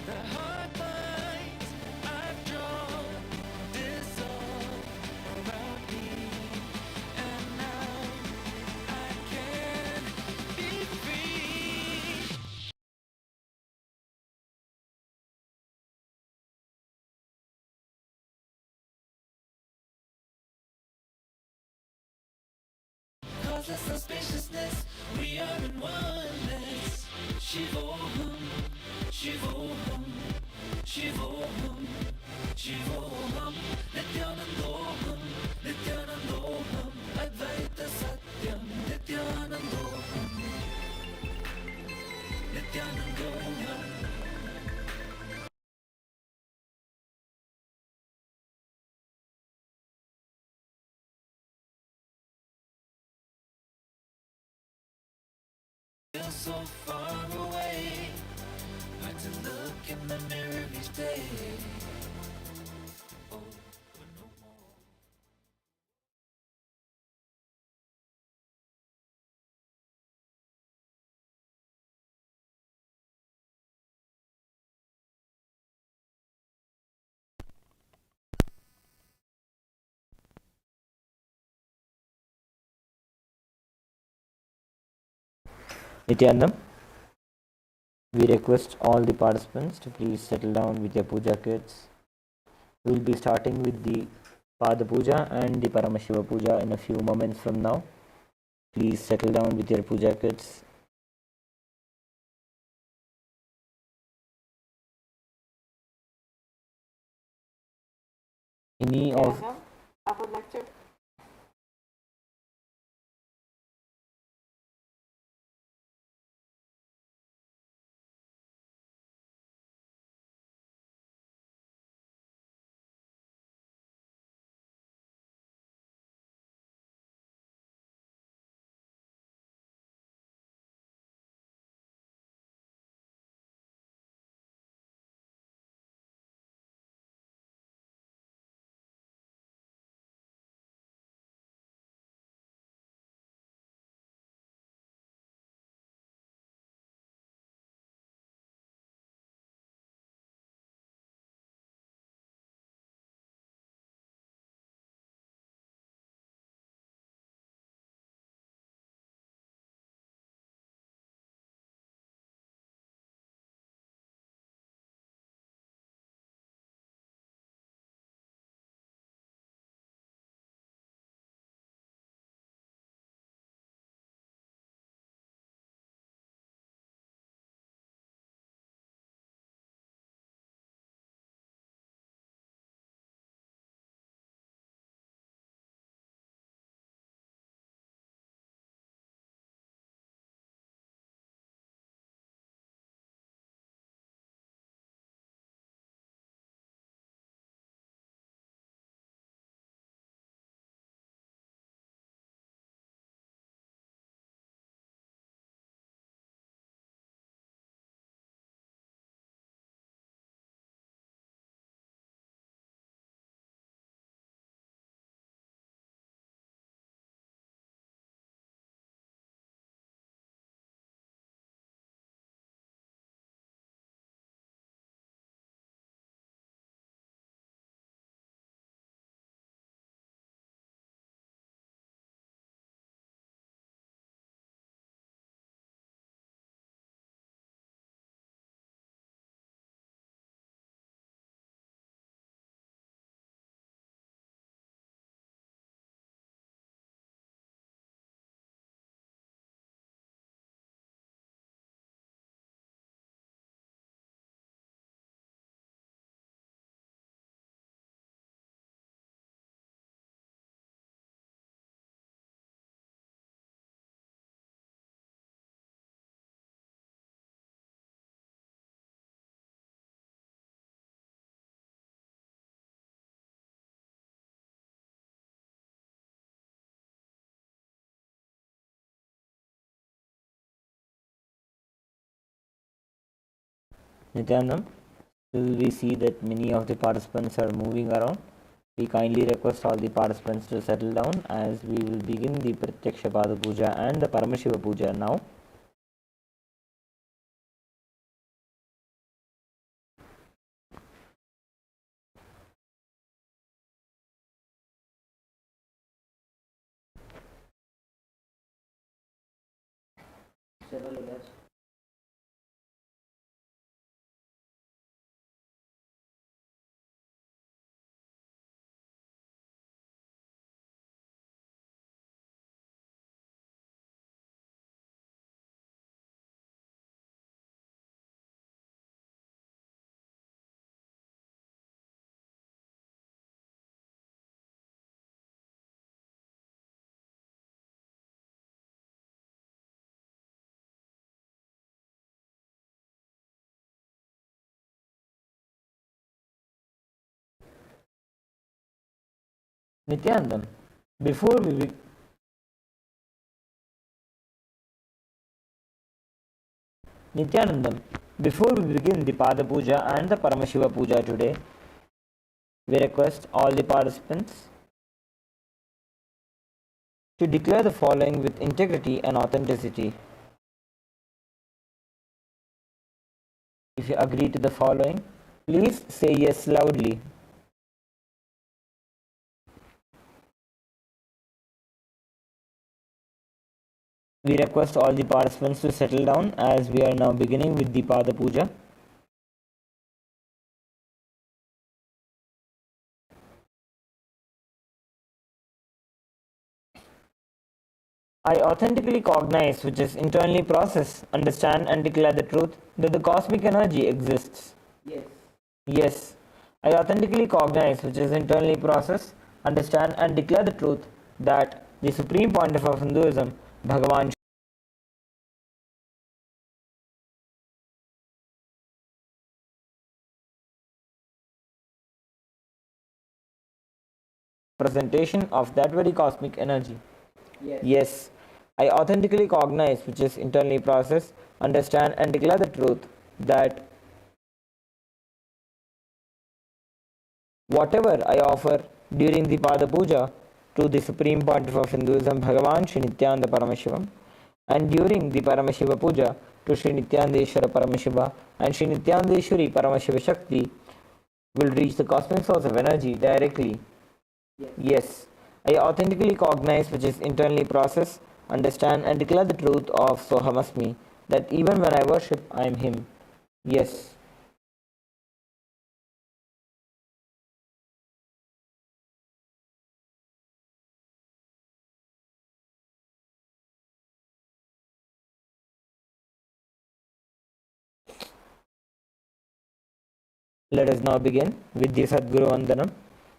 The hard lines I've drawn dissolve around me, and now I can be free. Causeless and spaciousness, we are in oneness. Shivoham, Shivoham, Shivoham, Shivoham, Nithyanandam, Nithyanandam, Advaita Satyam, Nithyanandam, Nithyanandam. Feel so far away, hard to look in the mirror each day. Oh, but no more. Nithyanandam, we request all the participants to please settle down with your puja kits. We will be starting with the Pada Puja and the Paramashiva Puja in a few moments from now. Please settle down with your puja kits. Any of I would like to Nithyanandam, still we see that many of the participants are moving around. We kindly request all the participants to settle down as we will begin the Pratyaksha Pada Puja and the Paramashiva Puja now. Nithyanandam, before we be- Nithyanandam, before we begin the Pada Puja and the Paramashiva Puja today, we request all the participants to declare the following with integrity and authenticity. If you agree to the following, please say yes loudly. We request all the participants to settle down as we are now beginning with the Pada Puja. I authentically cognize, which is internally process, understand and declare the truth that the cosmic energy exists. Yes. I authentically cognize, which is internally process, understand and declare the truth that the supreme point of Hinduism, Bhagavan presentation of that very cosmic energy. Yes. I authentically cognize, which is internally process, understand and declare the truth that whatever I offer during the Pada Puja to the Supreme Pontiff of Hinduism, Bhagavan Sri Nithyananda Paramashivam, and during the Paramashiva Puja to Sri Nithyanandeshwara Paramashiva and Sri Nithyanandeshwari Paramashiva Shakti will reach the cosmic source of energy directly. Yes. I authentically cognize, which is internally process, understand and declare the truth of Sohamasmi, that even when I worship, I am Him. Yes. Let us now begin with the Sadguru Vandanam,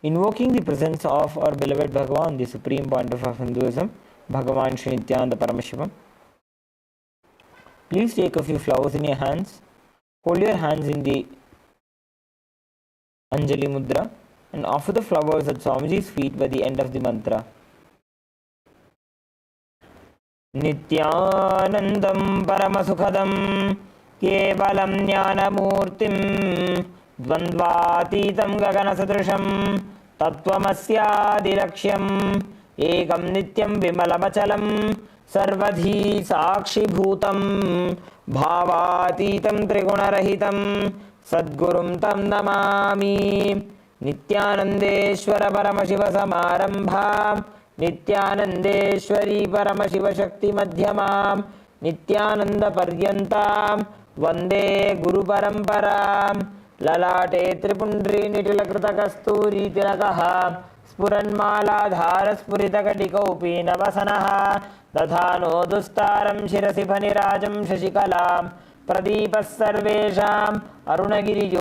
invoking the presence of our beloved Bhagavan, the Supreme Pontiff of Hinduism, Bhagavan Sri Nithyananda Paramashivam. Please take a few flowers in your hands. Hold your hands in the Anjali Mudra and offer the flowers at Swamiji's feet by the end of the mantra. Nithyanandam Paramasukhadam Kevalam Jnanamurtim Dvandvatitam Gaganasadrisham Tattvamasyadilakshyam Ekam Nityam Vimalamachalam Sarvadhi Sakshibhutam Bhavatitam Trigunarahitam Sadgurum Tam Namami Nithyanandeshwara Paramashiva Samarambha Nithyanandeshwari Paramashiva Shakti Madhyamam Nithyananda Paryantam Vande Guru Paramparam Lalate Tripundri Nitilakrita Kasturi Tilakaha Spuranmala Spuritakatikaupi Navasanaha Dadhano Dustaram Shirasi Phanirajam Shashikalam Pradipas Sarvesham Arunagiri.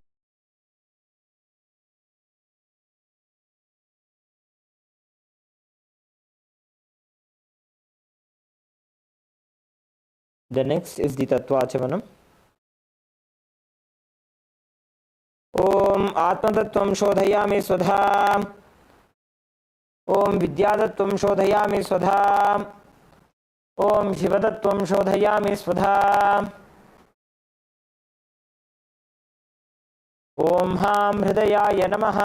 The next is the Tattvachamanam. Om Atmatattvam Shodhayami Swadha. Om Vidyatattvam Shodhayami Swadha. Om Shivatattvam Shodhayami Swadha. ॐ हां हृदयाय नमः।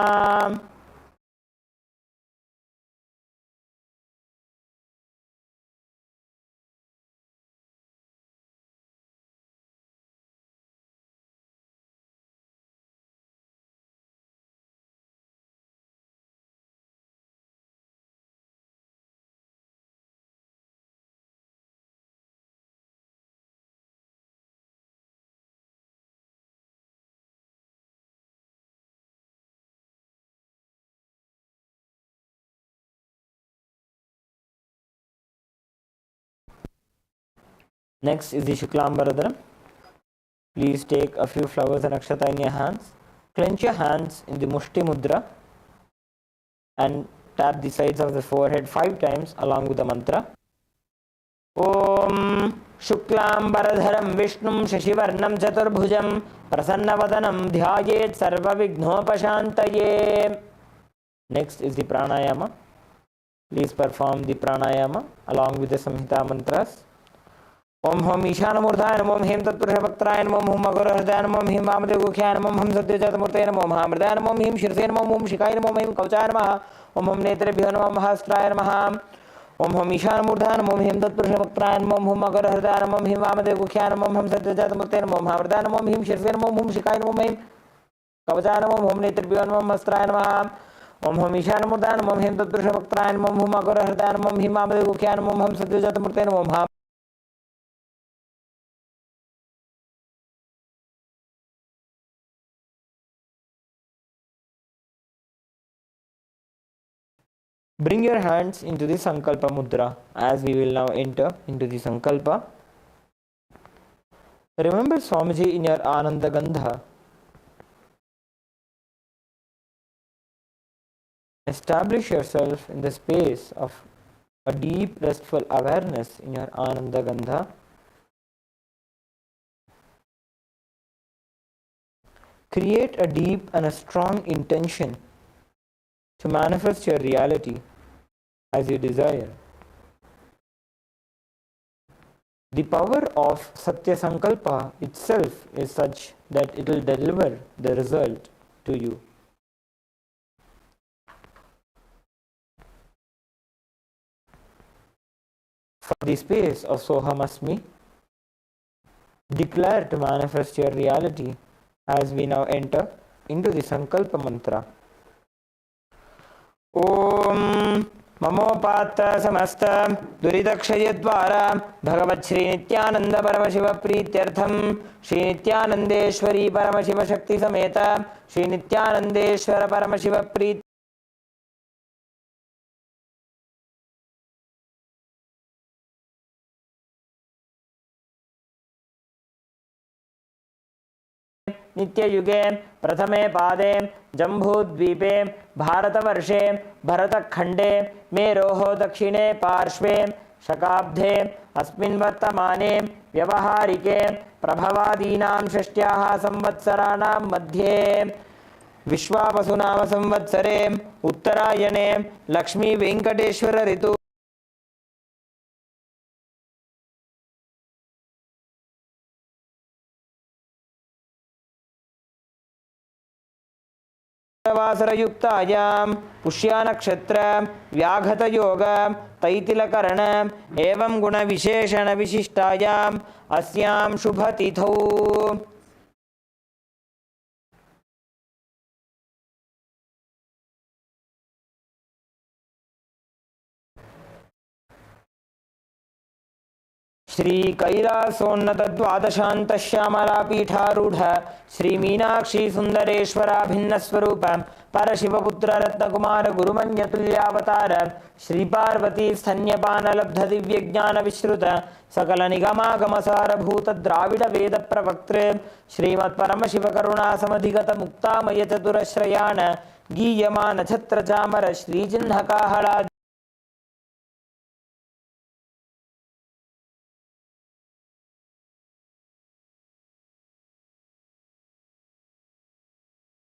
Next is the Shuklambaradhanam. Please take a few flowers and akshata in your hands. Clench your hands in the Mushti Mudra and tap the sides of the forehead 5 times along with the mantra. Om Shuklambaradharam Vishnum Shashivarnam Chaturbhujam Prasannavadanam Dhyayet Sarvavighnopashantaye. Next is the Pranayama. Please perform the Pranayama along with the Samhita mantras. ओम हम ईशानमूर्धाय नमो ह्रीं तत्पुरुषवक्त्राय नमो हुम अघोरहृदयाय नमो ह्रीं वामदेवगुख्याय नमो हम सत्यजातमूर्तये नमो महामृदाय नमो ह्रीं शिरसे नमो हुम शिखाय नमो ह्रीं कवचाय नमः ओम हम नेत्रेभ्यो नमो महास्त्राय नमः ओम हम ईशानमूर्धाय नमो ह्रीं तत्पुरुषवक्त्राय नमो हुम अघोरहृदयाय नमो ह्रीं वामदेवगुख्याय नमो हम सत्यजातमूर्तये नमो महामृदाय नमो ह्रीं शिरसे नमो हुम शिखाय नमो ह्रीं कवचाय नमो हम नेत्रेभ्यो नमो महास्त्राय नमः ओम हम ईशानमूर्धाय नमो ह्रीं तत्पुरुषवक्त्राय नमो हुम अघोरहृदयाय नमो ह्रीं वामदेवगुख्याय नमो हम सत्यजातमूर्तये नमो महा। Bring your hands into the Sankalpa Mudra as we will now enter into the Sankalpa. Remember Swamiji in your Ananda Gandha. Establish yourself in the space of a deep restful awareness in your Ananda Gandha. Create a deep and a strong intention to manifest your reality as you desire. The power of Satya Sankalpa itself is such that it will deliver the result to you. For the space of Sohamasmi, declare to manifest your reality as we now enter into the Sankalpa mantra. Om ममोपात्त समस्त दुरितक्षय द्वारा भगवत् श्री नित्यानंद परमशिव प्रीत्यर्थम श्री नित्यानंदेश्वरी परमशिव शक्ति समेत श्री नित्यानंदेश्वर परमशिव प्रीति नित्ययुगे प्रथमे पादे जम्बूद्वीपे भारतवर्षे भरतखण्डे मेरोः दक्षिणे पार्श्वे शकाब्दे अस्मिन् वर्तमाने व्यवहारिके प्रभवादीनां षष्ट्याः संवत्सराणां मध्ये विश्वावसुनाम संवत्सरे उत्तरायणे लक्ष्मी वेंकटेश्वर ऋतु वासरयुक्तायां पुष्या नक्षत्र व्याघत योग तैतिलकरण एवं गुण विशेषण विशिष्टायां अस्यां शुभतिथौ श्री कैलासोन्नत द्वादशांत श्यामला पीठारूढ़ श्री मीनाक्षी सुंदरेश्वरा भिन्न स्वरूप परशिवपुत्र रत्नकुमार गुरुमन्यतुल्यावतार श्री पार्वती स्तन्यपान लब्ध दिव्य ज्ञान विश्रुत सकल निगमागमसार भूत द्राविड वेद प्रवक्तृ श्रीमत् परमशिव करुणा समधिगत मुक्तामय चतुरश्रयाण गीयमान छत्र चामर श्री चिन्ह काहला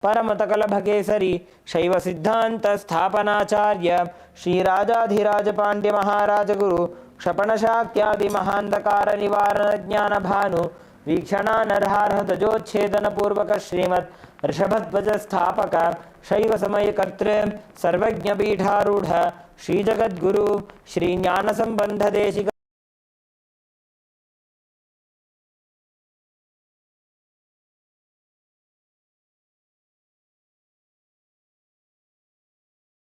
परमतकल भगेसरी शैव सिद्धांत स्थापनाचार्य श्री राजाधिराज पांड्य महाराज गुरु क्षपण शाक्यादि महांधकार निवारण ज्ञान भानु वीक्षणा नरहारह तजोच्छेदन पूर्वक श्रीमत् ऋषभध्वज स्थापक शैव समय कर्तृ सर्वज्ञ पीठारूढ़ श्री जगद्गुरु श्री ज्ञान संबंध देशिक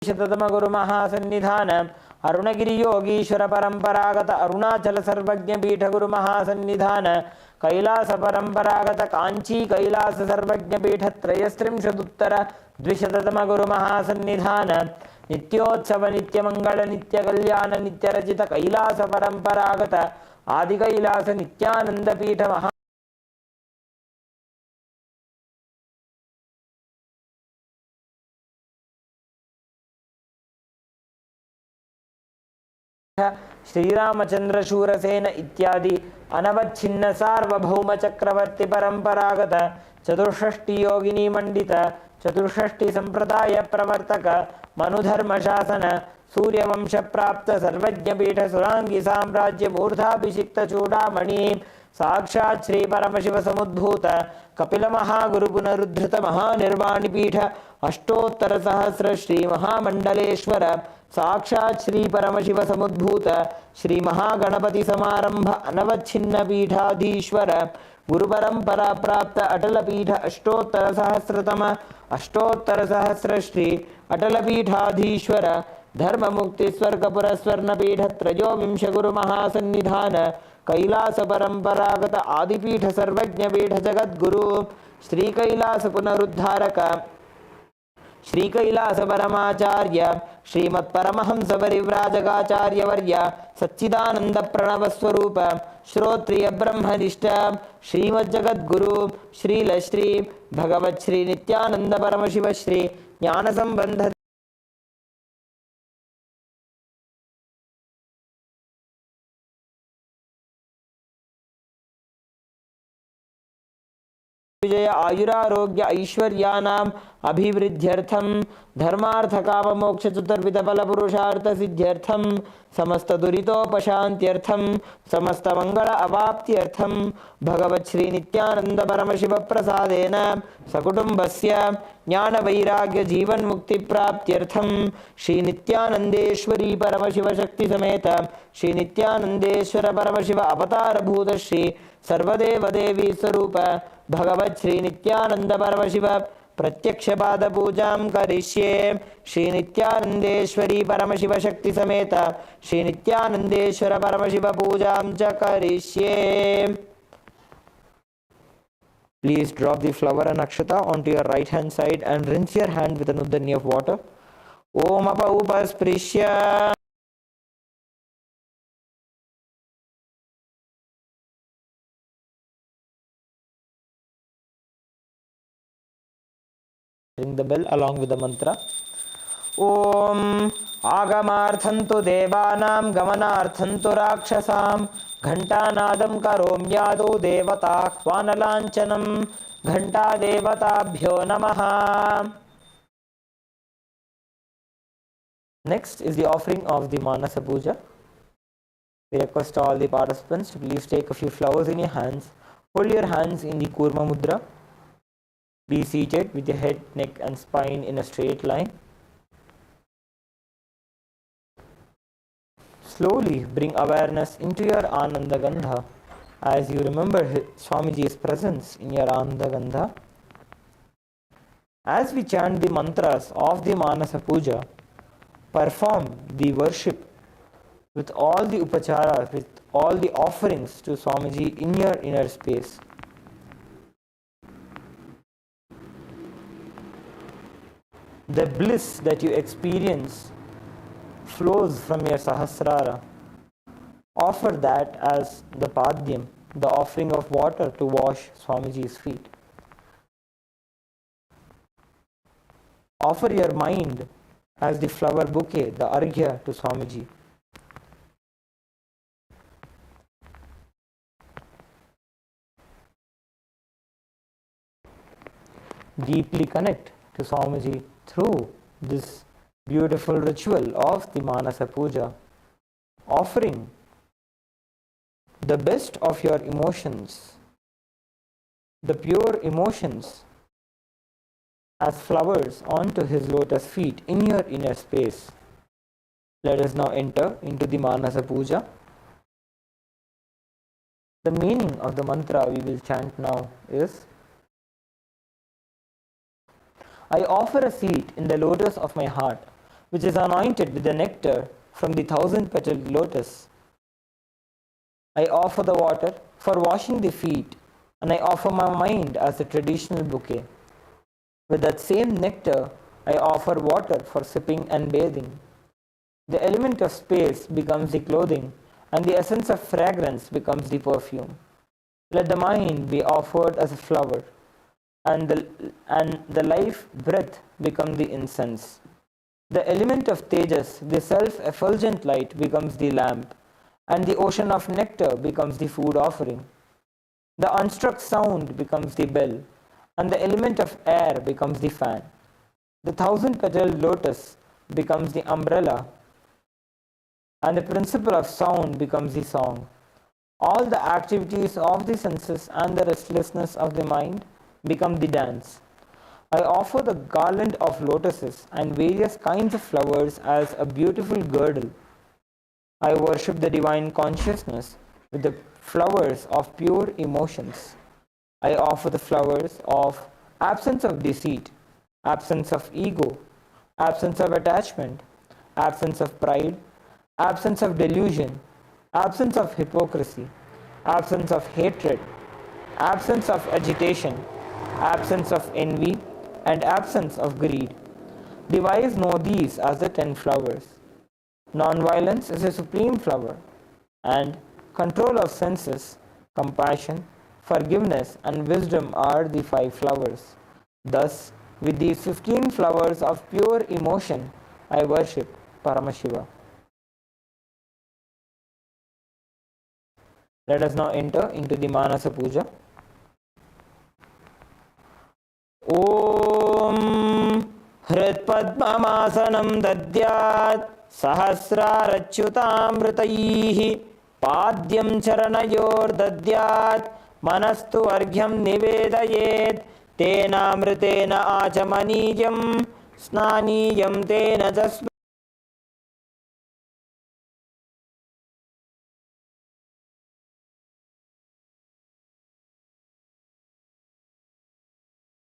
शततम गुरु महासन्निधान अरुणगिरि योगीश्वर परंपरागत अरुणाचल सर्वज्ञ पीठ गुरु महासन्निधान कैलास परंपरागत कांची कैलास सर्वज्ञ पीठ त्रयस्त्रिंशदुत्तर द्विशततम गुरु महासन्निधान नित्योत्सव नित्यमंगल नित्य कल्याण नित्य रचित कैलास परंपरागत आदि कैलास नित्यानंद पीठ महा श्रीरामचंद्र शूरसेन इत्यादि अनवच्छिन्न सार्वभौम चक्रवर्ती परंपरागत चतुष्षष्टि योगिनी मंडित चतुष्षष्टि संप्रदाय प्रवर्तक मनुधर्म शासन सूर्यवंश प्राप्त सर्वज्ञ पीठ सुरांगी साम्राज्य मूर्धाभिषिक्त चूड़ामणि साक्षात् श्री परमशिव समुद्भूत कपिल महागुरु पुनरुद्धृत महानिर्वाणि पीठ अष्टोत्तर सहस्र श्री महामंडलेश्वर साक्षात् श्री परमशिव समुद्भूत श्री महागणपति समारंभ अनवच्छिन्न पीठाधीश्वर गुरु परंपरा प्राप्त अटल पीठ अष्टोत्तर सहस्र श्री अटल पीठाधीश्वर धर्म मुक्ति स्वर्ग पुरस्वर्ण पीठ त्रयोविंश गुरु महासन्निधान कैलास परंपरागत आदिपीठ सर्वज्ञ पीठ जगद्गुरु श्री कैलास पुनरुद्धारक श्री कैलास परमाचार्य श्रीमत् परमहंस परिव्राजकाचार्य वर्य सच्चिदानंद प्रणव स्वरूप श्रोत्रिय ब्रह्मनिष्ठ श्रीमद् जगद्गुरु श्रील श्री भगवत् श्री नित्यानंद परमशिव श्री ज्ञान संबंध विजय आयुरारोग्य ऐश्वर्यानाम अभिवृद्ध्यर्थम धर्मार्थ काम मोक्ष चतुर्विध फल पुरुषार्थ सिद्ध्यर्थम समस्त दुरितोपशांत्यर्थम समस्त मंगल अवाप्त्यर्थम भगवत् श्री नित्यानंद परमशिव प्रसादेन सकुटुंबस्य ज्ञान वैराग्य जीवन मुक्ति प्राप्त्यर्थम श्री नित्यानंदेश्वरी परमशिव शक्ति समेत श्री नित्यानंदेश्वर परमशिव अवतार भूत श्री सर्वदेव देवी स्वरूप भगवत् श्री नित्यानंद परमशिव प्रत्यक्ष पाद पूजा करिष्ये श्री नित्यानंदेश्वरी परमशिव शक्ति समेत श्री नित्यानंदेश्वर परमशिव पूजा च करिष्ये. Please drop the flower and akshata onto your right hand side and rinse your hand with an uddani of water. Om apa upasprishya. Ring the bell along with the mantra. Om Agamarthantu Devanam Gamanarthantu Rakshasam Ghantanadam Karomyado Devata Hvanalanchanam Ghanta Devatabhyo Namaha. Next is the offering of the Manasa Puja. We request all the participants to please take a few flowers in your hands. Hold your hands in the Kurma Mudra. Be seated with your head, neck and spine in a straight line. Slowly bring awareness into your Ananda Gandha as you remember Swamiji's presence in your Ananda Gandha. As we chant the mantras of the Manasa Puja, perform the worship with all the upacharas, with all the offerings to Swamiji in your inner space. The bliss that you experience flows from your Sahasrara. Offer that as the Padyam, the offering of water to wash Swamiji's feet. Offer your mind as the flower bouquet, the Arghya to Swamiji. Deeply connect to Swamiji through this beautiful ritual of the Manasa Puja, offering the best of your emotions, the pure emotions as flowers onto his lotus feet in your inner space. Let us now enter into the Manasa Puja. The meaning of the mantra we will chant now is: I offer a seat in the lotus of my heart, which is anointed with the nectar from the 1,000-petaled lotus. I offer the water for washing the feet, and I offer my mind as a traditional bouquet. With that same nectar, I offer water for sipping and bathing. The element of space becomes the clothing, and the essence of fragrance becomes the perfume. Let the mind be offered as a flower, and the life breath become the incense. The element of Tejas, the self-effulgent light, becomes the lamp, and the ocean of nectar becomes the food offering. The unstruck sound becomes the bell, and the element of air becomes the fan. The 1,000-petaled lotus becomes the umbrella, and the principle of sound becomes the song. All the activities of the senses and the restlessness of the mind become the dance. I offer the garland of lotuses and various kinds of flowers as a beautiful girdle. I worship the divine consciousness with the flowers of pure emotions. I offer the flowers of absence of deceit, absence of ego, absence of attachment, absence of pride, absence of delusion, absence of hypocrisy, absence of hatred, absence of agitation, absence of envy, and absence of greed. The wise know these as the 10 flowers. Non-violence is a supreme flower, and control of senses, compassion, forgiveness, and wisdom are the 5 flowers. Thus, with these 15 flowers of pure emotion, I worship Paramashiva. Let us now enter into the Manasa Puja. Om Hritpadmamasanam Dadyat Sahasrarachyutamritaihi Padyam Charanayor Dadyat Manastu Arghyam Nivedayet Tenamritena Achamaniyam Snaniyam Tena Jasma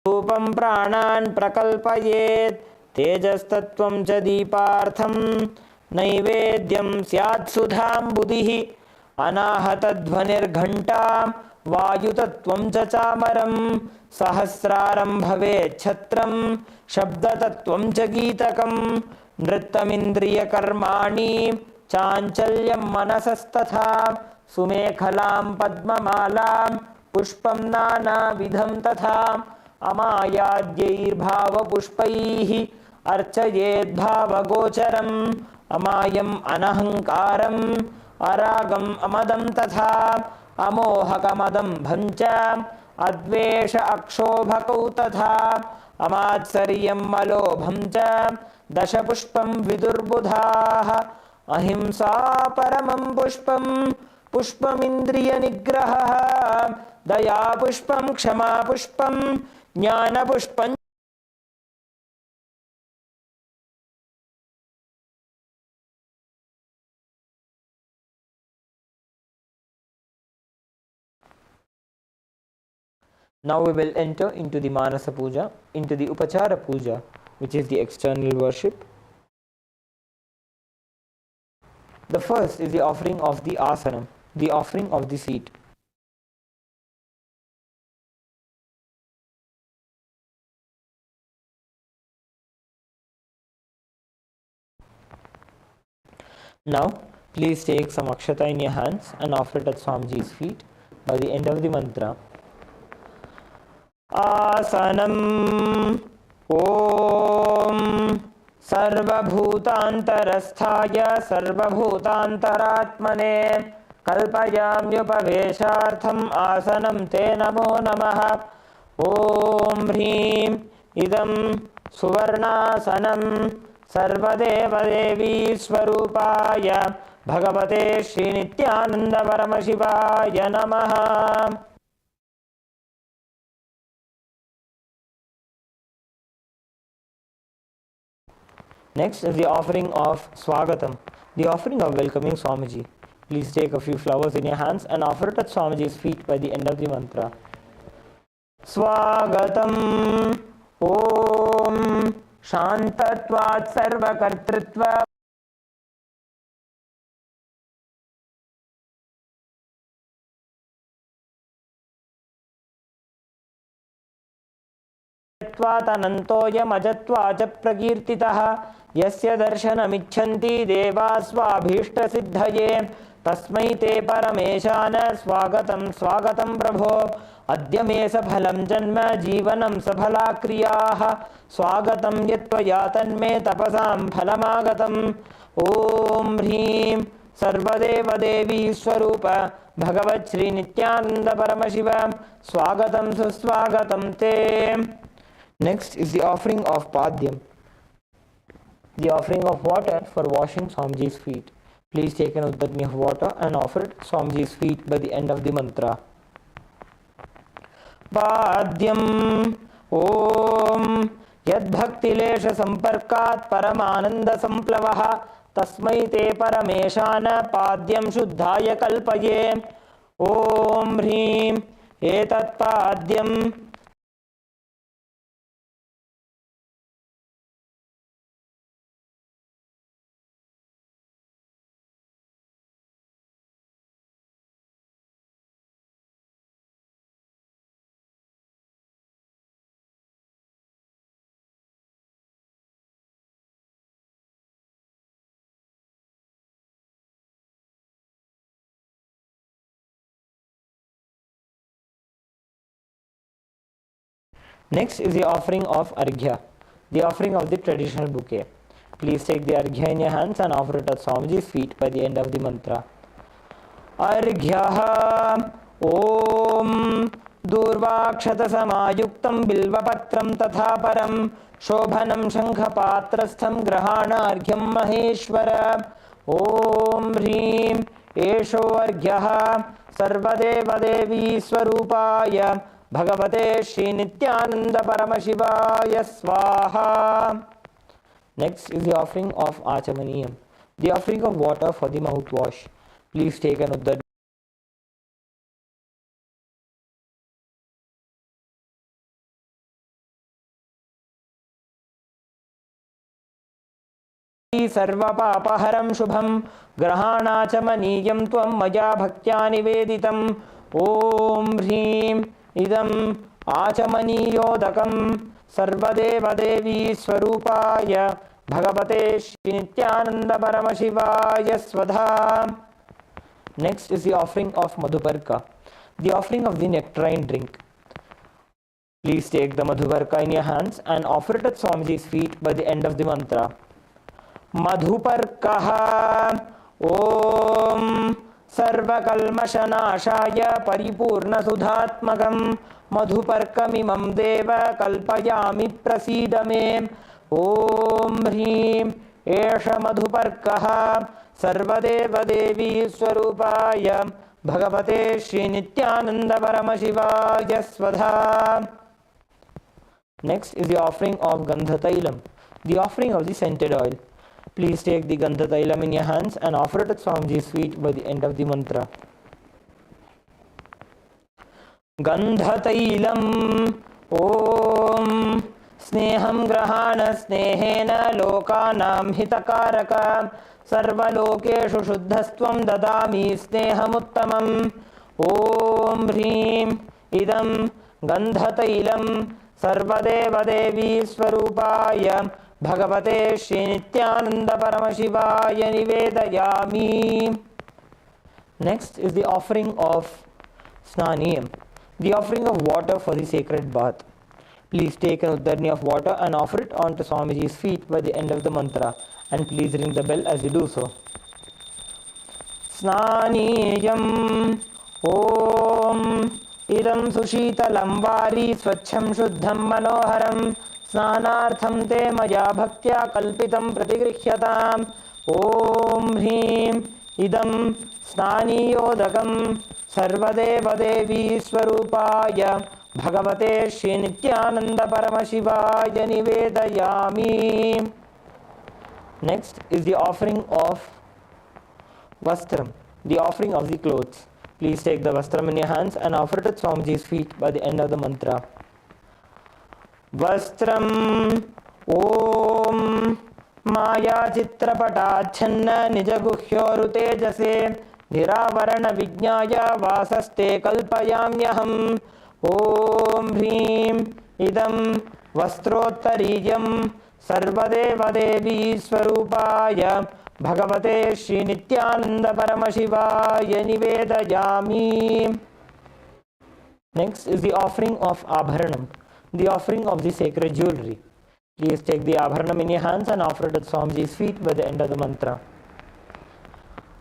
रूपं प्राणान् प्रकल्पयेत् तेजस्तत्त्वं च दीपार्थं नैवेद्यं स्यात् सुधाम्बुधिः अनाहतध्वनिर्घण्टां वायुतत्त्वं च चामरं सहस्रारं भवेत् छत्रं शब्दतत्त्वं च गीतकं नृत्तमिन्द्रियकर्माणि चाञ्चल्यं मनसस्तथा सुमेखलां पद्ममालां पुष्पं नानाविधं तथा अमायाद्यैर्भावपुष्पैः अर्चयेद्भावगोचरम् अमायम् अनहङ्कारम् अरागम् अमदं तथा अमोहकमदं भञ्च अद्वेष अक्षोभकौ तथा अमात्सर्यं मलोभं च दशपुष्पं विदुर्बुधाः अहिंसा परमं पुष्पं पुष्पमिन्द्रियनिग्रहः दया पुष्पं क्षमा पुष्पं ज्ञान पुष्पं Now we will enter into the Manasa Puja, into the Upachara Puja, which is the external worship. The first is the offering of the asanam, the offering of the seat. Now, please take some akshata in your hands and offer it at Swamiji's feet by the end of the mantra. Asanam Om Sarvabhutantarasthaya Sarvabhutantaratmane Kalpayamyupaveshartham Asanam Te Namo Namaha Om Hrim Idam Suvarnasanam Sarvadevadevi Swarupaya Bhagavate Shri Nithyananda Paramashivaya Namaha. Next is the offering of Swagatam, the offering of welcoming Swamiji. Please take a few flowers in your hands and offer it at Swamiji's feet by the end of the mantra. Swagatam Om Shantatvat Sarvakartritva अनन्तोऽयमजत्वाच प्रकीर्तितः यस्य दर्शनमिच्छन्ति देवाः स्वाभीष्टसिद्धये तस्मै ते परमेशान स्वागतं स्वागतं प्रभो अद्य मे सफलं जन्म जीवनं सफला क्रियाः स्वागतं यत्त्वया तन्मे तपसां फलमागतम् ॐ ह्रीं सर्वदेवदेवी स्वरूप भगवत् श्री नित्यानंद परमशिव स्वागतं सुस्वागतं ते. Next is the offering of Padyam, the offering of water for washing Swamiji's feet. Please take an uddatni of water and offer it Swamiji's feet by the end of the mantra. Padyam Om Yadbhaktilesha Samparkat Paramananda Samplavaha Tasmai Te Parameshana Padyam Shuddhaya Kalpaye. Om Hrim Etat Padyam Next is the offering of Arghya, the offering of the traditional bouquet. Please take the Arghya in your hands and offer it at Swamiji's feet by the end of the mantra. Arghyaha Om Durvakshata Samayuktam Bilvapatram Tatha Param Shobhanam Shankhapatrastham Grahana Arghyam Maheshwara. Om Hrim Esho Arghyaha Sarvadeva Devi Swarupaya Bhagavate Shri Nithyananda Paramashivaya Swaha. Next is the offering of Achamaniyam, the offering of water for the mouthwash. Please take an uddar सर्वपापहरं शुभं ग्रहाणाचमनीयं त्वं मया भक्त्या निवेदितम्. ॐ ह्रीं इदम् आचमनीयोदकं सर्वदेवदेवी स्वरूपाय भगवते श्री नित्यानंद परमशिवाय स्वधा. Next is the offering of Madhuparka, the offering of the nectarine drink. Please take the Madhuparka in your hands and offer it at Swamiji's feet by the end of the mantra. Madhuparkaha Om Sarvakalmashanashaya Paripurnasudhatmakam Madhuparkamimam Deva Kalpayami Prasidame. Om Hrim Esha Madhuparkaha Sarvadeva Devi Swarupaya Bhagavate Shri Nithyananda Paramashivaya Svadha. Next is the offering of Gandhatailam, the offering of the scented oil. Please take the Gandhatailam in your hands and offer it at Swamiji's feet by the end of the mantra. Gandhatailam Om Sneham Grahana Snehena Lokanam Hitakaraka Sarvalokeshu Shuddhastvam Dadami Sneham Om Hrim Idam Gandhatailam Sarvadeva Devi Swarupaya Bhagavate Shri Nithyananda Paramashivaya Nivedayami. Next is the offering of Snaniyam, the offering of water for the sacred bath. Please take an uddarni of water and offer it onto Swamiji's feet by the end of the mantra, and please ring the bell as you do so. Snaniyam Om Idam Sushitalam Vari Swachham Shuddham Manoharam Snanartham Te Maya Bhaktya Kalpitam Pratigrihyataam. Om Hrim Idam Snaniyodakam Sarvadeva Devi Swarupaya Bhagavate Shri Nithyananda Paramashivaya Nivedayami. Next is the offering of Vastram, the offering of the clothes. Please take the Vastram in your hands and offer it at Swamiji's feet by the end of the mantra. Vastram Om Maya Chitrapatachhanna Nijaguhyoru Tejase Dhiravarana Vijnaya Vasaste Kalpayamyaham Om Hrim Idam Vastrottarijam Sarvadeva Devi Swarupaya Bhagavate Shri Nithyananda Paramashivaya Nivedayami. Next is the offering of Abharanam, the offering of the sacred jewelry. Please take the Abharanam in your hands and offer it at Swamiji's feet by the end of the mantra.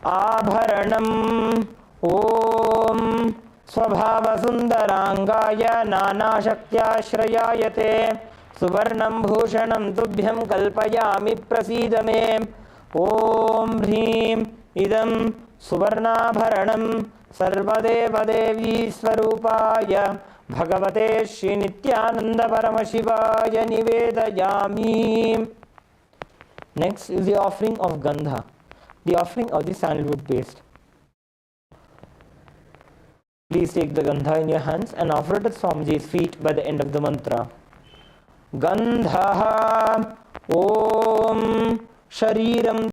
Abharanam Om Swabhava Sundarangaya Nana Shaktyashrayayate Suvarnam Bhushanam Tubhyam Kalpayami Prasidame Om Hrim Idam Suvarnabharanam Sarvadeva Devi Swarupaya Bhagavate Shri Nithyananda Paramashivaya Nivedayami. Next is the offering of Gandha, the offering of the sandalwood paste. Please take the Gandha in your hands and offer it at Swamiji's feet by the end of the mantra. Gandha Om Shariram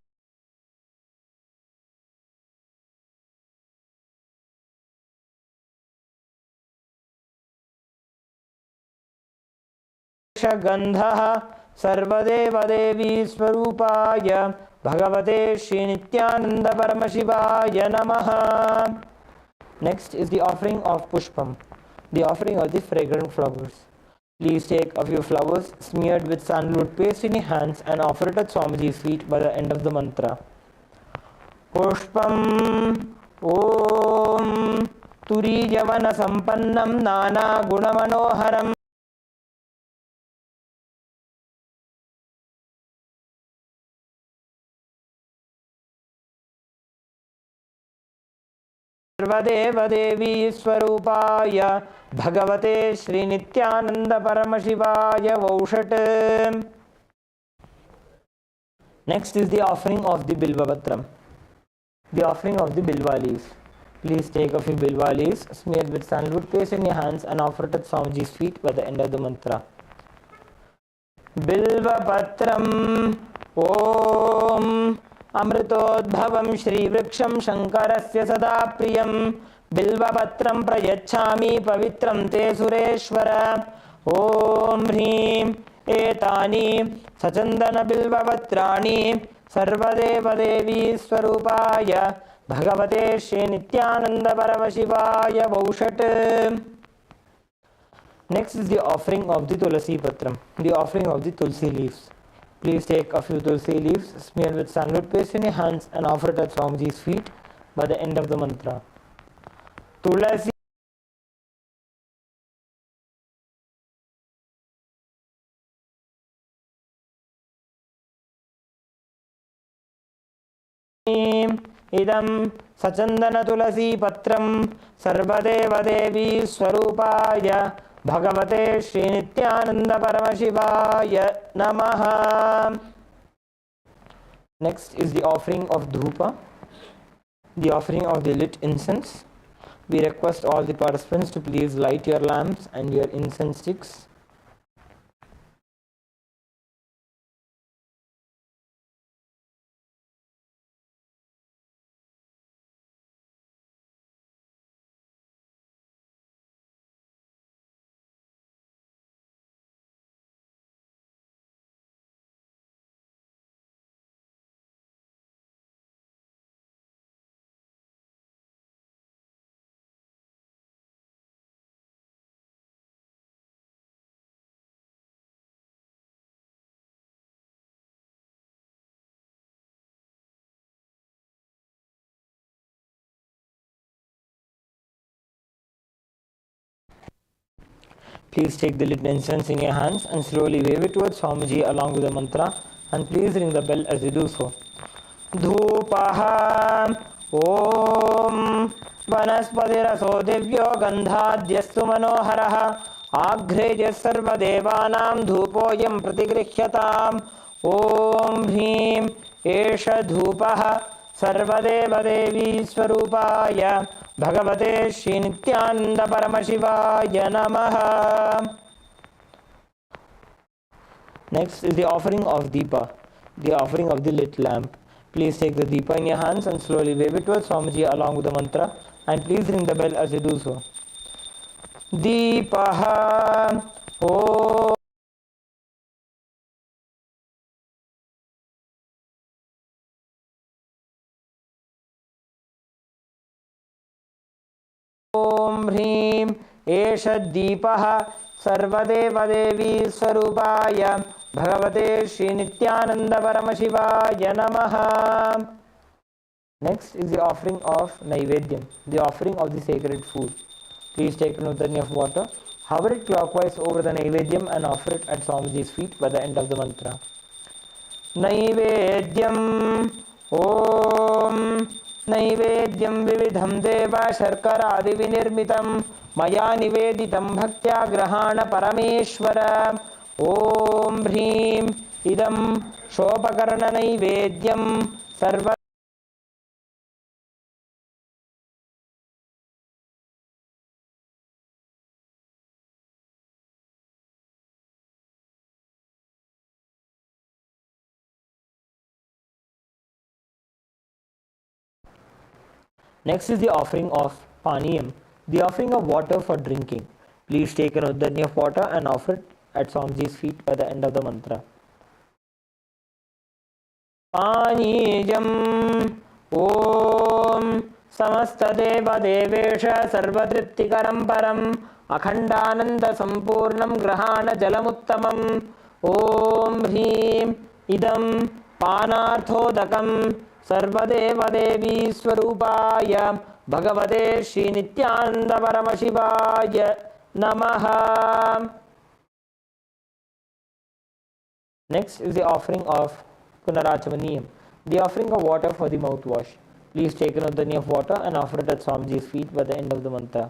Gandha Sarvadeva Devi Swarupaya Bhagavate Shri Nithyananda Paramashivaya Namaha. Next is the offering of Pushpam, the offering of the fragrant flowers. Please take a few flowers smeared with sandalwood paste in your hands and offer it at Swamiji's feet by the end of the mantra. Pushpam Om Turijavana Sampannam Nana Gunamanoharam Sarvadeva Devi Swarupaya Bhagavate Shri Nithyananda Paramashivaya Vaushat. Next is the offering of the Bilva Patram, the offering of the Bilva leaves. Please take a few Bilva leaves smeared with sandalwood paste in your hands and offer it at Swamiji's feet by the end of the mantra. Bilva Patram Om Amritodbhavam Shri Vriksham Shankarasya Sada Priyam Bilvapatram Prayachami Pavitram Te Sureshwara Om Hrim Etani Sachandana Bilvapatrani Sarvadeva Devi Swarupaya Bhagavate Shri Nithyananda Paramashivaya Vaushat. Next is the offering of the Tulasi Patram, the offering of the Tulsi leaves. Please take a few Tulsi leaves smeared with sandalwood paste in your hands and offer it at Swamiji's feet by the end of the mantra. Tulasi Idam Sachandana Tulasi Patram Sarvadeva Devi Swarupaya Bhagavate Shri Nithyananda Paramashivaya Namaha. Next is the offering of Dhupa, the offering of the lit incense. We request all the participants to please light your lamps and your incense sticks. Please take the lit incense in your hands and slowly wave it towards Swamiji along with the mantra, and please ring the bell as you do so. Dhupaha Om Vanaspatiraso Divyo Gandhadhyastu Manoharaha Agreja Sarva Devanam Dhupoyam Pratigrihyataam ॐ ह्रीं एष धूपः सर्वदेवदेवी स्वरूपाय भगवते श्रीनित्यानंद परमशिवाय नमः. Next is the offering of Deepa, the offering of the lit lamp. Please take the Deepa in your hands and slowly wave it towards Swamiji along with the mantra, and please ring the bell as you do so. Deepaha Om ह्रीं एष दीपः सर्वदेवदेवी स्वरूपाय भगवते श्रीनित्यानंद परमशिवाय नमः. Next is the offering of Naivedyam, the offering of the sacred food. Please take an udani of water, hover it clockwise over the Naivedyam and offer it at Swamiji's feet by the end of the mantra. Naivedyam Om नैवेद्यं विविधं देव शर्करादिविनिर्मितं मया निवेदितं भक्त्या ग्रहाण परमेश्वर. ॐ ह्रीं इदं शोपकर्णनैवेद्यं सर्व Next is the offering of Paniyam, the offering of water for drinking. Please take an udani of water and offer it at Swamiji's feet by the end of the mantra. Paniyam Om Samastadeva Devesha Sarvatritikaram Param Akhandananda Sampurnam Grahana Jalamuttamam. Om Hreem Idam Panarthodakam सर्वदेवदेवी स्वरूपाय भगवते श्रीनित्यानंद परमशिवाय नमः. Next is the offering of Punarachamaniyam, the offering of water for the mouthwash. Please take an udani of water and offer it at Swamiji's feet by the end of the mantra.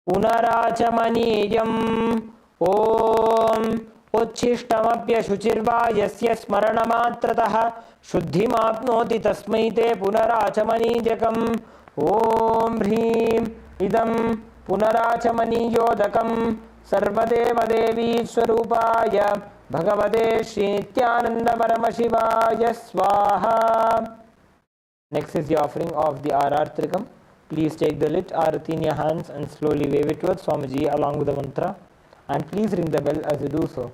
Punarachamaniyam Om उच्छिष्टमप्यशुचिर्वा यस्य स्मरणमात्रतः शुद्धिमाप्नोति तस्मै ते पुनराचमनीयकम्. ॐ ह्रीं इदं पुनराचमनीयोदकं सर्वदेवदेवी स्वरूपाय भगवते श्रीनित्यानंद परमशिवाय स्वाहा. Next is the offering of the Arartrikam. Please take the lit arati in your hands and slowly wave it towards Swamiji along with the mantra, and please ring the bell as you do so.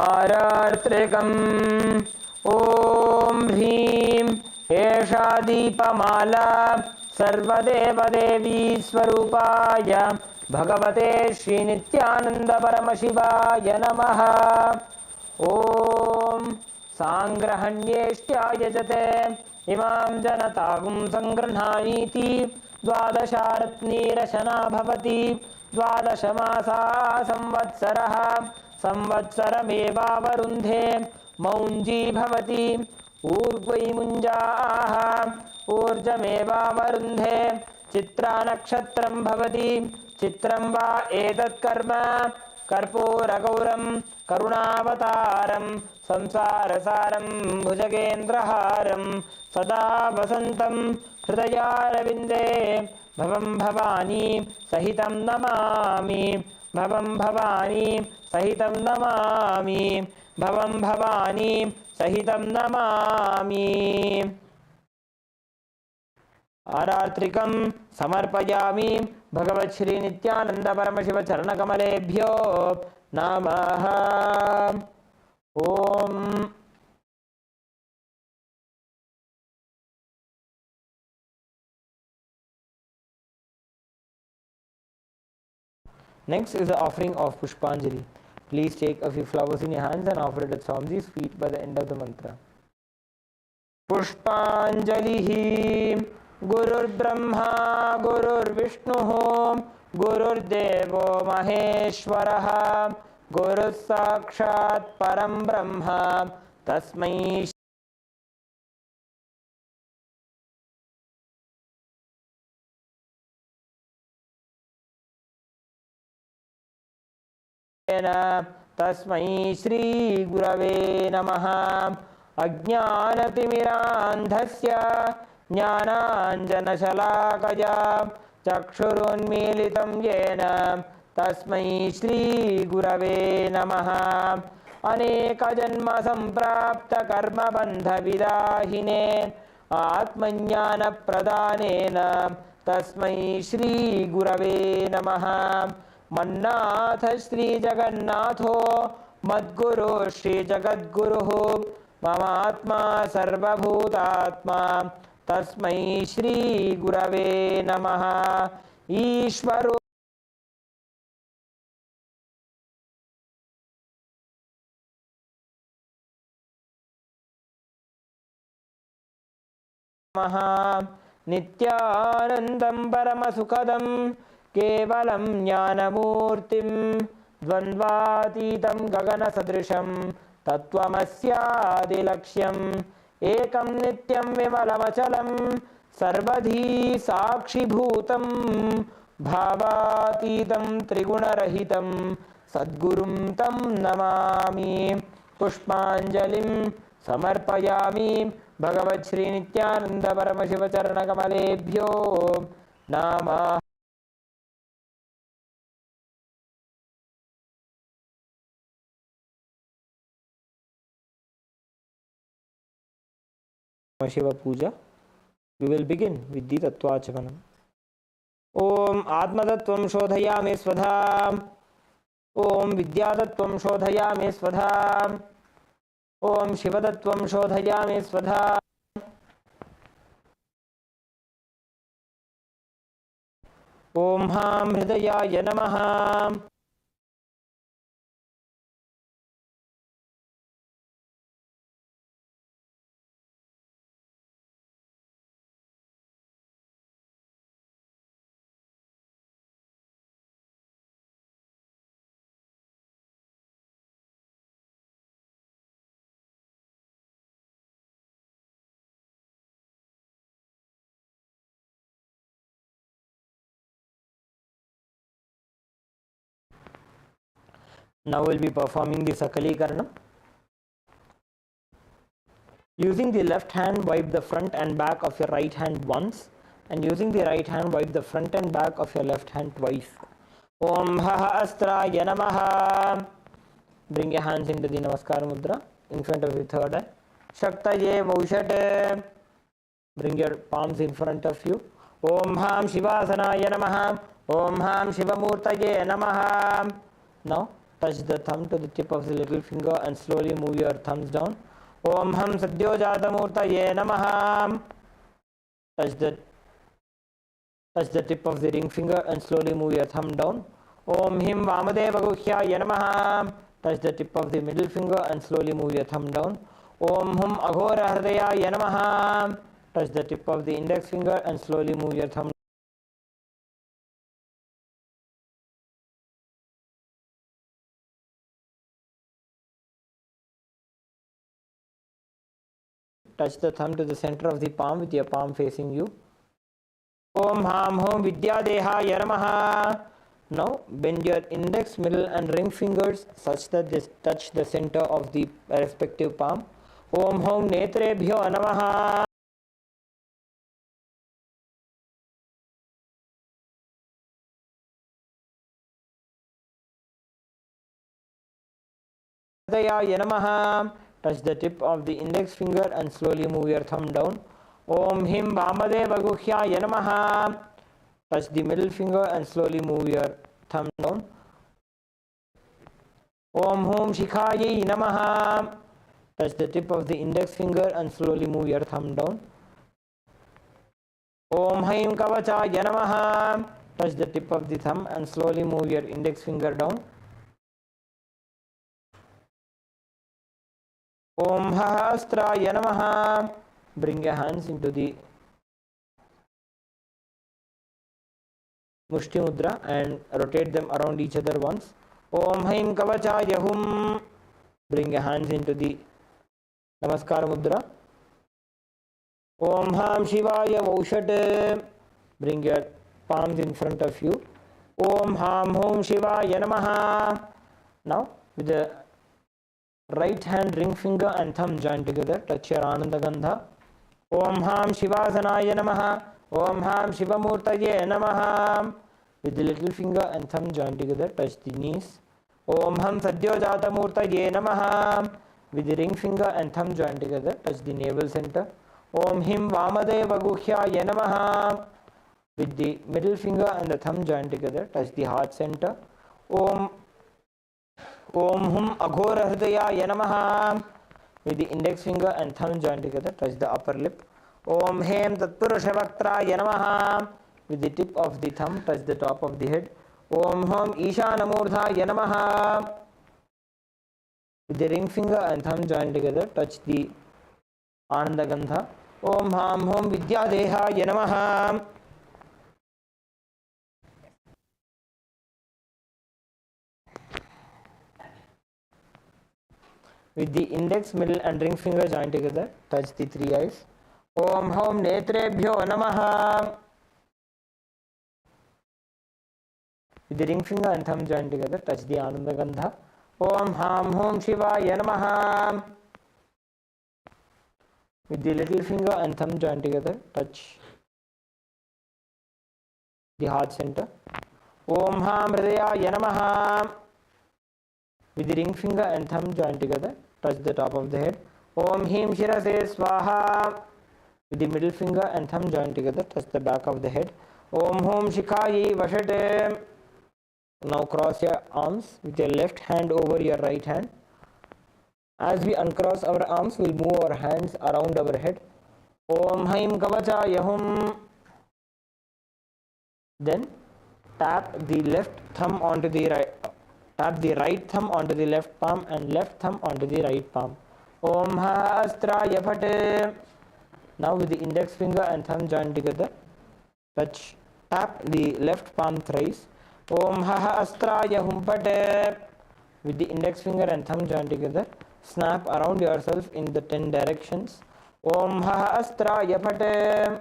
आरार्त्रिकम् ॐ ह्रीं एषा दीपमाला सर्वदेवदेवी स्वरूपाय भगवते श्रीनित्यानंद परमशिवाय नमः. ॐ सांग्रहण्येष्ट्याय जते इमां जनतागुं संगृह्णामीति द्वादशारत्नीरशना भवति. द्वादशमासा संवत्सरः संवत्सरमेवावरुन्धे मौञ्जी भवति. ऊर्ध्वै मुञ्जाः ऊर्जमेवावरुन्धे चित्रानक्षत्रं भवति. चित्रं वा एतत् कर्म कर्पूरगौरं करुणावतारं संसारसारं भुजगेन्द्रहारं सदा वसन्तं हृदयारविन्दे भवं भवानी सहितं नमामि. भवं भवानी सहितं नमामि. भवं भवानी सहितं नमामि. आरात्रिकं समर्पयामि भगवत् श्री नित्यानंद परमशिव चरणकमलेभ्यो नमः. ओम. Next is the offering of Pushpanjali. Please take a few flowers in your hands and offer it at Swamiji's feet by the end of the mantra. Pushpanjalihi Gurur Brahma Gurur Vishnu Gururdevo Maheshwaraha Guru Sakshat Param Brahma Tasmai तस्मै श्री गुरवे नमः अज्ञानतिमिरान्धस्य ज्ञानाञ्जनशलाकया चक्षुरुन्मीलितं येन तस्मै श्री गुरवे नमः अनेकजन्मसम्प्राप्तकर्मबन्धविदाहिने आत्मज्ञानप्रदानेन तस्मै श्री गुरवे नमः मन्नाथ श्रीजगन्नाथो मद्गुरु श्रीजगद्गुरुः ममात्मा सर्वभूतात्मा तस्मै श्री गुरवे नमः ईश्वरो नित्यानन्दं परमसुखदं केवलं ज्ञानमूर्तिं द्वन्द्वातीतं गगनसदृशं तत्त्वमस्यादिलक्ष्यम् एकं नित्यं विमलमचलं सर्वधी साक्षिभूतं भावातीतं त्रिगुणरहितं सद्गुरुं तं नमामि पुष्पाञ्जलिं समर्पयामि भगवत् श्री नित्यानंद परमशिव चरणकमलेभ्यो नमः शिव पूजा. We will begin with the Tattvachamanam. Om Atmatattvam Shodhayami Svadha. Om Vidyatattvam Shodhayami Svadha. Om Shivatattvam Shodhayami Svadha. Om Ham Hridayaya Namaha. Now we'll be performing the Sakala Krama. Using the left hand, wipe the front and back of your right hand once, and using the right hand, wipe the front and back of your left hand twice. Om Haha Astraya Namaha. Bring your hands into the Namaskar Mudra in front of your third eye. Shaktaye Vaushate. Bring your palms in front of you. Om Ham Shivasanaya Namaha. Om Ham Shivamurtaye Namaha. Now touch the thumb to the tip of the little finger and slowly move your thumbs down. Om Ham Sadyojata Namaha. Touch the tip of the ring finger and slowly move your thumb down. Om Him Vamadeva Guhyaya Namaha. Touch the tip of the middle finger and slowly move your thumb down. Om Hum Aghora Hridayaya Namaha. Touch the tip of the index finger and slowly move your thumb. Touch the thumb to the center of the palm with your palm facing you. Om Ham Hom Vidya Dehaya Namaha. Now bend your index, middle and ring fingers such that they touch the center of the respective palm. Om Hom Netrebhyo Namaha. Hridayaya Namaha. Touch the tip of the index finger and slowly move your thumb down. Om Him Vamadeva Guhyaya Namaha. Touch the middle finger and slowly move your thumb down. Om Hum Shikhayai Namaha. Touch the tip of the index finger and slowly move your thumb down. Om Haim Kavachaya Namaha. Touch the tip of the thumb and slowly move your index finger down. Om Hahastraya Namaha. Bring your hands into the Mushti Mudra and rotate them around each other once. Om Haim Kavachaya Hum. Bring your hands into the Namaskar Mudra. Om Ham Shivaya Vaushate. Bring your palms in front of you. Om Ham Hom Shivaya Namaha. Now with the right hand ring finger and thumb joined together, touch your Ananda Gandha. Om Ham Shivasanaya Namaha. Om Ham Shivamurtaye Namaha. With the little finger and thumb joined together, touch the knees. Om Ham Sadyojata Murtaye Namaha. With the ring finger and thumb joined together, touch the navel center. Om Him Vamadeva Guhyaya Namaha. With the middle finger and the thumb joined together, touch the heart center. Om Hum Aghora Hridayaya Namaha. With the index finger and thumb joined together, touch the upper lip. Om Hem Tatpurusha Vaktraya Namaha. With the tip of the thumb, touch the top of the head. Om Hum Ishanamurdhaya Namaha. With the ring finger and thumb joined together, touch the Ananda Gandha. Om Ham Hum Vidyadehaya Namaha. With the index, middle and ring finger joined together, touch the three eyes. Om Hum Netrebhyo Namaha. With the ring finger and thumb joined together, touch the Ananda Gandha. Om Ham Hum Shivaya Namaha. With the little finger and thumb joined together, touch the heart center. Om Ham Hridayaya Namaha. With the ring finger and thumb joined together, touch the top of the head. Om Him Shirase Swaha. With the middle finger and thumb joined together, touch the back of the head. Om Hum Shikhayi Vashate. Now cross your arms with your left hand over your right hand. As we uncross our arms, we'll move our hands around our head. Om Haim Kavachaya Hum. Then tap the left thumb onto the right. Tap the right thumb onto the left palm and left thumb onto the right palm. Om Ha Astraya Phate. Now with the index finger and thumb joined together, tap the left palm thrice. Om Ha Astraya Hum Phate. With the index finger and thumb joined together, snap around yourself in the 10 directions. Om Ha Astraya Phate.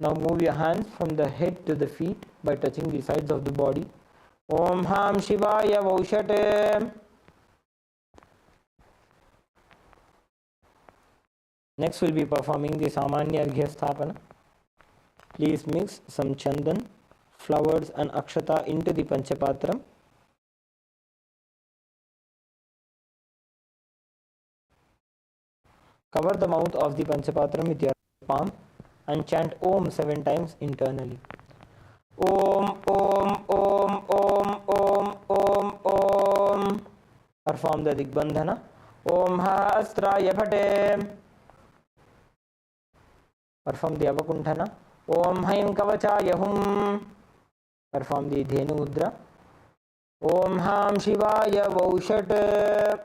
Now move your hands from the head to the feet by touching the sides of the body. Om Ham Shivaya Vaushate. Next we'll be performing the Samanya Arghya Sthapana. Please mix some chandan, flowers and akshata into the panchapatram. Cover the mouth of the panchapatram with your palm and chant Om 7 times internally. Om, Om, Om, Om, Om, Om, Om. Perform the Digbandhana. Om Ha Astraya Phate. Perform the Avakunthana. Om Haim Kavachaya Hum. Perform the Dhenu Mudra. Om Ham Shivaya Vaushate.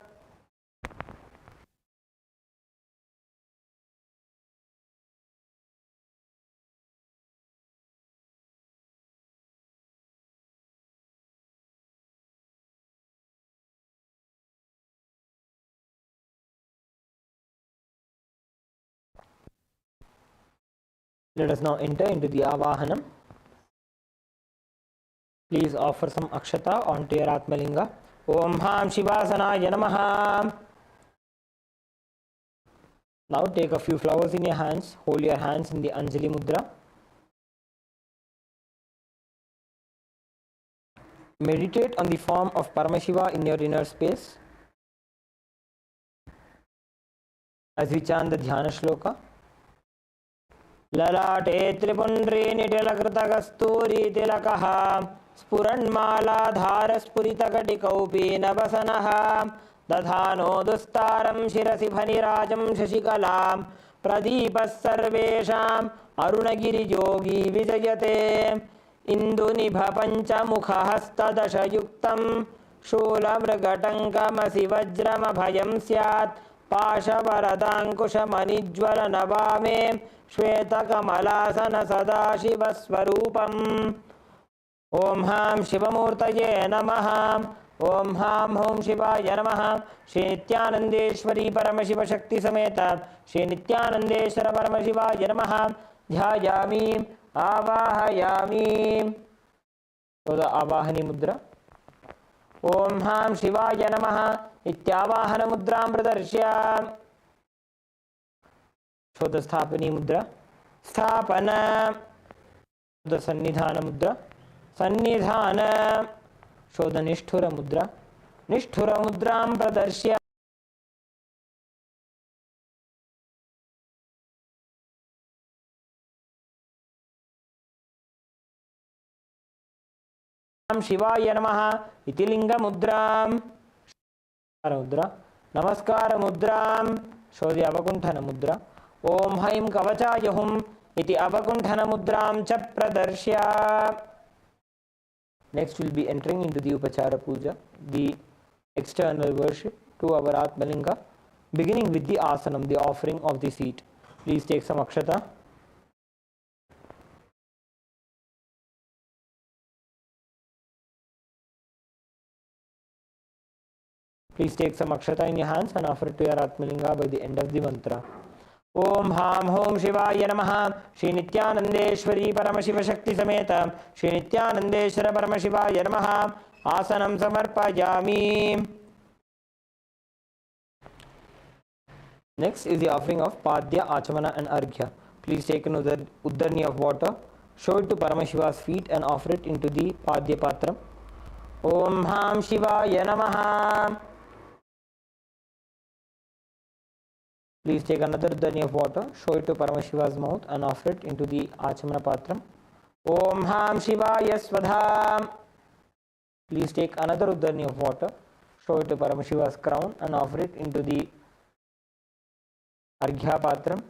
Let us now enter into the Avahanam. Please offer some akshata onto your Atmalinga. Om Ham Shivasanaya Namaha. Now take a few flowers in your hands. Hold your hands in the Anjali Mudra. Meditate on the form of Paramashiva in your inner space. As we chant the Dhyana Shloka. ललाटे त्रिपुण्ड्री निटिलकृतकस्तूरी तिलकः स्फुरन्मालाधार स्फुरितकटिकौपीनवसनः दधानो दुस्तारं शिरसि फनिराजं शशिकलां प्रदीपः सर्वेषाम् अरुणगिरियोगी विजयते इन्दुनिभपञ्चमुखहस्तदशयुक्तं शूलमृगटङ्कमसि वज्रमभयं स्यात् पाशवरदाङ्कुशमनिज्वलनवामे श्वेतकमलासन सदाशिवस्वरूपम् ॐ हां शिवमूर्तये नमः ॐ हां हूं शिवाय नमः श्री नित्यानन्देश्वरी परमशिवशक्ति समेत श्री नित्यानन्देश्वर परमशिवाय नमः ध्यायामि आवाहयामि Show the Avahani Mudra. Om Ham Shivaya Namaha Ityavahana Mudram Pradarshya. Show the Sthapani Mudra. Sthapana. The Sannidhana Mudra. Sannidhana. Show the Nishthura Mudra. Nishthura Mudram Pradarshya. Shivaya Namaha iti linga mudram. Mudra. Namaskara mudram. Show the Avakunthana mudra. Om Haim Kavachaya Hum iti Avakunthana mudram cha pradarshya. Next we'll be entering into the Upachara Puja, the external worship to our Atmalinga, beginning with the asanam, the offering of the seat. Please take some akshata. Please take some akshata in your hands and offer it to your Atmalinga by the end of the mantra. Om Ham Hom Shivaya Namaha Shri Nithyanandeshwari Paramashiva Shakti Sameta Shri Nithyanandeshwara Paramashivaya Namaha Asanam Samarpayami. Next is the offering of Padya, Achamana and Arghya. Please take an Uddarni of water, show it to Paramashiva's feet and offer it into the Padya Patram. Om Ham Shivaya Namaha. Please take another Uddarni of water, show it to Paramashiva's mouth and offer it into the Achamana Patram. Om Ham Shivaya Svadha. Please take another Uddarni of water, show it to Paramashiva's crown and offer it into the Arghya Patram.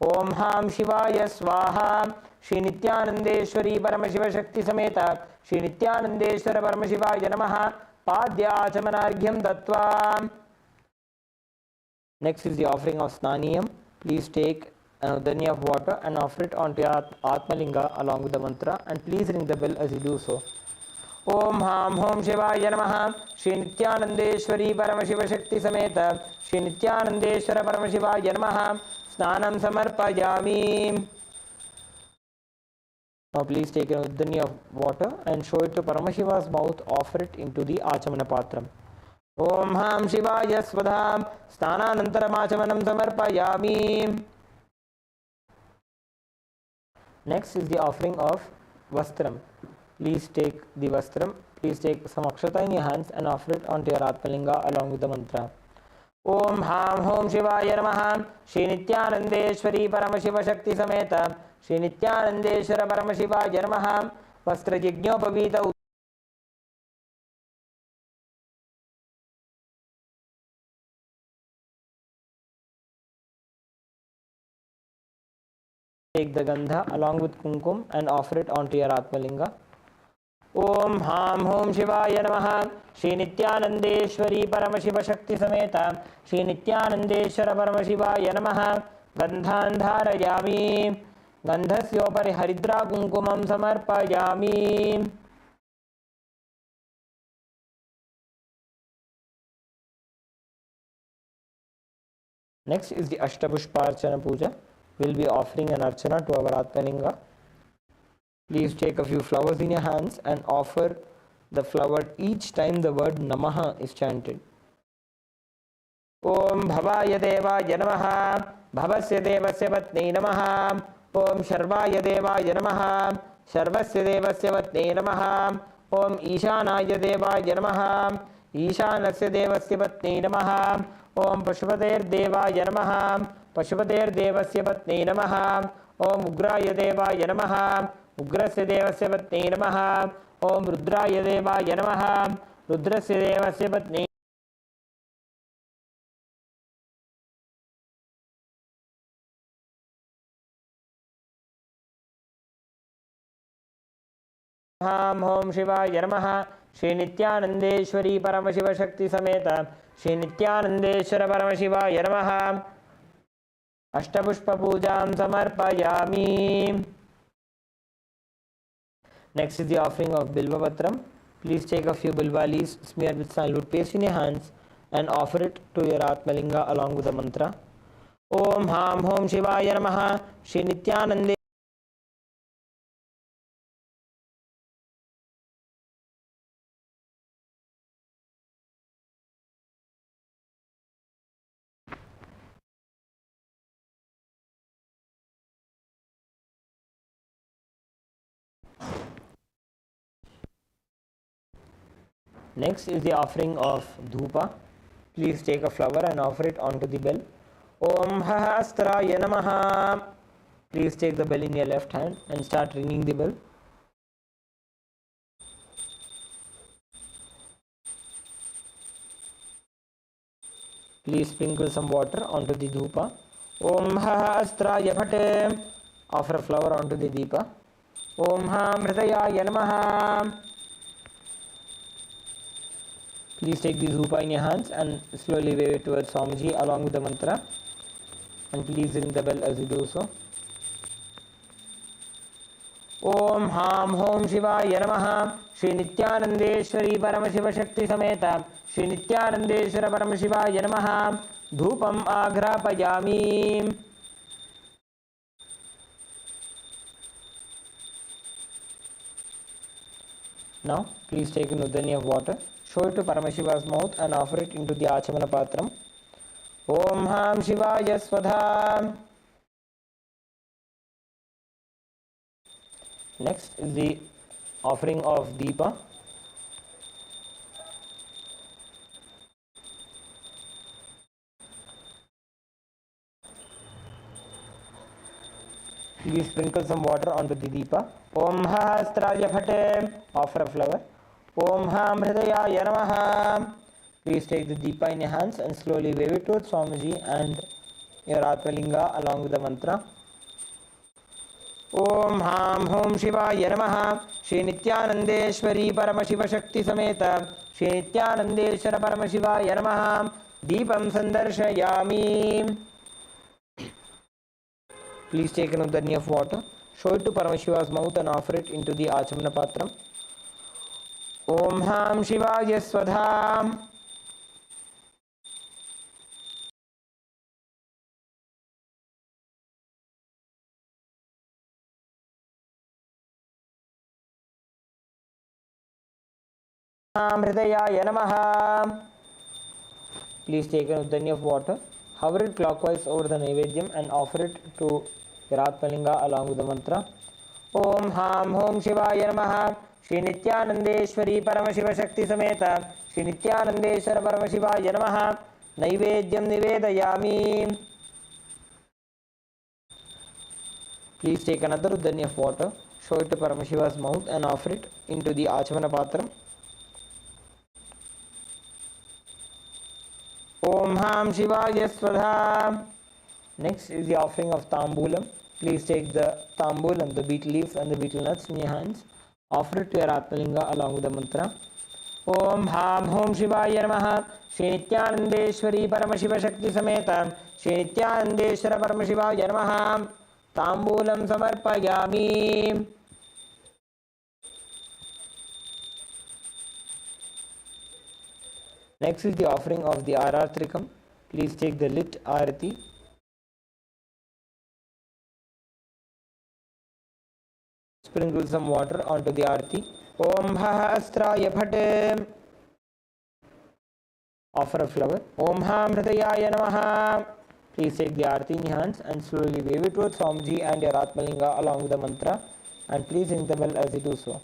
Om Ham Shivaya Swaha. Shri Nithyanandeshwari Paramashiva Shakti Sameta Shri Nithyanandeshwara Paramashivaya Namaha Padya Achamana Arghyam Dattva. Next is the offering of Snaniyam. Please take an Uddarni of water and offer it onto your Atmalinga along with the mantra, and please ring the bell as you do so. Om Ham Hom Shivaya Namaha Shri Nithyanandeshwari Paramashiva Shakti Sameta Shri Nithyanandeshwara Paramashivaya Namaha Snanam Samarpayami. Now please take an Uddarni of water and show it to Paramashiva's mouth, offer it into the Achamana Patram. Om Ham Shivaya Svadham Sthananantaram Achamanam Samarpayami. Next is the offering of Vastram. Please take the Vastram. Please take some akshata in your hands and offer it onto your Atmalinga along with the mantra. Om Ham Hom Shivaya Namaha Shri Nithyanandeshwari Paramashiva Shakti Sameta Shri Nithyanandeshwara Paramashivaya Namaha Vastra Yajñopavita. Take the Gandha along with Kumkum and offer it onto your Atmalinga. Om Ham Hom Shivaya Namaha Shri Nithyanandeshwari Paramashiva Shakti Sameta Shri Nithyanandeshwara Paramashivaya Namaha Gandhan Dharayami. Gandhasyopari Haridra Kumkumam Samarpayami. Next is the Ashtapushparchana Puja. We'll be offering an Archana to our Atmalinga. Please take a few flowers in your hands and offer the flower each time the word Namaha is chanted. Om Bhavaya Devaya Namaha Bhavasya Devasya Vatne Namaha Om Sharvaya Devaya Namaha Sharvasya Devasya Vatne Namaha Om Ishanaya Devaya Namaha Ishanasya Devasya Vatne Namaha Om Pashvater Devaya Namaha Pashvater Devasya Vatne Namaha Om Ugraya Devaya Namaha Ugrasya Devasya Vatne Namaha Om Rudraya Devaya Namaha Rudrasya Devasya Vatne Ham Hom Shivaya Namaha Shri Nithyanandeshwari Paramashiva Shakti Sameta Shri Nithyanandeshwara Paramashivaya Namaha Ashtapushpa Pujam Samarpayami. Next is the offering of Bilva Patram. Please take a few bilvalis smeared with sandalwood paste in your hands and offer it to your Atmalinga along with the mantra. Om Ham Hom Shivaya Namaha Shri Nithyanande Next is the offering of dhupa. Please take a flower and offer it onto the bell. Om Hahastraya Namaha. Please take the bell in your left hand and start ringing the bell. Please sprinkle some water onto the dhupa. Om Hahastraya Phate. Offer a flower onto the deepa. Om Hamritaya Namaha. Please take the dhupa in your hands and slowly wave it towards Swamiji along with the mantra. And please ring the bell as you do so. Om Ham Hom Shivaya Namaha. Shri Nithyanandeshwari Paramashiva Shakti Sameta Shri Nithyanandeshwara Paramashivaya Namaha. Dhupam Agrapayami. Now, please take a nudani of water, show it to Paramashiva's mouth and offer it into the Achamana Patram. Om Ham Shivaya Swadha. Next is the offering of Deepa. Please sprinkle some water onto the Deepa. Om Hahastraya Phate. Offer a flower. Om Ham Hridayaya Namaha. Please take the Deepa in your hands and slowly wave it towards Swamiji and your Atmalinga along with the mantra. Om Ham Hom Shivaya Namaha. Shri Nithyanandeshwari Paramashiva Shakti Sameta Shri Nithyanandeshwara Paramashivaya Namaha. Deepam Sandarshayami. Please take an udani of water, show it to Paramashiva's mouth and offer it into the Achamana Patram. Om Ham Shivaya Swadha. Ham Hridayaya Namaha. Please take an udani of water, hover it clockwise over the Naivedyam and offer it to your Atmalinga along with the mantra. Om Ham Hom Shivaya Namaha. Shri Nithyanandeshwari Paramashiva Shakti Sameta Shri Nithyanandeshwara Paramashivaya Namaha. Naivedyam Nivedayami. Please take another udani of water, show it to Paramashiva's mouth and offer it into the Achamana Patram. Om Ham Shivaya Swadha. Next is the offering of Tambulam. Please take the Tambulam, the betel leaves and the betel nuts in your hands. Offer it to your Atmalinga along with the mantra. Om Ham Hom Shivaya Namaha. Shri Nithyanandeshwari Paramashiva Shakti Sameta Shri Nithyanandeshwara Paramashivaya Namaha. Tambulam Samarpayami. Next is the offering of the Arartrikam. Please take the lit Arati. Sprinkle some water onto the Arati. Om Hahastraya Phate. Offer a flower. Om Ham Hridayaya Namaha. Please take the Arati in your hands and slowly wave it towards Swamiji and your Atmalinga along with the mantra. And please ring the bell as you do so.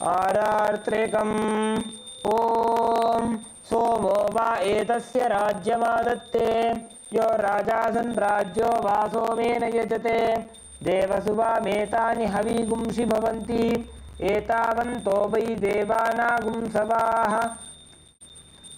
Arartrikam. Om Somo va etasya rajyamaadatte yo rajasan rajyo vaso mena yajate devasuva metani havigumshi bhavanti etavanto vai devanagum savaha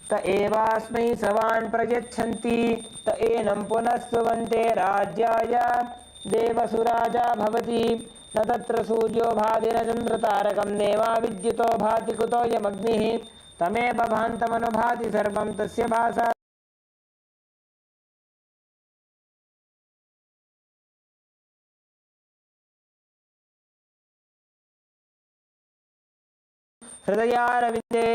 ta evasmai savan prayachanti ta enam punasvante rajyaya devasuraja bhavati न तत्र सूर्यो भाति न चन्द्रतारकं नेवा विद्युतो भाति कुतो यमग्निः तमेव भान्तमनुभाति सर्वं तस्य भासा हृदयारविन्दे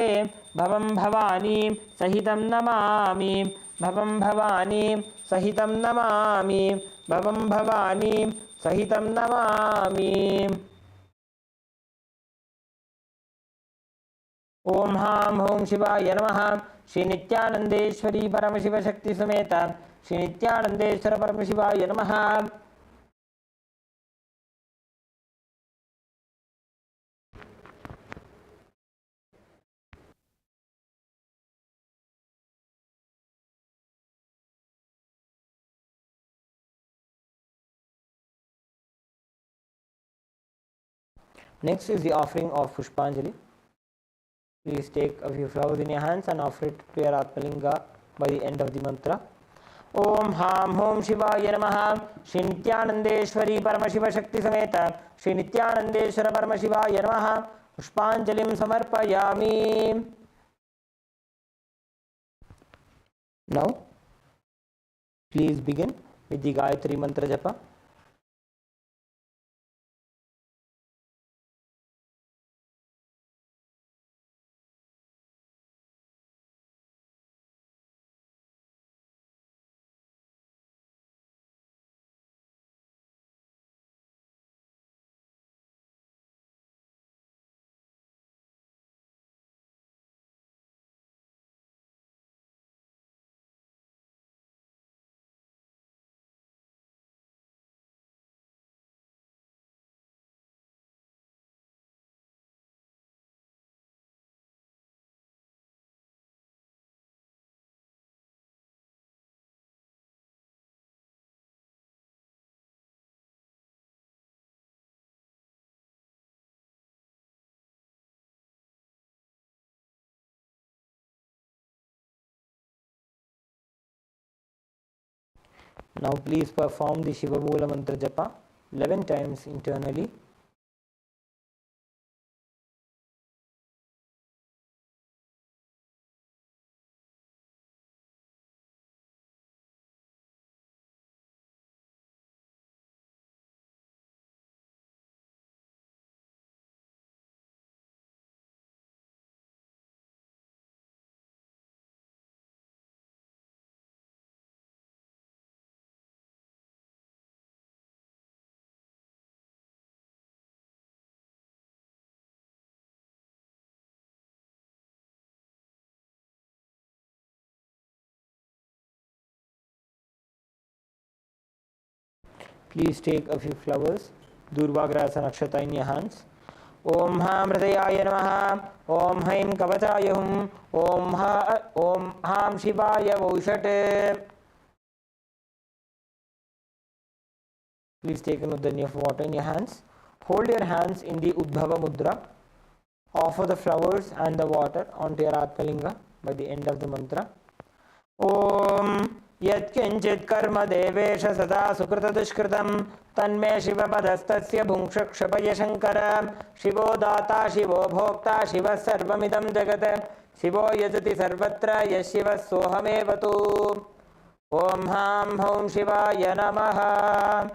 भवं भवानी सहितं नमामि भवं भवानी सहितं नमामि भवं भवानी सहितं नमामि ओम हां ओम शिवाय नमः श्री नित्यानंदेश्वरी परमशिव शक्ति समेत श्री नित्यानंदेश्वर परमशिवाय नमः। Next is the offering of Pushpanjali. Please take a few flowers in your hands and offer it to your Atmalinga by the end of the mantra. Om Ham Hom Shivaya Namaha. Shri Nithyanandeshwari Paramashiva Shakti Sameta Shri Nithyanandeshwara Paramashivaya Namaha. Pushpanjalim Samarpayami. Now, please begin with the Gayatri Mantra Japa. Now please perform the Shiva Mula Mantra Japa 11 times internally. Please take a few flowers, Durvagrasa Nakshata in your hands. Om Ham Hridayaya Namaha. Om Haim Kavachaya Hum. Om Ham Shivaya Vaushate. Please take a nudani of water in your hands. Hold your hands in the Udbhava Mudra. Offer the flowers and the water onto your Atmalinga by the end of the mantra. Om Yatkinchit Karma Devesha Sada Sukrita Dushkritam Tanme Shiva Padastasya Bhungshakshapaya Shankara Shivo Data Shivo Bhokta Shiva Sarvamidam Jagata Shivo Yajati Sarvatra Yashiva Sohamevatu. Om Ham Hom Shivaya Namaha.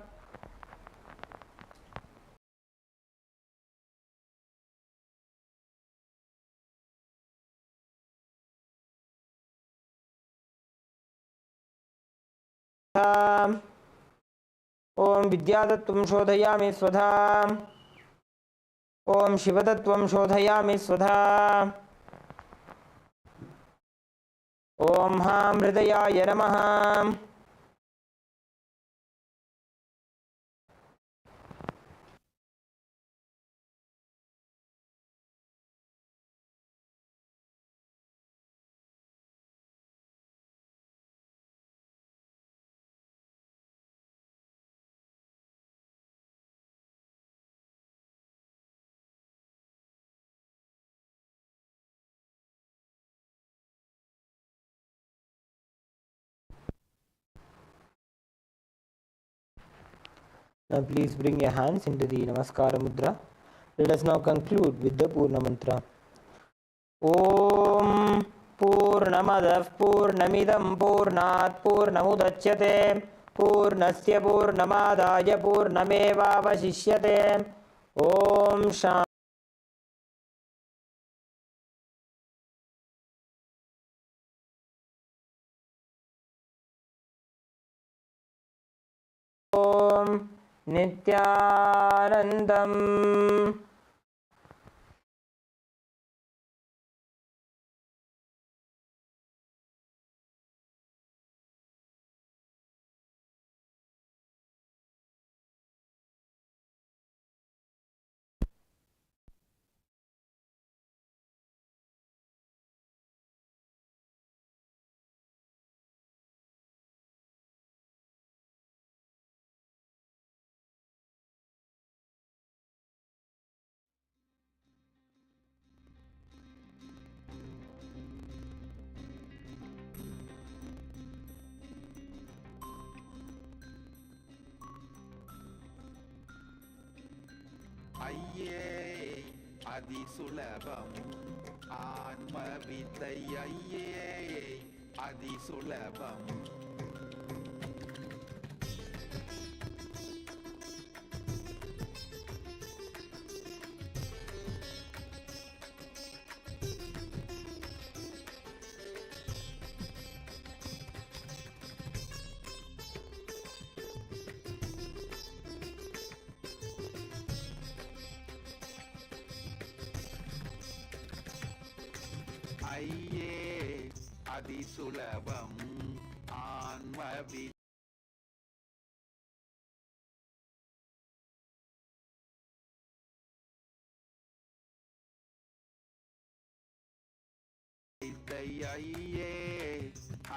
Om Vidyattatvam Shodhayami Svadha. Om Shivatatvam Shodhayami Svadha. Om Ham Hridayaya Namaha. Now please bring your hands into the Namaskara Mudra. Let us now conclude with the Purna Mantra. Om Purnamadav Purnamidam Purnat Purnamudachyate Purnasya Purnamadaya Purnamevavashishyate. Om Shanti. Om Nithyanandam. ஐயே அதிசுலபம் ஆன்ம வித்தை ஐயே அதிசுலபம் ஐயே அதிசுலபம் ஆன்ம வித்தை ஐயே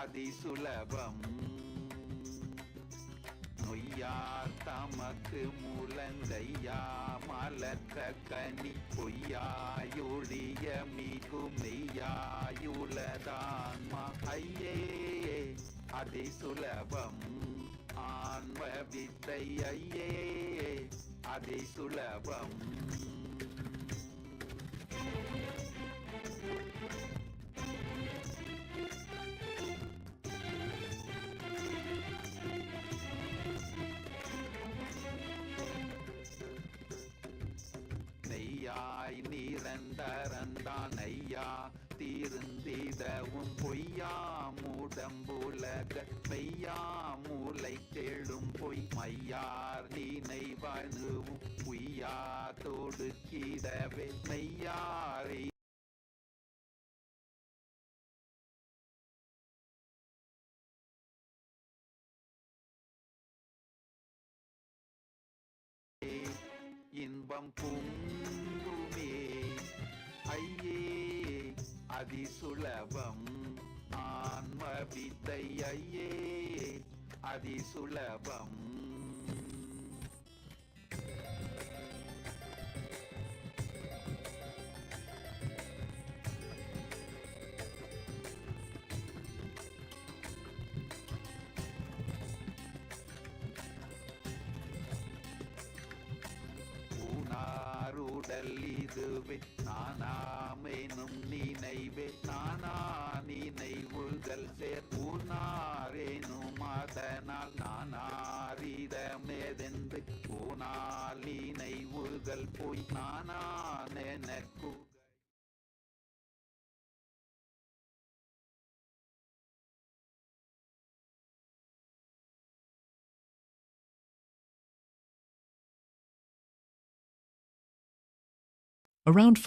அதிசுலபம் நொய்யார் தமக்கு முழங்கையா மலர்த்த கனி பொய்யாயொழிய மிகு மெய்யாயுளதான்மா ஐயே அதிசுலபம் ஆன்ம வித்தை ஐயே அதிசுலபம் நெய்யாய் நிரந்தரந்தான் ஐயா தீர்ந்திடவும் பொய்யா மூடம்புலக மெய்யா மூளை தேழும் பொய் மையார் நினைவனுவும் பொய்யா தொடுக்கிடவே மெய்யாரை இன்பம் பொங்குமே ஐயே அதிசுலபம் ஆன்ம வித்தை ஐயே அதிசுலபம் ஊனாருடல் இதுவே நானாமெனும் நினைவே நானா நினைவுகள் சேர் ஊனாரேனும் அதனால் நானாரிடமெதென்று ஊனால் நினைவுகள் போய் நானா நெனக்கு Around